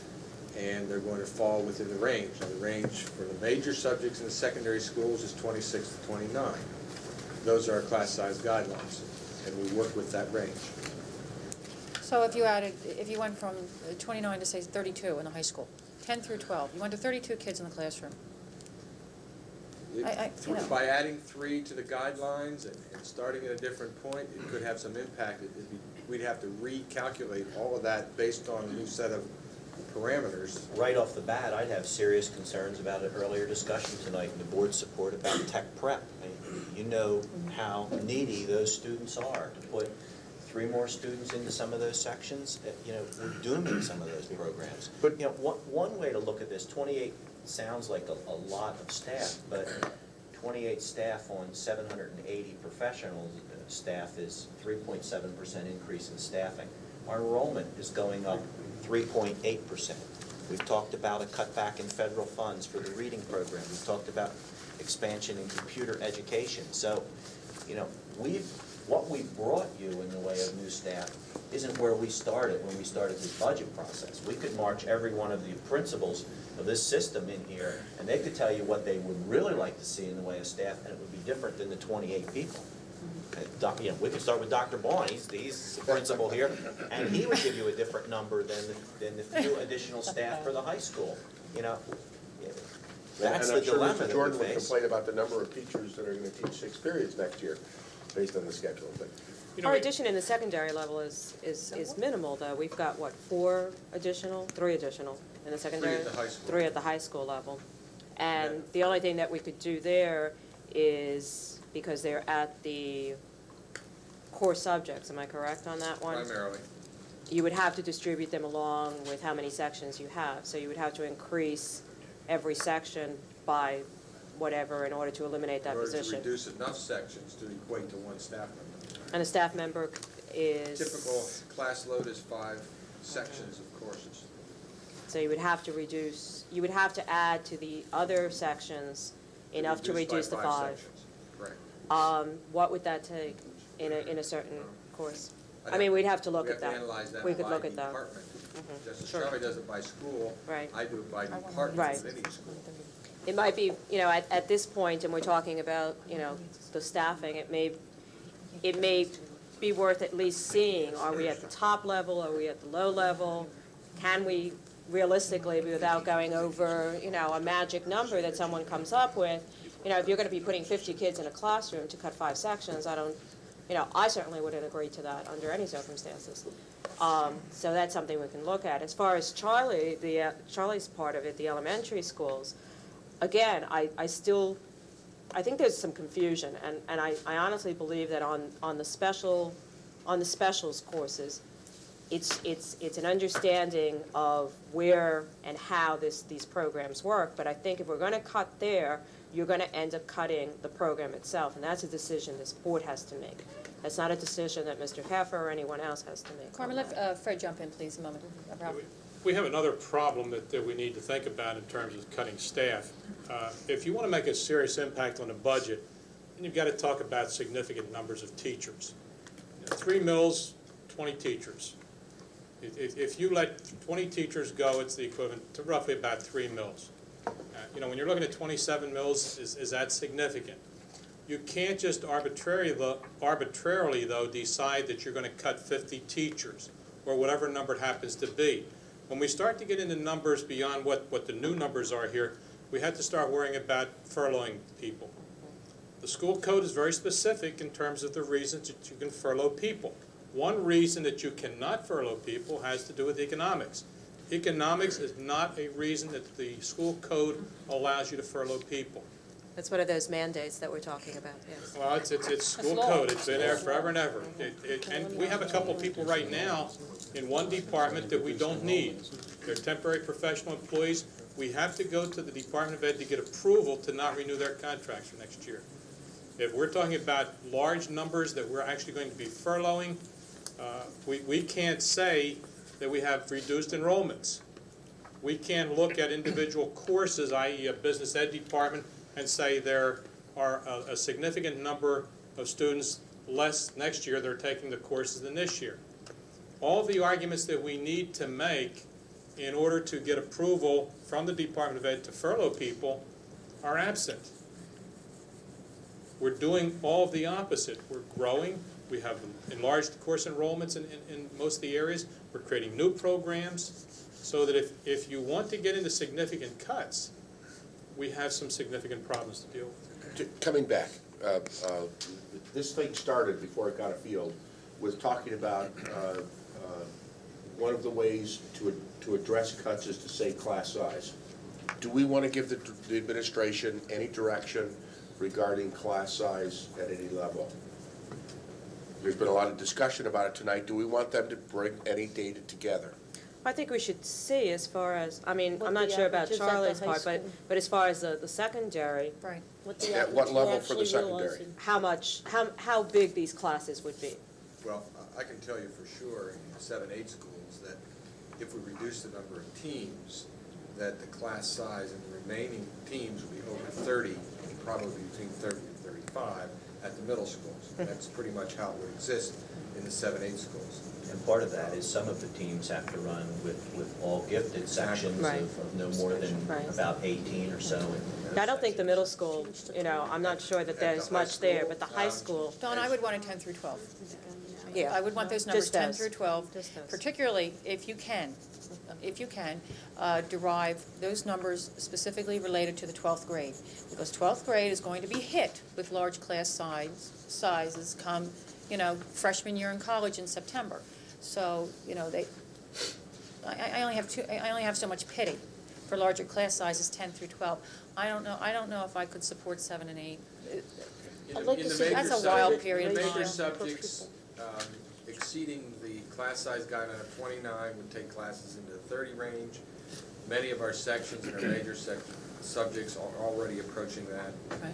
and they're going to fall within the range. Now, the range for the major subjects in the secondary schools is 26 to 29. Those are our class size guidelines, and we work with that range. So if you went from 29 to say 32 in the high school, 10 through 12, you went to 32 kids in the classroom. By adding 3 to the guidelines and starting at a different point, it could have some impact. We'd have to recalculate all of that based on a new set of parameters. Right off the bat, I'd have serious concerns about an earlier discussion tonight and the board's support about tech prep. You know how needy those students are. To put 3 more students into some of those sections, we're dooming some of those programs. But one way to look at this, 28 sounds like a lot of staff, but 28 staff on 780 professional staff is 3.7% increase in staffing. Our enrollment is going up 3.8%. We've talked about a cutback in federal funds for the reading program. We've talked about expansion in computer education. So, what we've brought you in the way of new staff isn't where we started when we started this budget process. We could march every one of the principals of this system in here, and they could tell you what they would really like to see in the way of staff, and it would be different than the 28 people. We could start with Dr. Bond. He's the principal here, and he would give you a different number than the few additional staff for the high school. That's the dilemma that we face. Jordan would complain about the number of teachers that are going to teach 6 periods next year, based on the schedule. But our addition in the secondary level is minimal, though. We've got, 3 additional in the secondary? 3 at the high school. 3 at the high school level. And the only thing that we could do there is, because they're at the core subjects, am I correct on that one? Primarily. You would have to distribute them along with how many sections you have. So you would have to increase every section by whatever in order to eliminate that position. In order to reduce enough sections to equate to 1 staff member. And a staff member is? Typical class load is 5 sections of courses. So you would have to add to the other sections enough to reduce the 5. Correct. What would that take in a certain course? I mean, we'd have to look We at that. have to analyze that We could by look at that. department. Just as Sure. Charlie does it by school, Right. I do it by department Right. within each school. It might be, at this point, and we're talking about, the staffing, it may be worth at least seeing, are we at the top level, are we at the low level? Can we realistically, without going over, a magic number that someone comes up with, if you're gonna be putting 50 kids in a classroom to cut 5 sections, I certainly wouldn't agree to that under any circumstances. So that's something we can look at. As far as Charlie's part of it, the elementary schools, again, I think there's some confusion, and I honestly believe that on the specials courses, it's an understanding of where and how these programs work, but I think if we're gonna cut there, you're gonna end up cutting the program itself, and that's a decision this board has to make. That's not a decision that Mr. Heffer or anyone else has to make. Carmen, let Fred jump in, please, a moment. Ralph. We have another problem that we need to think about in terms of cutting staff. If you want to make a serious impact on the budget, then you've got to talk about significant numbers of teachers. 3 mills, 20 teachers. If you let 20 teachers go, it's the equivalent to roughly about 3 mills. When you're looking at 27 mills, is that significant? You can't just arbitrarily, though, decide that you're going to cut 50 teachers or whatever number it happens to be. When we start to get into numbers beyond what the new numbers are here, we have to start worrying about furloughing people. The school code is very specific in terms of the reasons that you can furlough people. One reason that you cannot furlough people has to do with economics. Economics is not a reason that the school code allows you to furlough people. That's one of those mandates that we're talking about, yes. Well, it's school code. It's been there forever and ever. And we have a couple of people right now in one department that we don't need. They're temporary professional employees. We have to go to the Department of Ed to get approval to not renew their contracts for next year. If we're talking about large numbers that we're actually going to be furloughing, we can't say that we have reduced enrollments. We can't look at individual courses, i.e. a business ed department, and say there are a significant number of students less next year that are taking the courses than this year. All the arguments that we need to make in order to get approval from the Department of Ed to furlough people are absent. We're doing all of the opposite. We're growing. We have enlarged course enrollments in most of the areas. We're creating new programs so that if you want to get into significant cuts, we have some significant problems to deal with. Coming back, this thing started before it got afield with talking about one of the ways to address cuts is to say class size. Do we want to give the administration any direction regarding class size at any level? There's been a lot of discussion about it tonight. Do we want them to bring any data together? I think we should see as far as, I'm What not the sure about averages at the Charlie's high part, school. but as far as the secondary, Right. At what level for the secondary? how big these classes would be. Well, I can tell you for sure in 7-8 schools that if we reduce the number of teams, that the class size and the remaining teams will be over 30, probably between 30 and 35 at the middle schools. That's pretty much how it would exist in the 7-8 schools. And part of that is some of the teams have to run with all gifted sections Right. of no more than Right. about 18 or so. I don't think the middle school, I'm not sure that there's much there, but the high school, Dawn, I would want a 10 through 12. yeah. I would want those numbers Just 10 those. through 12, Just those. particularly if you can, derive those numbers specifically related to the 12th grade. Because 12th grade is going to be hit with large class sizes come, freshman year in college in September. So, I only have so much pity for larger class sizes, 10 through 12. I don't know if I could support 7 and 8. I'd like to see- That's a wild period In of the major time. subjects, exceeding the class size guideline of 29 would take classes into the 30 range. Many of our sections and our major subjects are already approaching that. Okay.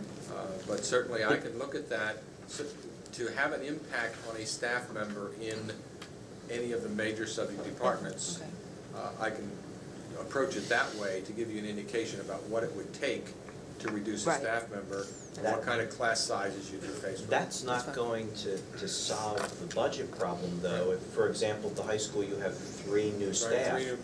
But certainly I could look at that. So to have an impact on a staff member in any of the major subject departments, Okay. I can approach it that way to give you an indication about what it would take to reduce a Right. staff member, and what kind of class sizes you'd be faced with. That's not going to solve the budget problem, though. If, for example, at the high school, you have 3 new Right, staff. three new-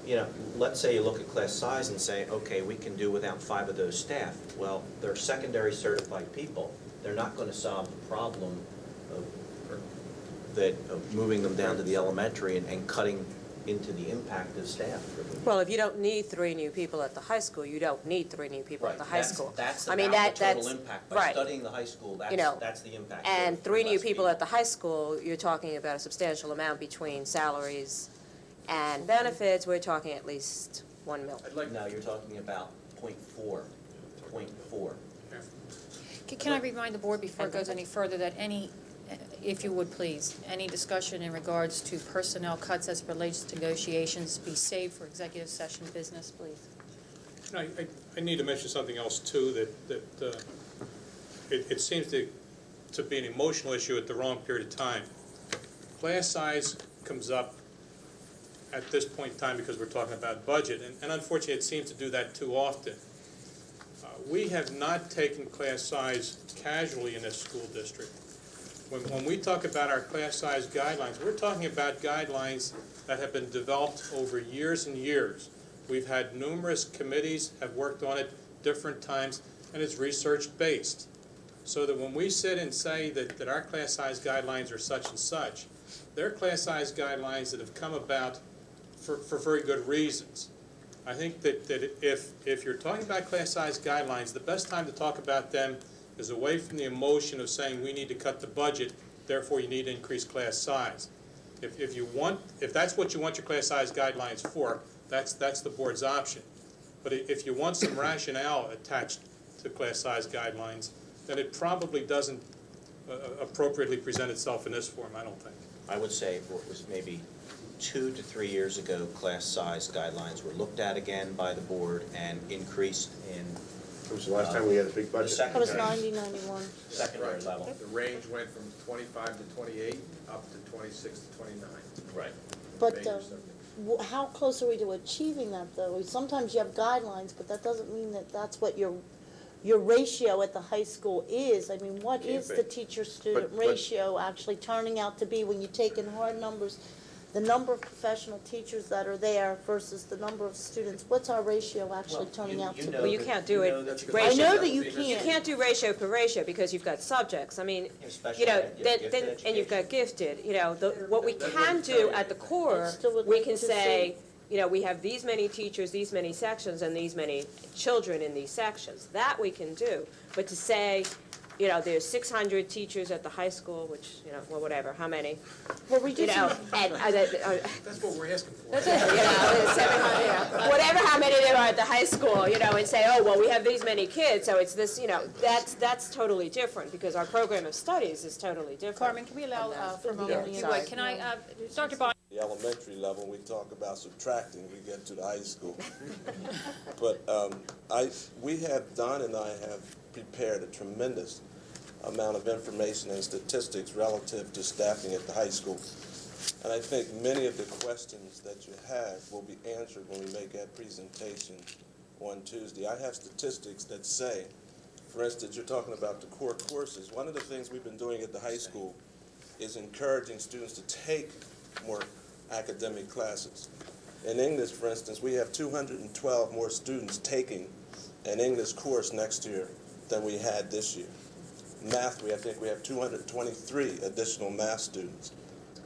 You know, let's say you look at class size and say, okay, we can do without 5 of those staff. Well, they're secondary certified people. They're not going to solve the problem of moving them down to the elementary and cutting into the impact of staff. Well, if you don't need 3 new people at the high school, you don't need 3 new people at the high school. That's I mean, about the that's total impact. By right. studying the high school, You know, that's the impact. And for 3 new less people at the high school, you're talking about a substantial amount between salaries and benefits. We're talking at least 1 mil. No, you're talking about 0.4. 0.4. Can I remind the board before it goes any further that any, if you would please, any discussion in regards to personnel cuts as it relates to negotiations be saved for executive session business, please? You know, I need to mention something else, too, that it seems to be an emotional issue at the wrong period of time. Class size comes up at this point in time because we're talking about budget, and unfortunately, it seems to do that too often. We have not taken class size casually in this school district. When we talk about our class size guidelines, we're talking about guidelines that have been developed over years and years. We've had numerous committees have worked on it different times, and it's research-based. So that when we sit and say that our class size guidelines are such and such, they're class size guidelines that have come about for very good reasons. I think that if you're talking about class size guidelines, the best time to talk about them is away from the emotion of saying we need to cut the budget, therefore you need to increase class size. If that's what you want your class size guidelines for, that's the board's option. But if you want some rationale attached to class size guidelines, then it probably doesn't appropriately present itself in this form, I don't think. I would say it was maybe 2 to 3 years ago, class size guidelines were looked at again by the board and increased in It was the last time we had a big budget. That was 90, 91. secondary Right. level. The range went from 25 to 28 up to 26 to 29. Right. But Major subjects. how close are we to achieving that, though? Sometimes you have guidelines, but that doesn't mean that that's what your ratio at the high school is. I mean, what is the teacher-student But- ratio actually turning out to be when you take in hard numbers, the number of professional teachers that are there versus the number of students? What's our ratio actually turning out to be? Well, you can't do it I ratio. know that you You can't. can't do ratio per ratio because you've got subjects. I mean, Special you know, ed, you have then, gifted and you've got gifted, you know, what we That can wouldn't tell do you at the anything. core, I still would we like can to say, see- you know, we have these many teachers, these many sections, and these many children in these sections. That we can do. But to say, you know, there's 600 teachers at the high school, which, you know, well, whatever, how many? Well, You reducing, know, and, That's what we're asking for. that's it, you know, 700, you know, whatever how many there are at the high school, you know, and say, oh, well, we have these many kids, so it's this, you know, that's totally different, because our program of studies is totally different. Carmen, can we allow for a moment, if you would? Can I, Dr. Bond? The elementary level, we talk about subtracting, we get to the high school. But we have, Don and I have prepared a tremendous amount of information and statistics relative to staffing at the high school. And I think many of the questions that you have will be answered when we make that presentation on Tuesday. I have statistics that say, for instance, you're talking about the core courses. One of the things we've been doing at the high school is encouraging students to take more academic classes. In English, for instance, we have 212 more students taking an English course next year than we had this year. Math, I think we have 223 additional math students.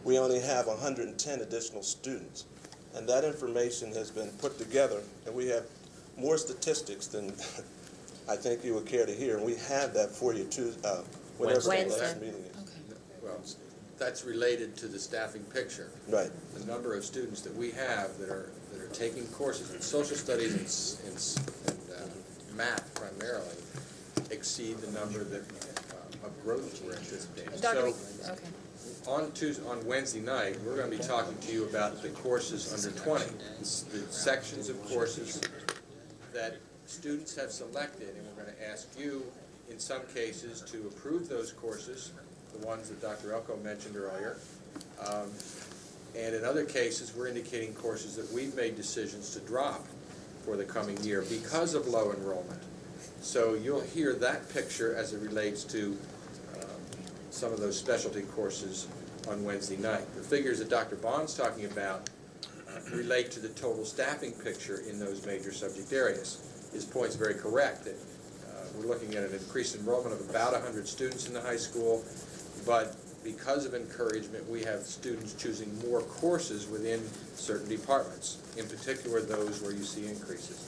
We only have 110 additional students. And that information has been put together, and we have more statistics than I think you would care to hear. And we have that for you, whenever the next meeting is. Well, that's related to the staffing picture. Right. The number of students that we have that are taking courses in social studies and math primarily exceed the number that of growth we're anticipating. Dr. So Okay. on Wednesday night, we're going to be talking to you about the courses under 20, the sections of courses that students have selected, and we're going to ask you, in some cases, to approve those courses, the ones that Dr. Elko mentioned earlier. And in other cases, we're indicating courses that we've made decisions to drop for the coming year because of low enrollment. So you'll hear that picture as it relates to some of those specialty courses on Wednesday night. The figures that Dr. Bond's talking about relate to the total staffing picture in those major subject areas. His point's very correct that we're looking at an increased enrollment of about 100 students in the high school, but because of encouragement, we have students choosing more courses within certain departments, in particular those where you see increases.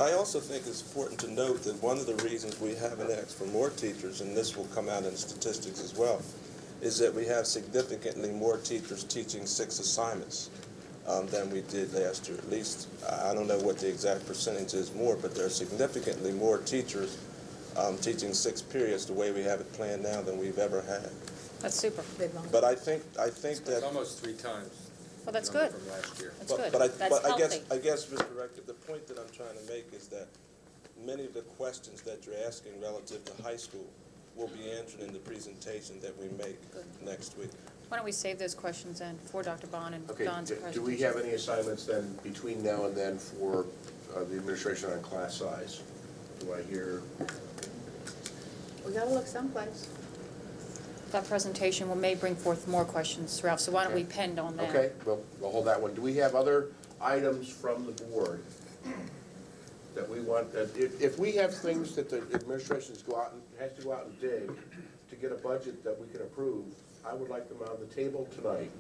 I also think it's important to note that one of the reasons we haven't asked for more teachers, and this will come out in statistics as well, is that we have significantly more teachers teaching 6 assignments than we did last year. At least, I don't know what the exact percentage is more, but there are significantly more teachers teaching 6 periods the way we have it planned now than we've ever had. That's super. But I think It's that almost 3 times. Well, that's the number good. From last year. That's good. But That's I healthy. guess, Mr. Rector, the point that I'm trying to make is that many of the questions that you're asking relative to high school will be answered in the presentation that we make next week. Why don't we save those questions then for Dr. Bond and Okay, Don's do presentation? we have any assignments then between now and then for the administration on class size? Do I hear? We gotta look someplace. That presentation may bring forth more questions, Ralph, so why don't we pend on that? Okay, well, we'll hold that one. Do we have other items from the board that we want, if we have things that the administration has to go out and dig to get a budget that we can approve, I would like them on the table tonight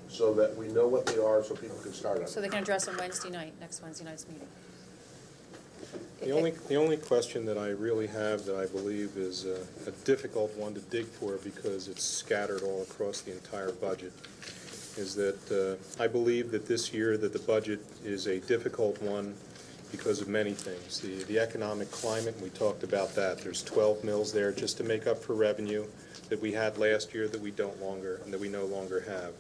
so that we know what they are so people can start on So they can address them Wednesday night, next Wednesday night's meeting. The only question that I really have that I believe is a difficult one to dig for because it's scattered all across the entire budget is that I believe that this year that the budget is a difficult one because of many things. The economic climate, we talked about that. There's 12 mills there just to make up for revenue that we had last year that we no longer have.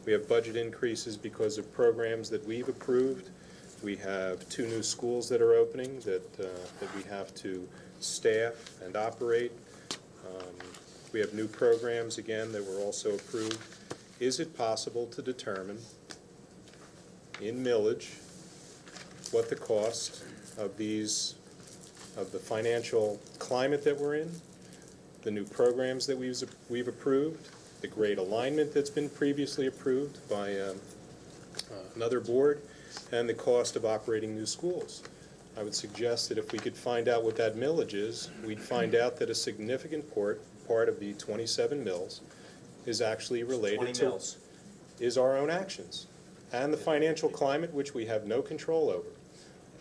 We have budget increases because of programs that we've approved. We have 2 new schools that are opening that we have to staff and operate. We have new programs, again, that were also approved. Is it possible to determine in millage what the cost of the financial climate that we're in, the new programs that we've approved, the grade alignment that's been previously approved by another board, and the cost of operating new schools? I would suggest that if we could find out what that millage is, we'd find out that a significant part of the 27 mills is actually related to is our own actions and the financial climate, which we have no control over.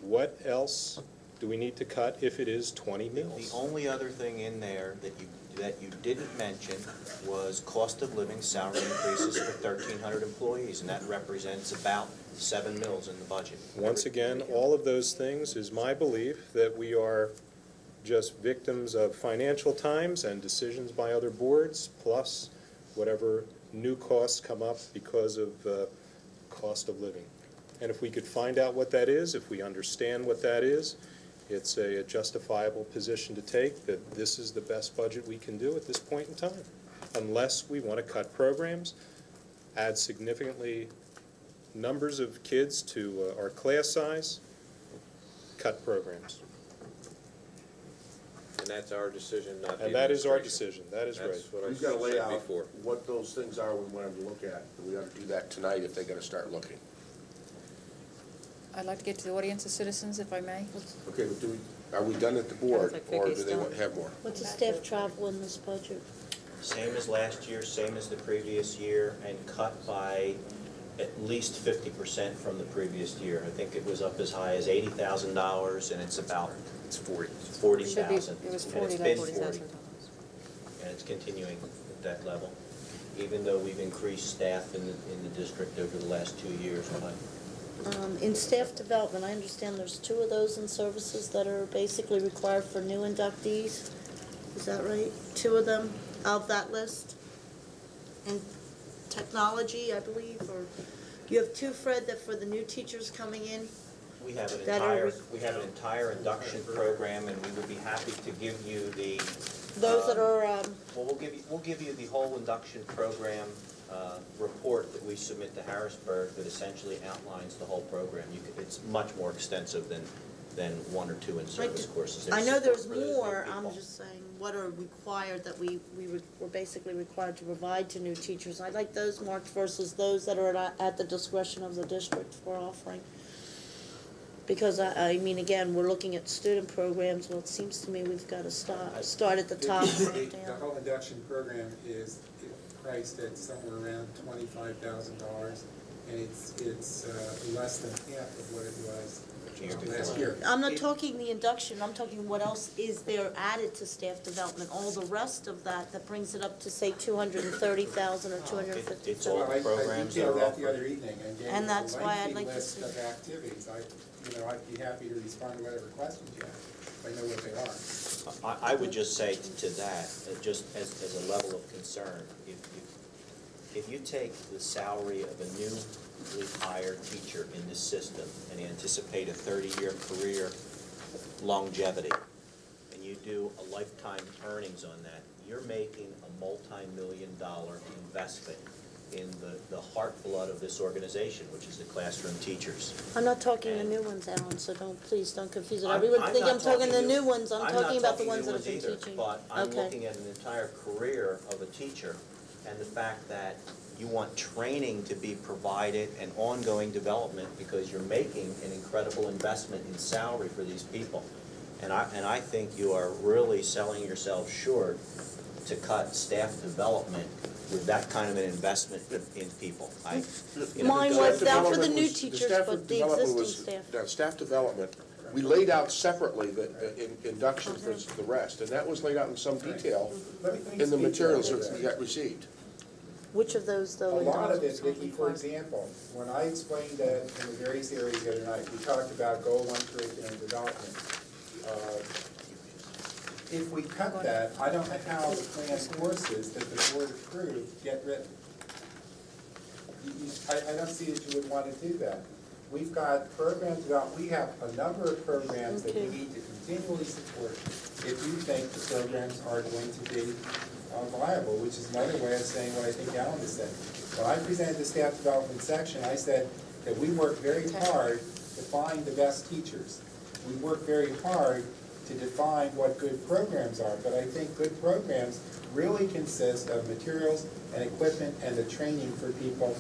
What else do we need to cut if it is 20 mills? The only other thing in there that you didn't mention was cost of living salary increases for 1,300 employees, and that represents about 7 mills in the budget. Once again, all of those things is my belief that we are just victims of financial times and decisions by other boards, plus whatever new costs come up because of cost of living. And if we could find out what that is, if we understand what that is, it's a justifiable position to take that this is the best budget we can do at this point in time, unless we want to cut programs, add significantly numbers of kids to our class size, cut programs. And that's our decision, not the And that is our administration. decision, that is right. That's what I We've got to lay said out before. what those things are we want them to look at. We ought to do that tonight if they're going to start looking. I'd like to get to the audience of citizens, if I may. Okay, but are we done at the board, like or do Vicky's they done. want to have more? What's the staff travel in this budget? Same as last year, same as the previous year, and cut by at least 50% from the previous year. I think it was up as high as $80,000, and it's about It's 40. 40,000. It was And 40, it's like been 40,000. and it's continuing at that level, even though we've increased staff in the district over the last 2 years. In staff development, I understand there's 2 of those in services that are basically required for new inductees. Is that right? 2 of them of that list? In technology, I believe, or you have 2, Fred, that for the new teachers coming in? We have an That are entire induction program, and we would be happy to give you the. Those that are, Well, we'll give you the whole induction program report that we submit to Harrisburg that essentially outlines the whole program. It's much more extensive than than 1 or 2 in-service courses. I know there's support for those more, new I'm people. just saying, what are required that we're basically required to provide to new teachers? I like those marked versus those that are at the discretion of the district for offering. Because I mean, again, we're looking at student programs, well, it seems to me we've got to start at the top and work The down. whole induction program is priced at somewhere around $25,000, and it's less than half of what it was last year. I'm not talking the induction, I'm talking what else is there added to staff development, all the rest of that brings it up to say 230,000 or 250,000. It's all Well, I programs that detailed are that the offered. other evening, and gave And you that's a why I'd lengthy like to list see- of activities. I'd be happy to respond to whatever questions you have, if I know what they are. I would just say to that, just as a level of concern, if you take the salary of a newly hired teacher in this system and anticipate a 30-year career longevity, and you do a lifetime earnings on that, you're making a multi-million-dollar investment in the heart blood of this organization, which is the classroom teachers. I'm not talking the new ones, Alan, so please don't confuse it. I'm Everyone think not I'm talking the talking new ones, I'm talking about the not ones that have talking been new ones teaching. either, but I'm Okay. looking at an entire career of a teacher, and the fact that you want training to be provided and ongoing development because you're making an incredible investment in salary for these people. And I think you are really selling yourself short to cut staff development with that kind of an investment in people. Mine was down for the new development teachers, staff but the development existing was- staff. Staff development, we laid out separately the induction for the rest, and that was laid out in some detail in the materials that we got received. Which of those, though? A lot of it, indulgences Vicki, for required? example, when I explained that in the various areas the other night, we talked about goal 1 curriculum development. If we cut that, I don't know how the planned courses that the board approved get written. I don't see that you would want to do that. We've got programs we have a number of programs that we need to continually support if you think the programs are going to be viable, which is another way of saying what I think Alan has said. When I presented the staff development section, I said that we work very hard to find the best teachers. We work very hard to define what good programs are, but I think good programs really consist of materials and equipment and the training for people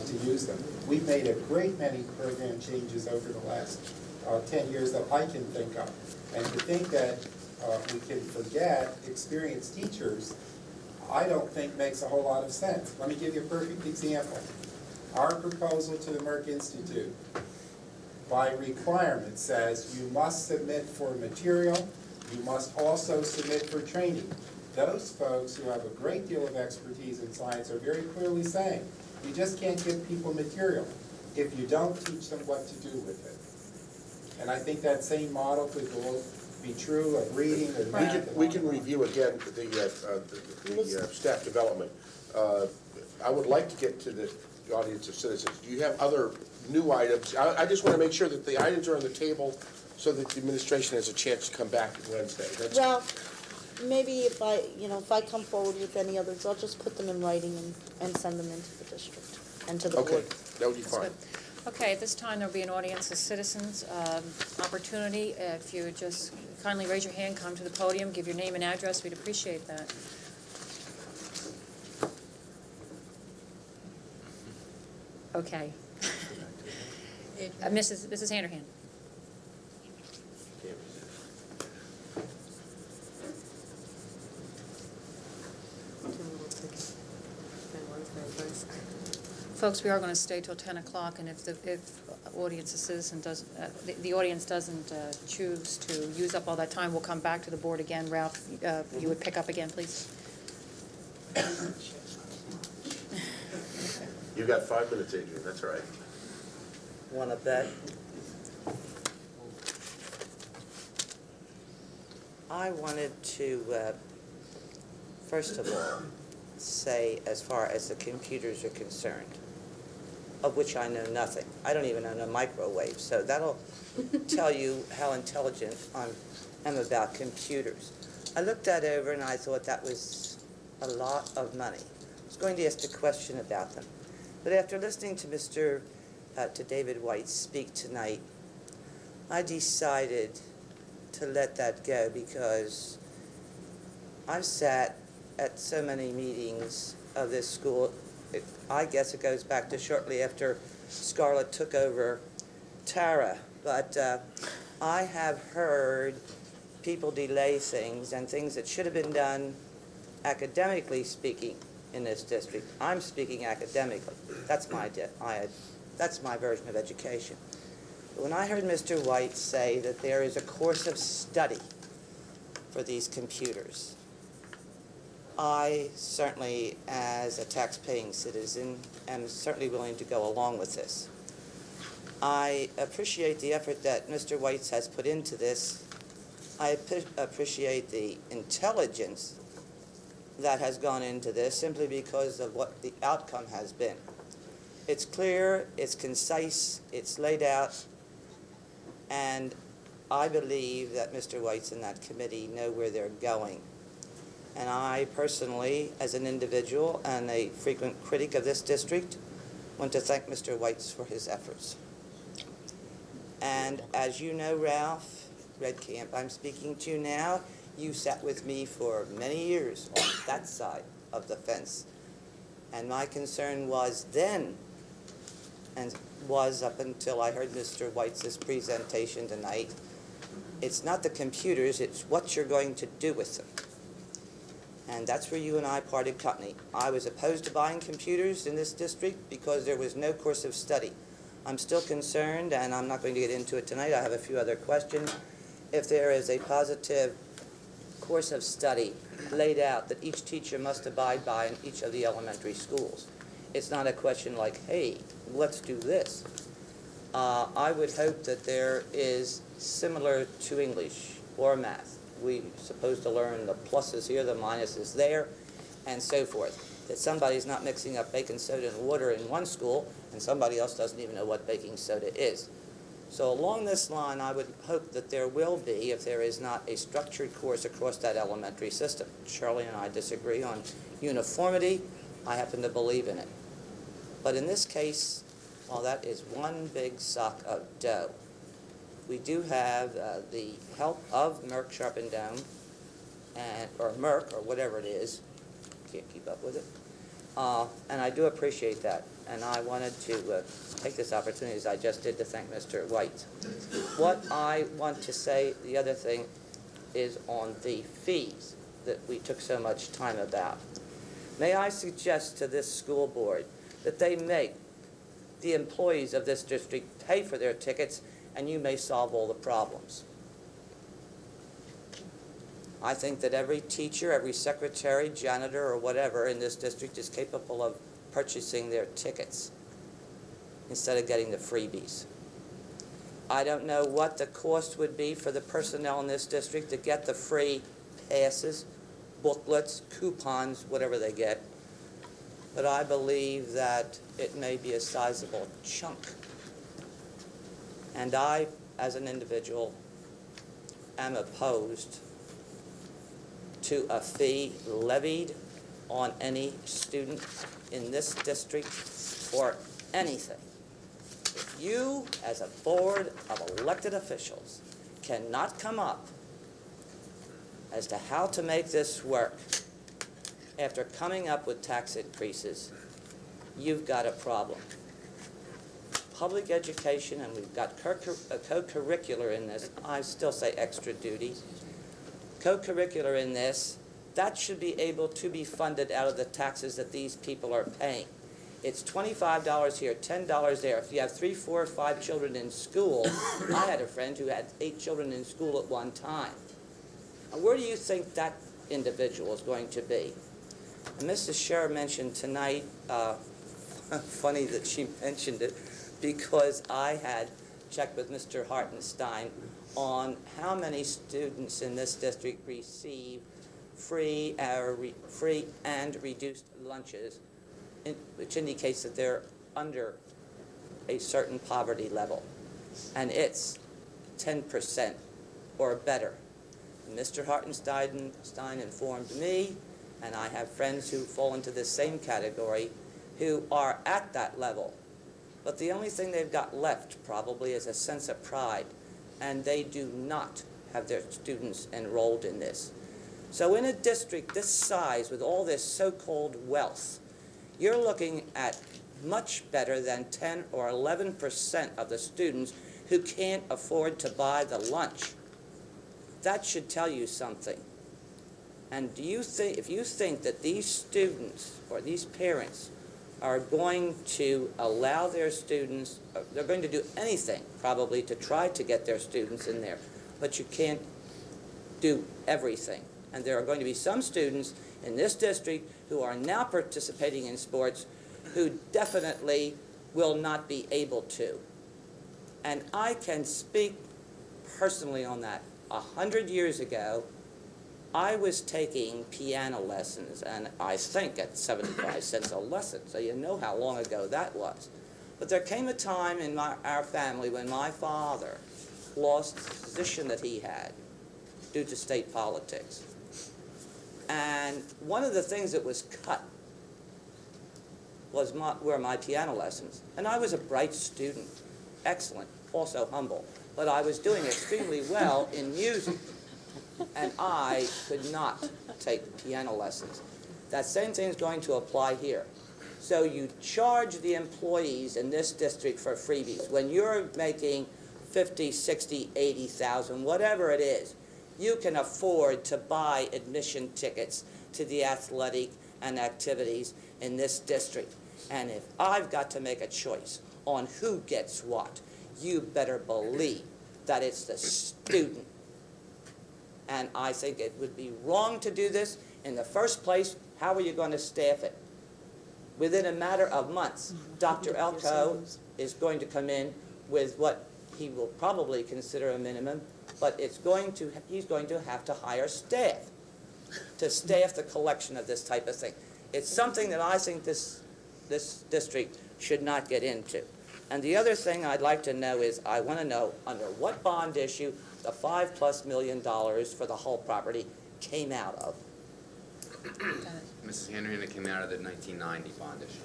to use them. We've made a great many program changes over the last 10 years that I can think of. And to think that we can forget experienced teachers, I don't think makes a whole lot of sense. Let me give you a perfect example. Our proposal to the Merck Institute, by requirement, says you must submit for material, you must also submit for training. Those folks who have a great deal of expertise in science are very clearly saying, you just can't give people material if you don't teach them what to do with it. And I think that same model could be true of reading or math. We can review again the staff development. I would like to get to the audience of citizens. Do you have other new items? I just want to make sure that the items are on the table so that the administration has a chance to come back Wednesday. Well, maybe if I come forward with any others, I'll just put them in writing and send them into the district and to the board. Okay, that would be That's fine. good. Okay, at this time, there'll be an audience of citizens opportunity. If you would just kindly raise your hand, come to the podium, give your name and address, we'd appreciate that. Okay. Mrs. Handerhan. Folks, we are going to stay till 10 o'clock, and if audience of citizen doesn't, the audience doesn't choose to use up all that time, we'll come back to the board again. Ralph, you would pick up again, please. You've got 5 minutes, Adrian, that's all right. Want to bet? I wanted to, first of all, say as far as the computers are concerned, of which I know nothing. I don't even own a microwave, so that'll tell you how intelligent I am about computers. I looked that over and I thought that was a lot of money. I was going to ask a question about them. But after listening to David White speak tonight, I decided to let that go because I've sat at so many meetings of this school. I guess it goes back to shortly after Scarlett took over Tara, but I have heard people delay things and things that should have been done academically speaking in this district. I'm speaking academically. That's my version of education. But when I heard Mr. White say that there is a course of study for these computers, I certainly, as a tax-paying citizen, am certainly willing to go along with this. I appreciate the effort that Mr. White has put into this. I appreciate the intelligence that has gone into this simply because of what the outcome has been. It's clear, it's concise, it's laid out, and I believe that Mr. White's and that committee know where they're going. And I personally, as an individual and a frequent critic of this district, want to thank Mr. White's for his efforts. And as you know, Ralph Redcamp, I'm speaking to you now. You sat with me for many years on that side of the fence. And my concern was then, and was up until I heard Mr. White's presentation tonight, it's not the computers, it's what you're going to do with them. And that's where you and I parted company. I was opposed to buying computers in this district because there was no course of study. I'm still concerned, and I'm not going to get into it tonight. I have a few other questions. If there is a positive course of study laid out that each teacher must abide by in each of the elementary schools. It's not a question like, hey, let's do this. I would hope that there is similar to English or math. We're supposed to learn the pluses here, the minuses there, and so forth. That somebody's not mixing up baking soda and water in one school, and somebody else doesn't even know what baking soda is. So along this line, I would hope that there will be, if there is not a structured course across that elementary system. Charlie and I disagree on uniformity. I happen to believe in it. But in this case, well, that is one big sock of dough. We do have the help of Merck Sharp and Dome, or Merck, or whatever it is. Can't keep up with it. And I do appreciate that. And I wanted to take this opportunity, as I just did, to thank Mr. White. What I want to say, the other thing, is on the fees that we took so much time about. May I suggest to this school board that they make the employees of this district pay for their tickets, and you may solve all the problems. I think that every teacher, every secretary, janitor, or whatever in this district is capable of purchasing their tickets instead of getting the freebies. I don't know what the cost would be for the personnel in this district to get the free passes, booklets, coupons, whatever they get, but I believe that it may be a sizable chunk. And I, as an individual, am opposed to a fee levied on any student in this district or anything. If you, as a board of elected officials, cannot come up as to how to make this work after coming up with tax increases, you've got a problem. Public education, and we've got co-curricular in this, I still say extra duty, co-curricular in this, that should be able to be funded out of the taxes that these people are paying. It's $25 here, $10 there. If you have 3, 4, 5 children in school, I had a friend who had 8 children in school at one time. Now, where do you think that individual is going to be? And Mrs. Scher mentioned tonight, funny that she mentioned it, because I had checked with Mr. Hartenstein on how many students in this district receive free and reduced lunches, which indicates that they're under a certain poverty level. And it's 10% or better. Mr. Hartenstein informed me, and I have friends who fall into this same category, who are at that level. But the only thing they've got left probably is a sense of pride and they do not have their students enrolled in this. So in a district this size with all this so-called wealth, you're looking at much better than 10 or 11% of the students who can't afford to buy the lunch. That should tell you something. And do you think, if you think that these students or these parents are going to allow their students, they're going to do anything probably to try to get their students in there, but you can't do everything. And there are going to be some students in this district who are now participating in sports who definitely will not be able to. And I can speak personally on that. 100 years ago, I was taking piano lessons, and I think at 75 cents a lesson, so you know how long ago that was. But there came a time in our family when my father lost the position that he had due to state politics. And one of the things that was cut were my piano lessons. And I was a bright student, excellent, also humble, but I was doing extremely well in music. And I could not take piano lessons. That same thing is going to apply here. So you charge the employees in this district for freebies. When you're making 50, 60, 80,000, whatever it is, you can afford to buy admission tickets to the athletic and activities in this district. And if I've got to make a choice on who gets what, you better believe that it's the student. And I think it would be wrong to do this. In the first place, how are you going to staff it? Within a matter of months, Dr. Elko is going to come in with what he will probably consider a minimum, but he's going to have to hire staff to staff the collection of this type of thing. It's something that I think this district should not get into. And the other thing I'd like to know is, I want to know under what bond issue the $5+ million for the whole property came out of. Mrs. Henry, and it came out of the 1990 bond issue.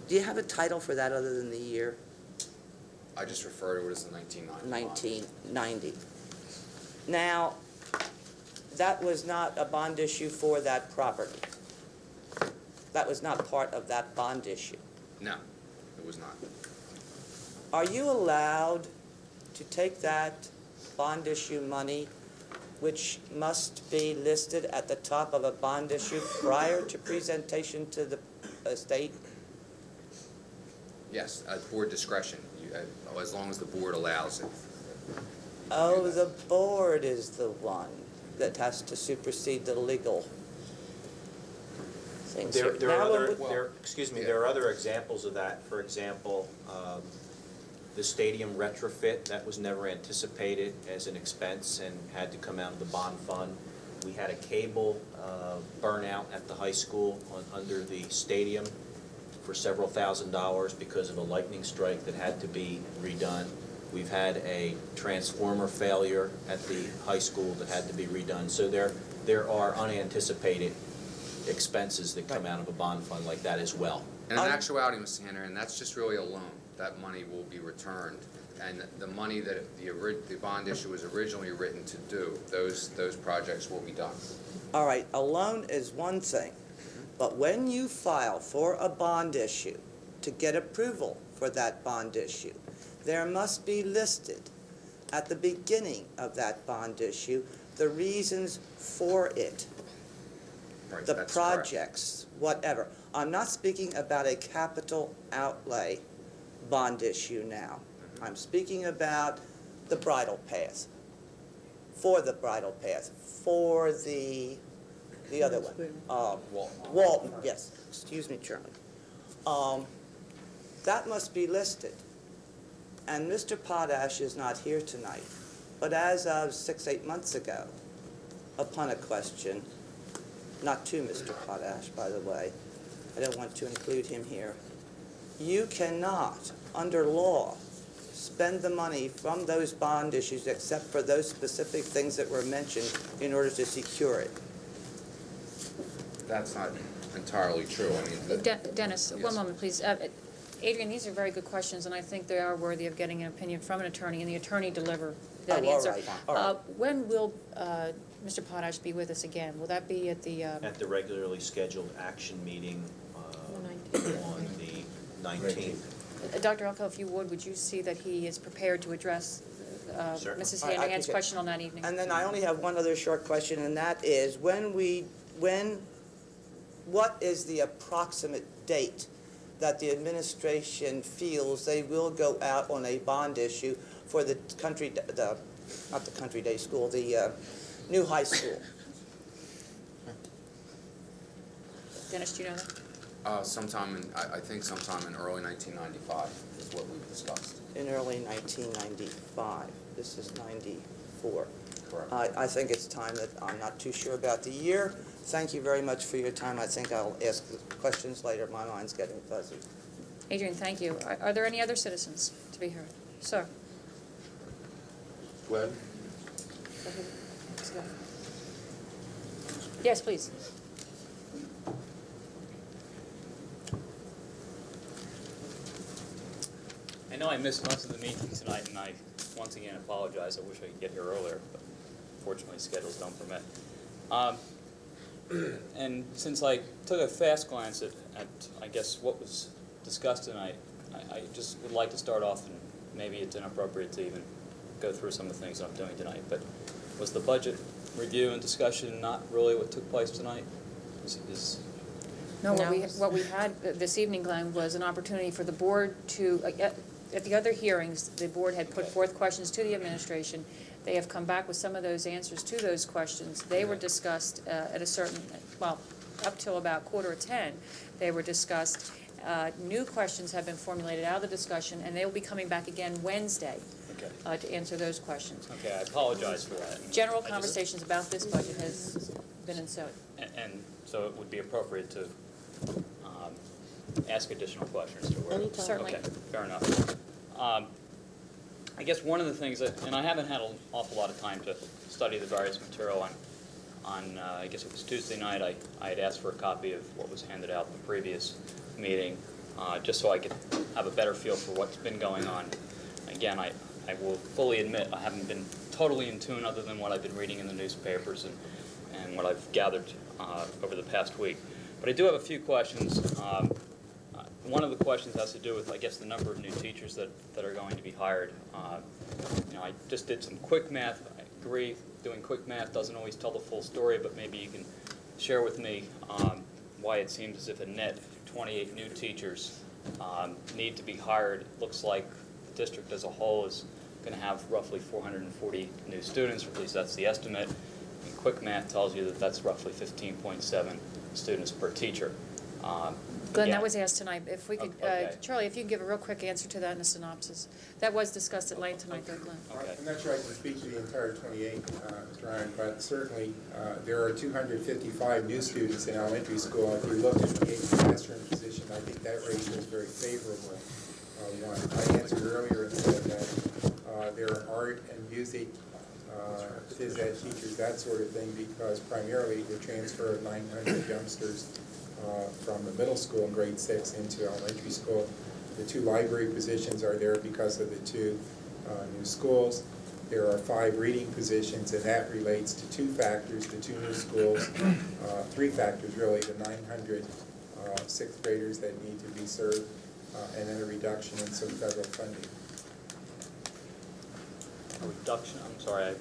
Do you have a title for that other than the year? I just refer to it as the 1990 bond. 1990. Now, that was not a bond issue for that property. That was not part of that bond issue. No, it was not. Are you allowed to take that bond issue money, which must be listed at the top of a bond issue prior to presentation to the state? Yes, at board discretion, as long as the board allows it. Oh, the board is the one that has to supersede the legal things. There are Now, other examples of that. For example, the stadium retrofit, that was never anticipated as an expense and had to come out of the bond fund. We had a cable burnout at the high school under the stadium for several $1,000s because of a lightning strike that had to be redone. We've had a transformer failure at the high school that had to be redone. So there are unanticipated expenses that come out of a bond fund like that as well. And in actuality, Mr. Henry, and that's just really a loan. That money will be returned. And the money that the bond issue was originally written to do, those projects will be done. all right, a loan is one thing, but when you file for a bond issue to get approval for that bond issue, there must be listed at the beginning of that bond issue the reasons for it, Right, the that's projects, whatever. I'm not speaking about a capital outlay bond issue now. I'm speaking about the bridle path, for the bridle path, for the other one. Walton, yes, excuse me, Chairman. That must be listed. And Mr. Potash is not here tonight, but as of 6-8 months ago, upon a question, not to Mr. Potash, by the way, I don't want to include him here, you cannot, under law, spend the money from those bond issues except for those specific things that were mentioned in order to secure it. That's not entirely true. I mean, Dennis, yes. one moment, please. Adrian, these are very good questions, and I think they are worthy of getting an opinion from an attorney, and the attorney deliver that Oh, all answer. right, all right. When will Mr. Potash be with us again? Will that be at the? At the regularly scheduled action meeting on the 19th. Dr. Elko, if you would you see that he is prepared to address Certainly. Mrs. I Hanahan's think question on that evening? And then I only have one other short question, and that is, what is the approximate date that the administration feels they will go out on a bond issue for the not the country day school, the new high school? Dennis, do you know that? I think sometime in early 1995 is what we've discussed. In early 1995. This is 94. Correct. I think it's time that, I'm not too sure about the year. Thank you very much for your time. I think I'll ask the questions later. My mind's getting fuzzy. Adrian, thank you. Are there any other citizens to be heard? Sir? Glenn? Yes, please. I know I missed most of the meeting tonight, and I once again apologize. I wish I could get here earlier, but fortunately schedules don't permit. And since I took a fast glance at I guess, what was discussed tonight, I just would like to start off, and maybe it's inappropriate to even go through some of the things that I'm doing tonight, but was the budget review and discussion not really what took place tonight? No, what we had this evening, Glenn, was an opportunity for the board to, at the other hearings, the board had put forth questions to the administration. They have come back with some of those answers to those questions. They were discussed at a certain, well, up till about 9:45, they were discussed. New questions have been formulated out of the discussion, and they will be coming back again Wednesday to answer those questions. Okay, I apologize for that. General conversations about this budget has been ensued. And so it would be appropriate to ask additional questions to where? Anytime. Certainly. Okay, fair enough. I guess one of the things that, and I haven't had an awful lot of time to study the various material on I guess it was Tuesday night, I had asked for a copy of what was handed out the previous meeting, just so I could have a better feel for what's been going on. Again, I will fully admit I haven't been totally in tune other than what I've been reading in the newspapers and what I've gathered over the past week. But I do have a few questions. One of the questions has to do with, I guess, the number of new teachers that are going to be hired. I just did some quick math. I agree, doing quick math doesn't always tell the full story, but maybe you can share with me why it seems as if a net 28 new teachers need to be hired. It looks like the district as a whole is going to have roughly 440 new students, or at least that's the estimate. And quick math tells you that that's roughly 15.7 students per teacher. Glenn, that was asked tonight. If we could, Okay. Charlie, if you could give a real quick answer to that in a synopsis. That was discussed at length tonight, though, Glenn. Okay. I'm not sure I can speak to the entire 28, Mr. Ryan, but certainly there are 255 new students in elementary school. If you look at the classroom position, I think that ratio is very favorable. I answered earlier and said that there are art and music, phys ed teachers, that sort of thing, because primarily the transfer of 900 youngsters from the middle school in grade 6 into elementary school. The 2 library positions are there because of the 2 new schools. There are 5 reading positions, and that relates to 2 factors, the 2 new schools, 3 factors really, the 900 6th graders that need to be served, and then a reduction in some federal funding. A reduction, I'm sorry, I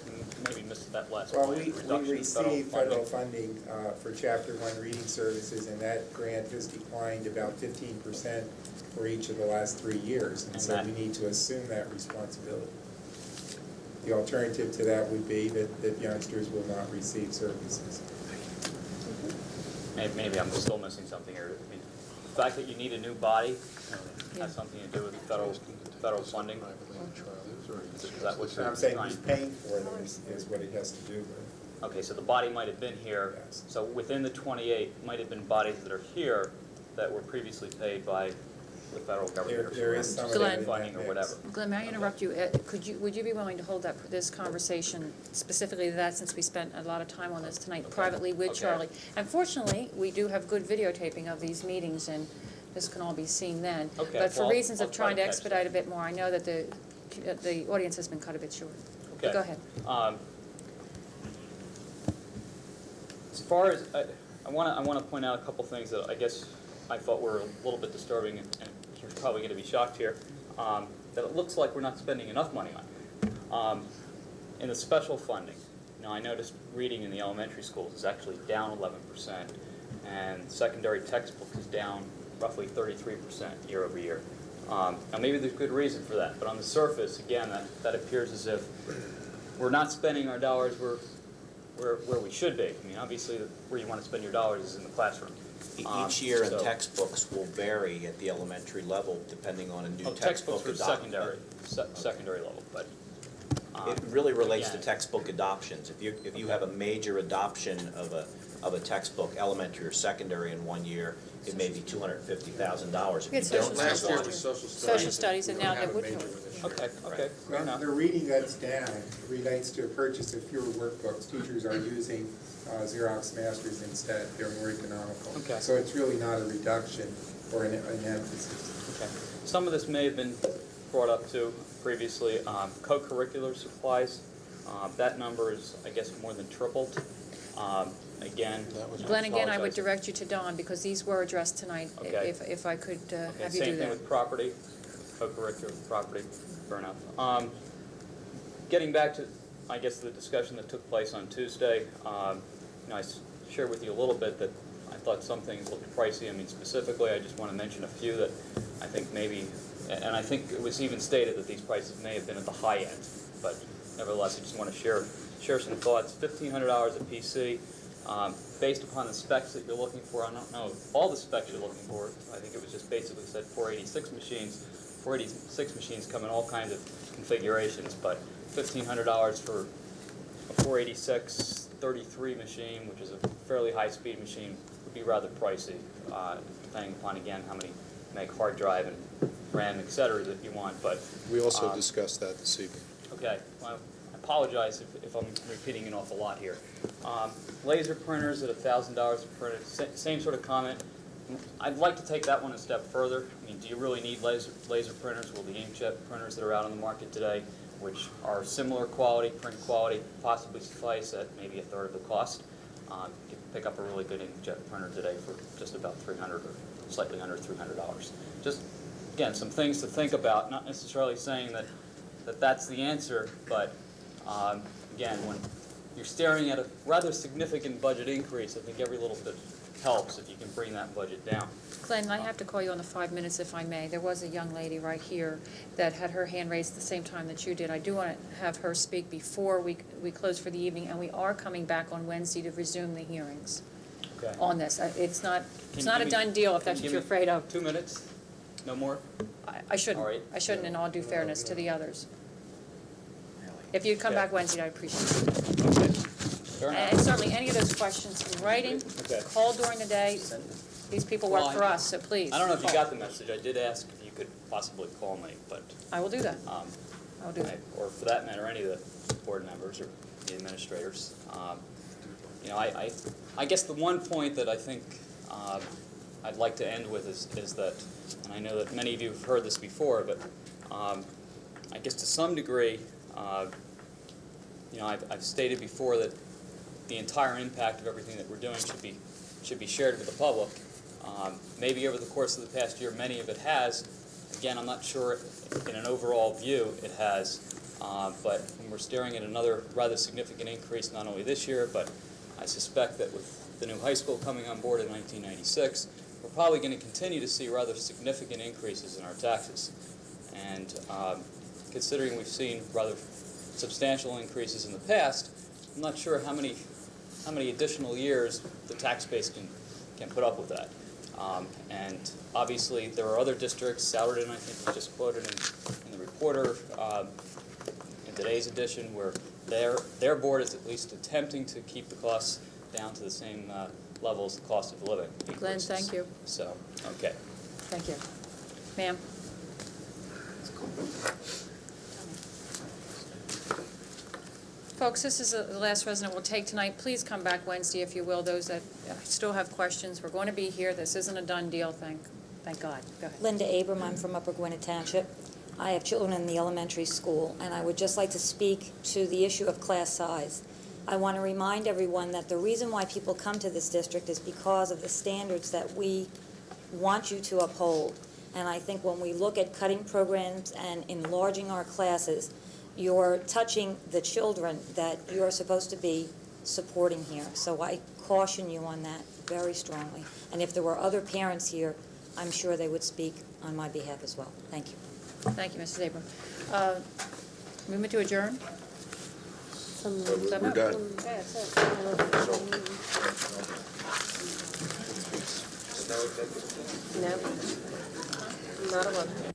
maybe missed that last Well, point. we receive federal funding for Chapter 1 reading services, and that grant has declined about 15% for each of the last 3 years, and so we need to assume that responsibility. The alternative to that would be that youngsters will not receive services. Maybe I'm still missing something here. I mean, the fact that you need a new body has something to do with federal funding? Is that what I'm saying who's paying for them is what it has to do with. Okay, so the body might have been here. Yes. So within the 28 might have been bodies that are here that were previously paid by the federal government. There is some of that in that funding or whatever. Glenn, may I interrupt you? Would you be willing to hold this conversation specifically to that, since we spent a lot of time on this tonight privately with Charlie? Unfortunately, we do have good videotaping of these meetings, and this can all be seen then. Okay, But for well, reasons I'll of try trying to to catch expedite a bit more, I know that the audience has been cut a bit short. Okay. Go ahead. As far as, I want to point out a couple things that I guess I thought were a little bit disturbing, and you're probably going to be shocked here, that it looks like we're not spending enough money on. In the special funding, now I noticed reading in the elementary schools is actually down 11%, and secondary textbook is down roughly 33% year over year. Now maybe there's good reason for that, but on the surface, again, that appears as if we're not spending our dollars where we should be. I mean, obviously, where you want to spend your dollars is in the classroom. Each year in textbooks will vary at the elementary level depending on a new textbook textbooks are secondary level, but it really relates again, to textbook adoptions. If you have a major adoption of a textbook, elementary or secondary in 1 year, it may be $250,000. It's Last year was social studies, and now they would. Okay, fair enough. The reading that's down relates to a purchase of fewer workbooks. Teachers are using Xerox Masters instead. They're more economical. Okay. So it's really not a reduction or an emphasis. Okay. Some of this may have been brought up too previously. Co-curricular supplies, that number is, I guess, more than tripled. Again, Glenn, again, I would direct you to Don, because these were addressed tonight, Okay. if I could have you do same thing that. with property, co-curricular property, fair enough. Getting back to, I guess, the discussion that took place on Tuesday, I shared with you a little bit that I thought some things looked pricey. I mean, specifically, I just want to mention a few that I think maybe, and I think it was even stated that these prices may have been at the high end, but nevertheless, I just want to share some thoughts. $1,500 a PC. Based upon the specs that you're looking for, I don't know all the specs you're looking for. I think it was just basically said 486 machines. 486 machines come in all kinds of configurations, but $1,500 for a 486 33 machine, which is a fairly high-speed machine, would be rather pricey, depending upon, again, how many meg hard drive and RAM, et cetera, that you want. But We also discussed that this evening. okay. Well, I apologize if I'm repeating an awful lot here. Laser printers at $1,000 a printer, same sort of comment. I'd like to take that one a step further. I mean, do you really need laser printers? Will the inkjet printers that are out on the market today, which are similar quality, print quality, possibly suffice at maybe a third of the cost? You can pick up a really good inkjet printer today for just about $300 or slightly under $300. Just, again, some things to think about, not necessarily saying that that's the answer, but again, when you're staring at a rather significant budget increase, I think every little bit helps if you can bring that budget down. Glenn, I have to call you on the 5 minutes if I may. There was a young lady right here that had her hand raised at the same time that you did. I do want to have her speak before we close for the evening, and we are coming back on Wednesday to resume the hearings on this. It's not a done deal if that's what you're afraid of. 2 minutes? No more? I shouldn't. All right. I shouldn't, in all due fairness to the others. If you'd come back Wednesday, I'd appreciate it. Okay. Fair enough. And certainly, any of those questions in writing, call during the day. These people work for us, so please. I don't know if you got the message. I did ask if you could possibly call me, but I will do that. I will do that. Or for that matter, any of the board members or the administrators. I guess the one point that I think I'd like to end with is that, and I know that many of you have heard this before, but I guess to some degree, I've stated before that the entire impact of everything that we're doing should be shared with the public. Maybe over the course of the past year, many of it has. Again, I'm not sure in an overall view it has, but when we're staring at another rather significant increase not only this year, but I suspect that with the new high school coming on board in 1996, we're probably going to continue to see rather significant increases in our taxes. And considering we've seen rather substantial increases in the past, I'm not sure how many additional years the tax base can put up with that. And obviously there are other districts, Souderton I think you just quoted in the reporter in today's edition, where their board is at least attempting to keep the costs down to the same level as the cost of living increases. Glenn, thank you. So, okay. Thank you. Ma'am? Folks, this is the last resident we'll take tonight. Please come back Wednesday if you will. Those that still have questions, we're going to be here. This isn't a done deal, thank Thank God. Go ahead. Linda Abram, I'm from Upper Gwinnett Township. I have children in the elementary school, and I would just like to speak to the issue of class size. I want to remind everyone that the reason why people come to this district is because of the standards that we want you to uphold. And I think when we look at cutting programs and enlarging our classes, you're touching the children that you're supposed to be supporting here. So I caution you on that very strongly. And if there were other parents here, I'm sure they would speak on my behalf as well. Thank you. Thank you, Mrs. Abram. Movement to adjourn? We're done. Okay, that's it. No, not a one.